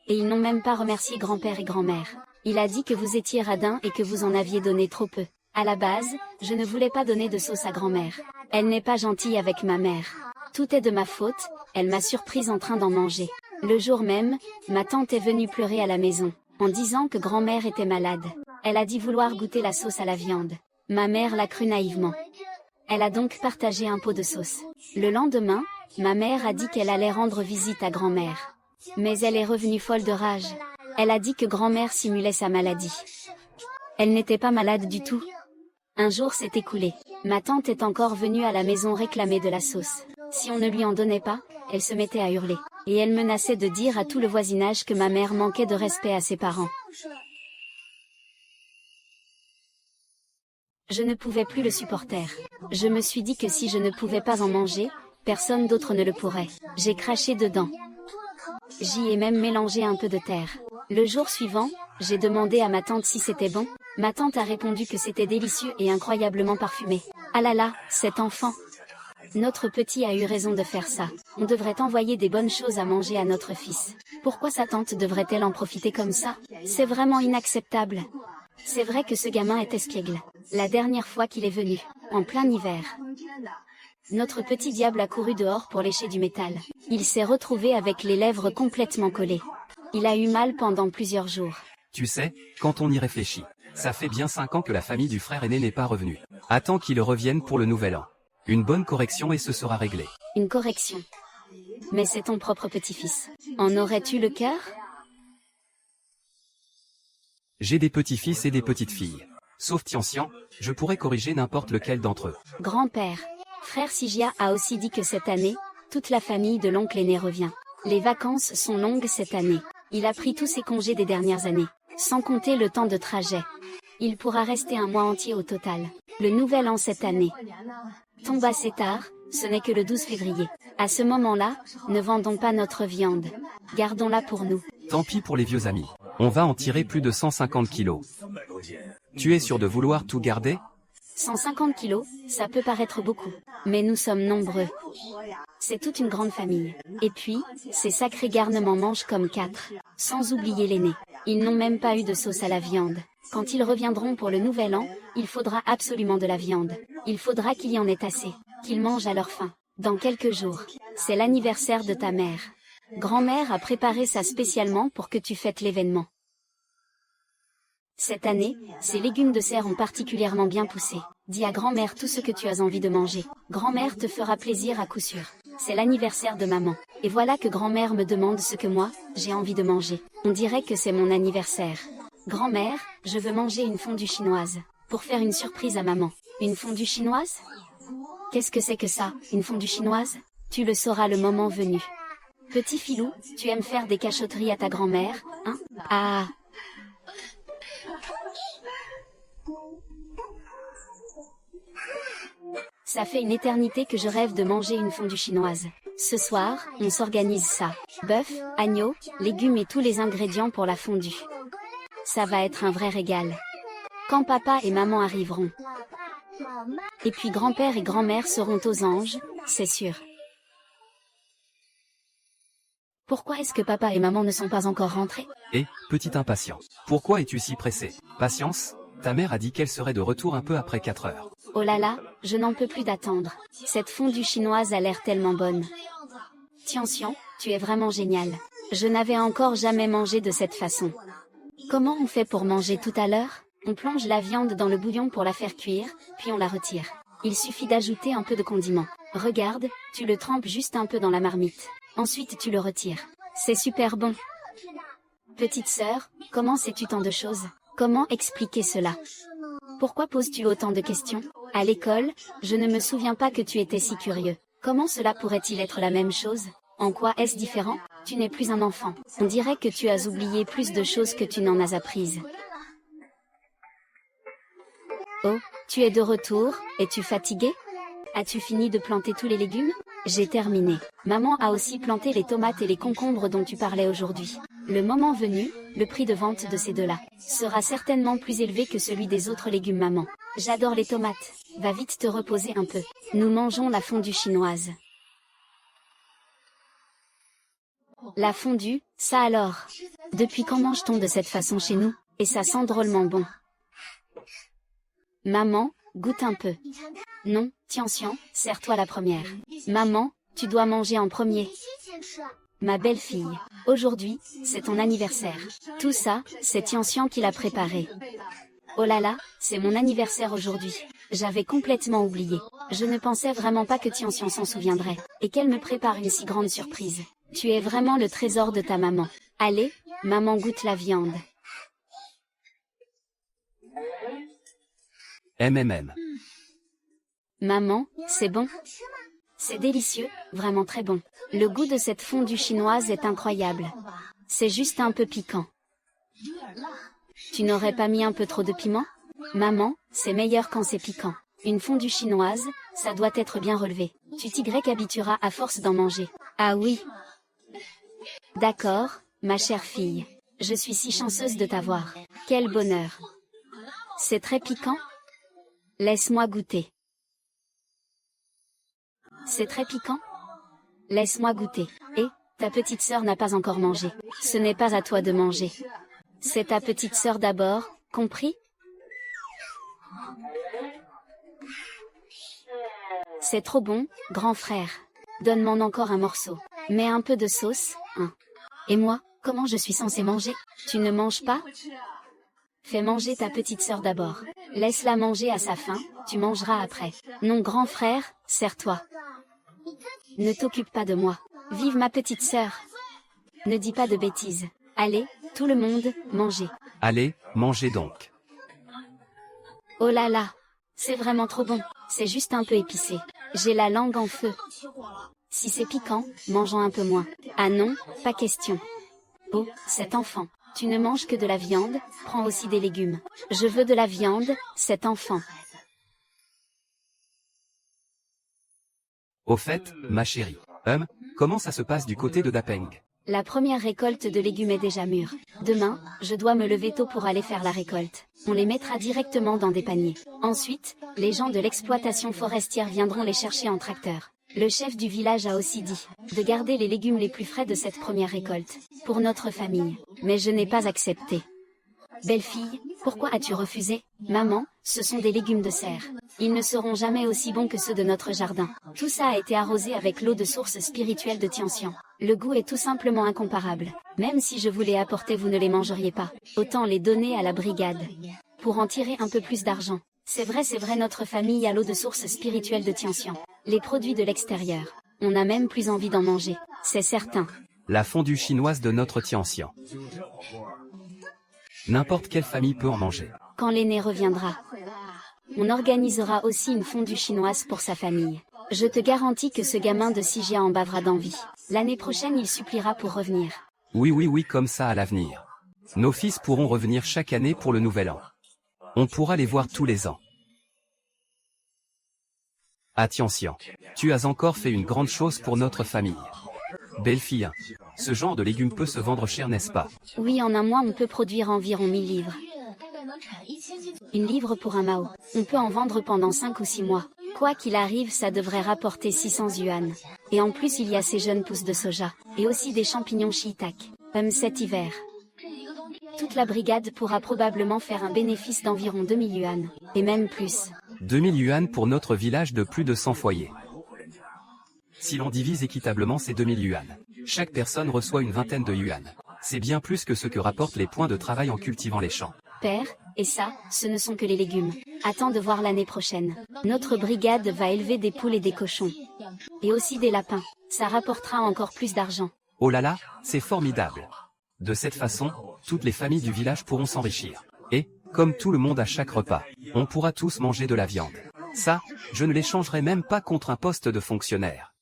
Et ils n'ont même pas remercié grand-père et grand-mère. Il a dit que vous étiez radins et que vous en aviez donné trop peu. À la base, je ne voulais pas donner de sauce à grand-mère. Elle n'est pas gentille avec ma mère. Tout est de ma faute, elle m'a surprise en train d'en manger. Le jour même, ma tante est venue pleurer à la maison, en disant que grand-mère était malade. Elle a dit vouloir goûter la sauce à la viande. Ma mère l'a cru naïvement. Elle a donc partagé un pot de sauce. Le lendemain, ma mère a dit qu'elle allait rendre visite à grand-mère. Mais elle est revenue folle de rage. Elle a dit que grand-mère simulait sa maladie. Elle n'était pas malade du tout. Un jour s'est écoulé. Ma tante est encore venue à la maison réclamer de la sauce. Si on ne lui en donnait pas, elle se mettait à hurler. Et elle menaçait de dire à tout le voisinage que ma mère manquait de respect à ses parents. Je ne pouvais plus le supporter. Je me suis dit que si je ne pouvais pas en manger, personne d'autre ne le pourrait. J'ai craché dedans. J'y ai même mélangé un peu de terre. Le jour suivant, j'ai demandé à ma tante si c'était bon. Ma tante a répondu que c'était délicieux et incroyablement parfumé. Ah là là, cet enfant! Notre petit a eu raison de faire ça. On devrait envoyer des bonnes choses à manger à notre fils. Pourquoi sa tante devrait-elle en profiter comme ça? C'est vraiment inacceptable. C'est vrai que ce gamin est espiègle. La dernière fois qu'il est venu, en plein hiver, notre petit diable a couru dehors pour lécher du métal. Il s'est retrouvé avec les lèvres complètement collées. Il a eu mal pendant plusieurs jours. Tu sais, quand on y réfléchit, ça fait bien 5 ans que la famille du frère aîné n'est pas revenue. Attends qu'il revienne pour le nouvel an. Une bonne correction et ce sera réglé. Une correction. Mais c'est ton propre petit-fils. En aurais-tu le cœur? J'ai des petits-fils et des petites-filles. Sauf Tianxian, je pourrais corriger n'importe lequel d'entre eux. Grand-père. Frère Sijia a aussi dit que cette année, toute la famille de l'oncle aîné revient. Les vacances sont longues cette année. Il a pris tous ses congés des dernières années, sans compter le temps de trajet. Il pourra rester un mois entier au total. Le nouvel an cette année tombe assez tard, Ce n'est que le 12 février. À ce moment-là, ne vendons pas notre viande. Gardons-la pour nous. Tant pis pour les vieux amis. On va en tirer plus de 150 kilos. Tu es sûr de vouloir tout garder? 150 kilos, ça peut paraître beaucoup. Mais nous sommes nombreux. C'est toute une grande famille. Et puis, ces sacrés garnements mangent comme 4. Sans oublier l'aîné. Ils n'ont même pas eu de sauce à la viande. Quand ils reviendront pour le nouvel an, il faudra absolument de la viande. Il faudra qu'il y en ait assez. Qu'ils mangent à leur faim. Dans quelques jours. C'est l'anniversaire de ta mère. Grand-mère a préparé ça spécialement pour que tu fêtes l'événement. Cette année, ces légumes de serre ont particulièrement bien poussé. Dis à grand-mère tout ce que tu as envie de manger. Grand-mère te fera plaisir à coup sûr. C'est l'anniversaire de maman. Et voilà que grand-mère me demande ce que moi, j'ai envie de manger. On dirait que c'est mon anniversaire. Grand-mère, je veux manger une fondue chinoise. Pour faire une surprise à maman. Une fondue chinoise? Qu'est-ce que c'est que ça, une fondue chinoise? Tu le sauras le moment venu. Petit filou, tu aimes faire des cachotteries à ta grand-mère, hein? Ah! Ça fait une éternité que je rêve de manger une fondue chinoise. Ce soir, on s'organise ça. Bœuf, agneau, légumes et tous les ingrédients pour la fondue. Ça va être un vrai régal. Quand papa et maman arriveront. Et puis grand-père et grand-mère seront aux anges, c'est sûr. Pourquoi est-ce que papa et maman ne sont pas encore rentrés? Et, petit impatient. Pourquoi es-tu si pressé? Patience, ta mère a dit qu'elle serait de retour un peu après 4 heures. Oh là là, je n'en peux plus d'attendre. Cette fondue chinoise a l'air tellement bonne. Tian, tu es vraiment génial. Je n'avais encore jamais mangé de cette façon. Comment on fait pour manger tout à l'heure? On plonge la viande dans le bouillon pour la faire cuire, puis on la retire. Il suffit d'ajouter un peu de condiment. Regarde, tu le trempes juste un peu dans la marmite. Ensuite tu le retires. C'est super bon. Petite sœur, comment sais-tu tant de choses? Comment expliquer cela? Pourquoi poses-tu autant de questions? À l'école, je ne me souviens pas que tu étais si curieux. Comment cela pourrait-il être la même chose? En quoi est-ce différent? Tu n'es plus un enfant. On dirait que tu as oublié plus de choses que tu n'en as apprises. Oh, tu es de retour, es-tu fatigué? As-tu fini de planter tous les légumes? J'ai terminé. Maman a aussi planté les tomates et les concombres dont tu parlais aujourd'hui. Le moment venu, le prix de vente de ces deux-là sera certainement plus élevé que celui des autres légumes maman. J'adore les tomates. Va vite te reposer un peu. Nous mangeons la fondue chinoise. La fondue, ça alors. Depuis quand mange-t-on de cette façon chez nous? Et ça sent drôlement bon. Maman, goûte un peu. Non, Tian, serre-toi la première. Maman, tu dois manger en premier. Ma belle-fille, aujourd'hui, c'est ton anniversaire. Tout ça, c'est Tian qui l'a préparé. Oh là là, c'est mon anniversaire aujourd'hui. J'avais complètement oublié. Je ne pensais vraiment pas que Tian s'en souviendrait, et qu'elle me prépare une si grande surprise. Tu es vraiment le trésor de ta maman. Allez, maman goûte la viande. Maman, c'est bon? C'est délicieux, vraiment très bon. Le goût de cette fondue chinoise est incroyable. C'est juste un peu piquant. Tu n'aurais pas mis un peu trop de piment? Maman, c'est meilleur quand c'est piquant. Une fondue chinoise, ça doit être bien relevé. Tu t'y habitueras à force d'en manger. Ah oui. D'accord, ma chère fille. Je suis si chanceuse de t'avoir. Quel bonheur. C'est très piquant? Laisse-moi goûter. C'est très piquant? Laisse-moi goûter. Et, ta petite sœur n'a pas encore mangé. Ce n'est pas à toi de manger. C'est ta petite sœur d'abord, compris? C'est trop bon, grand frère. Donne-moi encore un morceau. Mets un peu de sauce, hein. Et moi, comment je suis censée manger? Tu ne manges pas? Fais manger ta petite sœur d'abord. Laisse-la manger à sa faim, tu mangeras après. Non, grand frère, serre-toi. Ne t'occupe pas de moi. Vive ma petite sœur. Ne dis pas de bêtises. Allez, tout le monde, mangez. Allez, mangez donc. Oh là là. C'est vraiment trop bon. C'est juste un peu épicé. J'ai la langue en feu. Si c'est piquant, mangeons un peu moins. Ah non, pas question. Oh, cet enfant. Tu ne manges que de la viande, prends aussi des légumes. Je veux de la viande, cet enfant. Au fait, ma chérie, comment ça se passe du côté de Dapeng? La première récolte de légumes est déjà mûre. Demain, je dois me lever tôt pour aller faire la récolte. On les mettra directement dans des paniers. Ensuite, les gens de l'exploitation forestière viendront les chercher en tracteur. Le chef du village a aussi dit de garder les légumes les plus frais de cette première récolte, pour notre famille. Mais je n'ai pas accepté. Belle-fille, pourquoi as-tu refusé? Maman, ce sont des légumes de serre. Ils ne seront jamais aussi bons que ceux de notre jardin. Tout ça a été arrosé avec l'eau de source spirituelle de Tianxian. Le goût est tout simplement incomparable. Même si je vous les apportais, vous ne les mangeriez pas. Autant les donner à la brigade. Pour en tirer un peu plus d'argent. C'est vrai, notre famille a l'eau de source spirituelle de Tianxian. Les produits de l'extérieur. On n'a même plus envie d'en manger. C'est certain. La fondue chinoise de notre Tianxian. N'importe quelle famille peut en manger. Quand l'aîné reviendra, on organisera aussi une fondue chinoise pour sa famille. Je te garantis que ce gamin de Sigia en bavera d'envie. L'année prochaine, il suppliera pour revenir. Oui, comme ça à l'avenir. Nos fils pourront revenir chaque année pour le nouvel an. On pourra les voir tous les ans. Ah Tianxian, tu as encore fait une grande chose pour notre famille. Belle-fille, ce genre de légumes peut se vendre cher, n'est-ce pas? Oui, en un mois on peut produire environ 1000 livres. Une livre pour un mao. On peut en vendre pendant 5 ou 6 mois. Quoi qu'il arrive, ça devrait rapporter 600 yuan. Et en plus il y a ces jeunes pousses de soja. Et aussi des champignons shiitake. Cet hiver. Toute la brigade pourra probablement faire un bénéfice d'environ 2000 yuan. Et même plus. 2000 yuan pour notre village de plus de 100 foyers. Si l'on divise équitablement ces 2000 yuan, chaque personne reçoit une vingtaine de yuan. C'est bien plus que ce que rapportent les points de travail en cultivant les champs. Père, et ça, ce ne sont que les légumes. Attends de voir l'année prochaine. Notre brigade va élever des poules et des cochons. Et aussi des lapins. Ça rapportera encore plus d'argent. Oh là là, c'est formidable. De cette façon, toutes les familles du village pourront s'enrichir. Et, comme tout le monde à chaque repas, on pourra tous manger de la viande. Ça, je ne l'échangerai même pas contre un poste de fonctionnaire.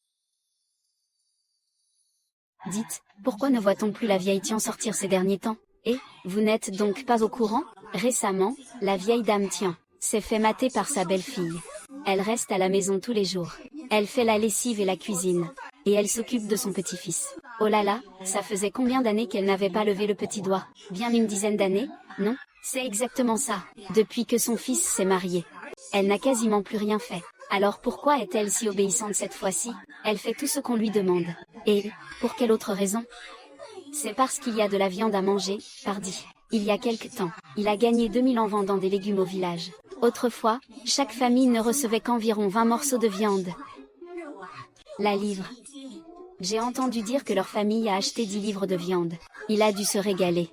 Dites, pourquoi ne voit-on plus la vieille Tian sortir ces derniers temps? Et, vous n'êtes donc pas au courant? Récemment, la vieille dame Tian s'est fait mater par sa belle-fille. Elle reste à la maison tous les jours. Elle fait la lessive et la cuisine. Et elle s'occupe de son petit-fils. Oh là là, ça faisait combien d'années qu'elle n'avait pas levé le petit doigt? Bien une dizaine d'années? Non, c'est exactement ça. Depuis que son fils s'est marié. Elle n'a quasiment plus rien fait. Alors pourquoi est-elle si obéissante cette fois-ci? Elle fait tout ce qu'on lui demande. Et, pour quelle autre raison? C'est parce qu'il y a de la viande à manger, pardi. Il y a quelque temps, il a gagné 2000 en vendant des légumes au village. Autrefois, chaque famille ne recevait qu'environ 20 morceaux de viande. La livre. J'ai entendu dire que leur famille a acheté 10 livres de viande. Il a dû se régaler.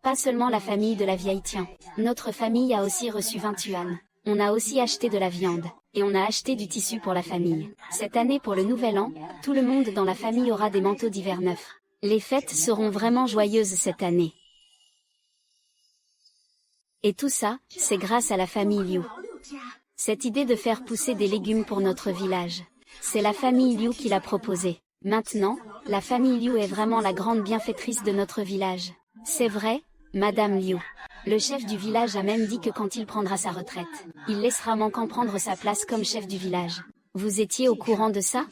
Pas seulement la famille de la vieille Tian. Notre famille a aussi reçu 20 yuan. On a aussi acheté de la viande. Et on a acheté du tissu pour la famille. Cette année pour le nouvel an, tout le monde dans la famille aura des manteaux d'hiver neufs. Les fêtes seront vraiment joyeuses cette année. Et tout ça, c'est grâce à la famille Liu. Cette idée de faire pousser des légumes pour notre village. C'est la famille Liu qui l'a proposée. Maintenant, la famille Liu est vraiment la grande bienfaitrice de notre village. C'est vrai, Madame Liu. Le chef du village a même dit que quand il prendra sa retraite, il laissera Manquant prendre sa place comme chef du village. Vous étiez au courant de ça?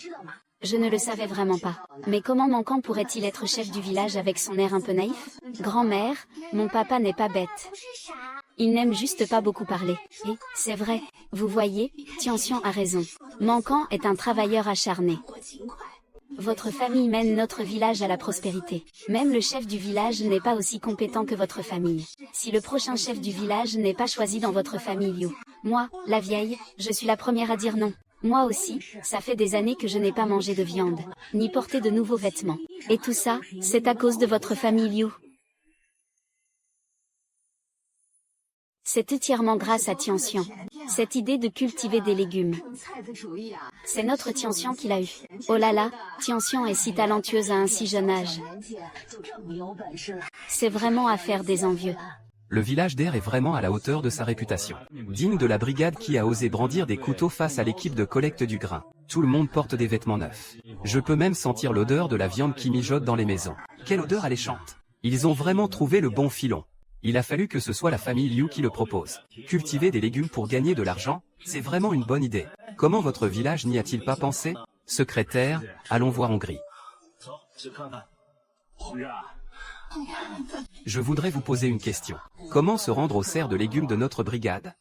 Je ne le savais vraiment pas. Mais comment Manquant pourrait-il être chef du village avec son air un peu naïf? Grand-mère, mon papa n'est pas bête. Il n'aime juste pas beaucoup parler. Et, c'est vrai, vous voyez, Tianxian a raison. Manquant est un travailleur acharné. Votre famille mène notre village à la prospérité. Même le chef du village n'est pas aussi compétent que votre famille. Si le prochain chef du village n'est pas choisi dans votre famille Liu, moi, la vieille, je suis la première à dire non. Moi aussi, ça fait des années que je n'ai pas mangé de viande, ni porté de nouveaux vêtements. Et tout ça, c'est à cause de votre famille Liu. C'est entièrement grâce à Tianxian. Cette idée de cultiver des légumes. C'est notre Tianxian qui l'a eu. Oh là là, Tianxian est si talentueuse à un si jeune âge. C'est vraiment à faire des envieux. Le village d'Air est vraiment à la hauteur de sa réputation. Digne de la brigade qui a osé brandir des couteaux face à l'équipe de collecte du grain. Tout le monde porte des vêtements neufs. Je peux même sentir l'odeur de la viande qui mijote dans les maisons. Quelle odeur alléchante! Ils ont vraiment trouvé le bon filon. Il a fallu que ce soit la famille Liu qui le propose. Cultiver des légumes pour gagner de l'argent, c'est vraiment une bonne idée. Comment votre village n'y a-t-il pas pensé? Secrétaire, allons voir Hongrie. Je voudrais vous poser une question. Comment se rendre aux serres de légumes de notre brigade?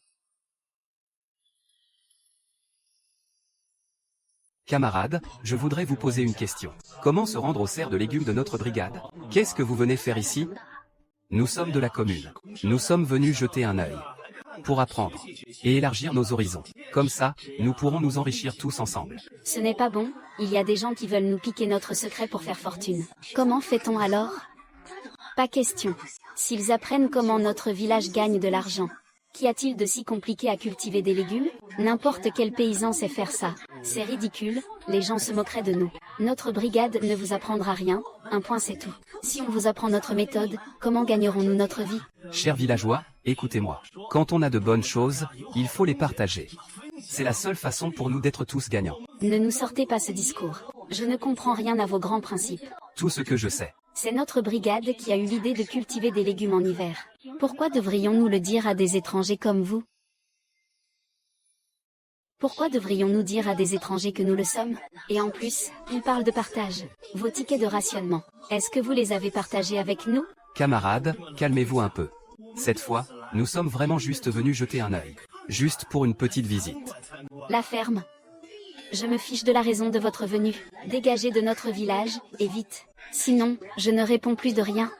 Camarades, je voudrais vous poser une question. Comment se rendre aux serres de légumes de notre brigade? Qu'est-ce que vous venez faire ici? Nous sommes de la commune. Nous sommes venus jeter un œil. Pour apprendre. Et élargir nos horizons. Comme ça, nous pourrons nous enrichir tous ensemble. Ce n'est pas bon, il y a des gens qui veulent nous piquer notre secret pour faire fortune. Comment fait-on alors? Pas question. S'ils apprennent comment notre village gagne de l'argent. Qu'y a-t-il de si compliqué à cultiver des légumes? N'importe quel paysan sait faire ça. C'est ridicule, les gens se moqueraient de nous. Notre brigade ne vous apprendra rien, un point c'est tout. Si on vous apprend notre méthode, comment gagnerons-nous notre vie? Chers villageois, écoutez-moi. Quand on a de bonnes choses, il faut les partager. C'est la seule façon pour nous d'être tous gagnants. Ne nous sortez pas ce discours. Je ne comprends rien à vos grands principes. Tout ce que je sais. C'est notre brigade qui a eu l'idée de cultiver des légumes en hiver. Pourquoi devrions-nous le dire à des étrangers comme vous? Pourquoi devrions-nous dire à des étrangers que nous le sommes? Et en plus, ils parlent de partage. Vos tickets de rationnement, est-ce que vous les avez partagés avec nous? Camarades, calmez-vous un peu. Cette fois, nous sommes vraiment juste venus jeter un œil. Juste pour une petite visite. La ferme. Je me fiche de la raison de votre venue. Dégagez de notre village, et vite. Sinon, je ne réponds plus de rien.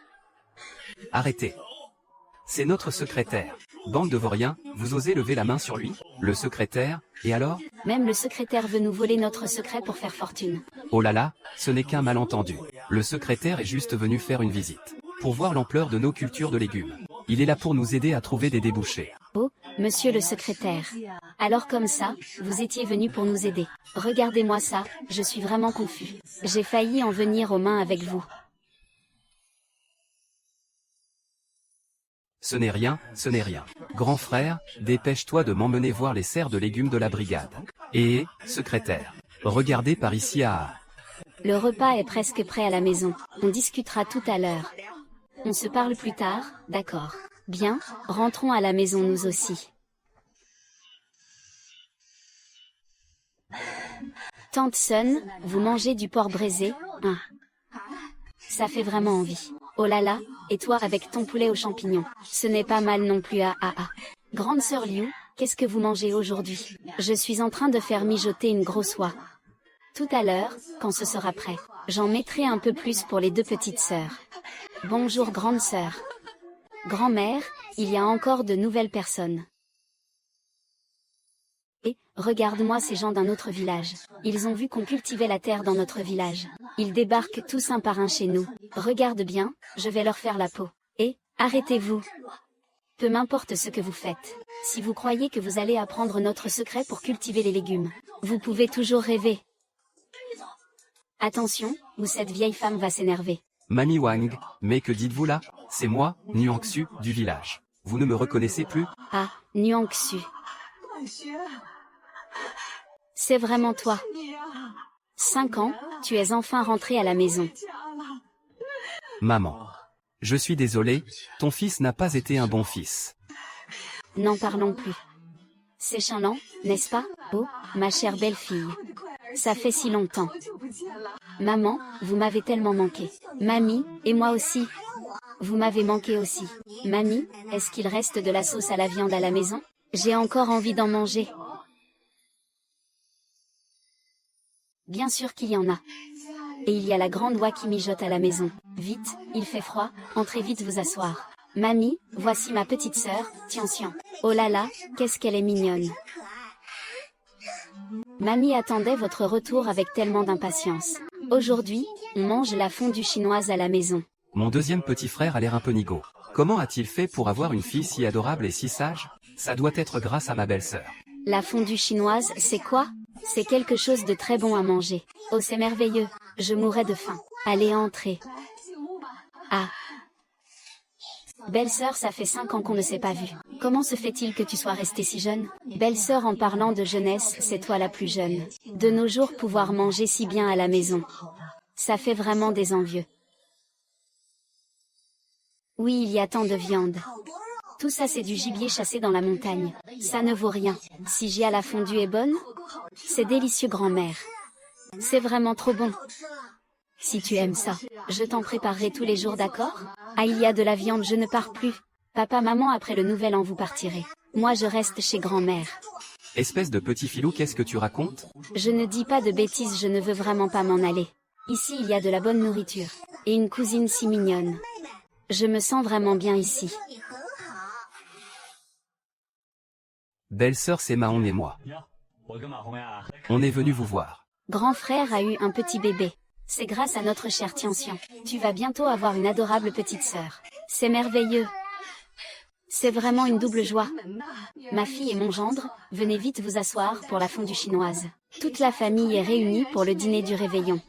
Arrêtez. C'est notre secrétaire. Bande de vauriens, vous osez lever la main sur lui? Le secrétaire, et alors? Même le secrétaire veut nous voler notre secret pour faire fortune. Oh là là, ce n'est qu'un malentendu. Le secrétaire est juste venu faire une visite. Pour voir l'ampleur de nos cultures de légumes. Il est là pour nous aider à trouver des débouchés. Oh, monsieur le secrétaire. Alors comme ça, vous étiez venu pour nous aider. Regardez-moi ça, je suis vraiment confus. J'ai failli en venir aux mains avec vous. Ce n'est rien, ce n'est rien. Grand frère, dépêche-toi de m'emmener voir les serres de légumes de la brigade. Et, secrétaire, regardez par ici à... Le repas est presque prêt à la maison. On discutera tout à l'heure. On se parle plus tard, d'accord. Bien, rentrons à la maison nous aussi. Tante Sun, vous mangez du porc braisé, hein? Ça fait vraiment envie. Oh là là, et toi avec ton poulet aux champignons. Ce n'est pas mal non plus ah. Grande sœur Liu, qu'est-ce que vous mangez aujourd'hui? Je suis en train de faire mijoter une grosse oie. Tout à l'heure, quand ce sera prêt, j'en mettrai un peu plus pour les deux petites sœurs. Bonjour grande sœur. Grand-mère, il y a encore de nouvelles personnes. Et, regarde-moi ces gens d'un autre village. Ils ont vu qu'on cultivait la terre dans notre village. Ils débarquent tous un par un chez nous. Regarde bien, je vais leur faire la peau. Et, arrêtez-vous. Peu m'importe ce que vous faites. Si vous croyez que vous allez apprendre notre secret pour cultiver les légumes, vous pouvez toujours rêver. Attention, ou cette vieille femme va s'énerver. Mamie Wang, mais que dites-vous là? C'est moi, Nuangxu, du village. Vous ne me reconnaissez plus? Ah, Nuangxu. C'est vraiment toi. 5 ans, tu es enfin rentré à la maison. Maman. Je suis désolé, ton fils n'a pas été un bon fils. N'en parlons plus. C'est chalant, n'est-ce pas? Oh, ma chère belle-fille. Ça fait si longtemps. Maman, vous m'avez tellement manqué. Mamie, et moi aussi. Vous m'avez manqué aussi. Mamie, est-ce qu'il reste de la sauce à la viande à la maison? J'ai encore envie d'en manger. Bien sûr qu'il y en a. Et il y a la grande oie qui mijote à la maison. Vite, il fait froid, entrez vite vous asseoir. Mamie, voici ma petite sœur, Tian. Oh là là, qu'est-ce qu'elle est mignonne. Mamie attendait votre retour avec tellement d'impatience. Aujourd'hui, on mange la fondue chinoise à la maison. Mon deuxième petit frère a l'air un peu nigaud. Comment a-t-il fait pour avoir une fille si adorable et si sage? Ça doit être grâce à ma belle-sœur. La fondue chinoise, c'est quoi? C'est quelque chose de très bon à manger. Oh c'est merveilleux, je mourrais de faim. Allez entrez. Ah. Belle-sœur, ça fait 5 ans qu'on ne s'est pas vu. Comment se fait-il que tu sois restée si jeune? Belle-sœur, en parlant de jeunesse, c'est toi la plus jeune. De nos jours, pouvoir manger si bien à la maison. Ça fait vraiment des envieux. Oui, il y a tant de viande. Tout ça c'est du gibier chassé dans la montagne. Ça ne vaut rien. Si Gia la fondue est bonne? C'est délicieux grand-mère. C'est vraiment trop bon. Si tu aimes ça, je t'en préparerai tous les jours, d'accord? Ah, il y a de la viande, je ne pars plus. Papa, maman, après le nouvel an vous partirez. Moi je reste chez grand-mère. Espèce de petit filou, qu'est-ce que tu racontes? Je ne dis pas de bêtises, je ne veux vraiment pas m'en aller. Ici il y a de la bonne nourriture. Et une cousine si mignonne. Je me sens vraiment bien ici. Belle-sœur, c'est Mahon et moi. On est venu vous voir. Grand frère a eu un petit bébé. C'est grâce à notre cher Tianxian. Tu vas bientôt avoir une adorable petite sœur. C'est merveilleux. C'est vraiment une double joie. Ma fille et mon gendre, venez vite vous asseoir pour la fondue chinoise. Toute la famille est réunie pour le dîner du réveillon.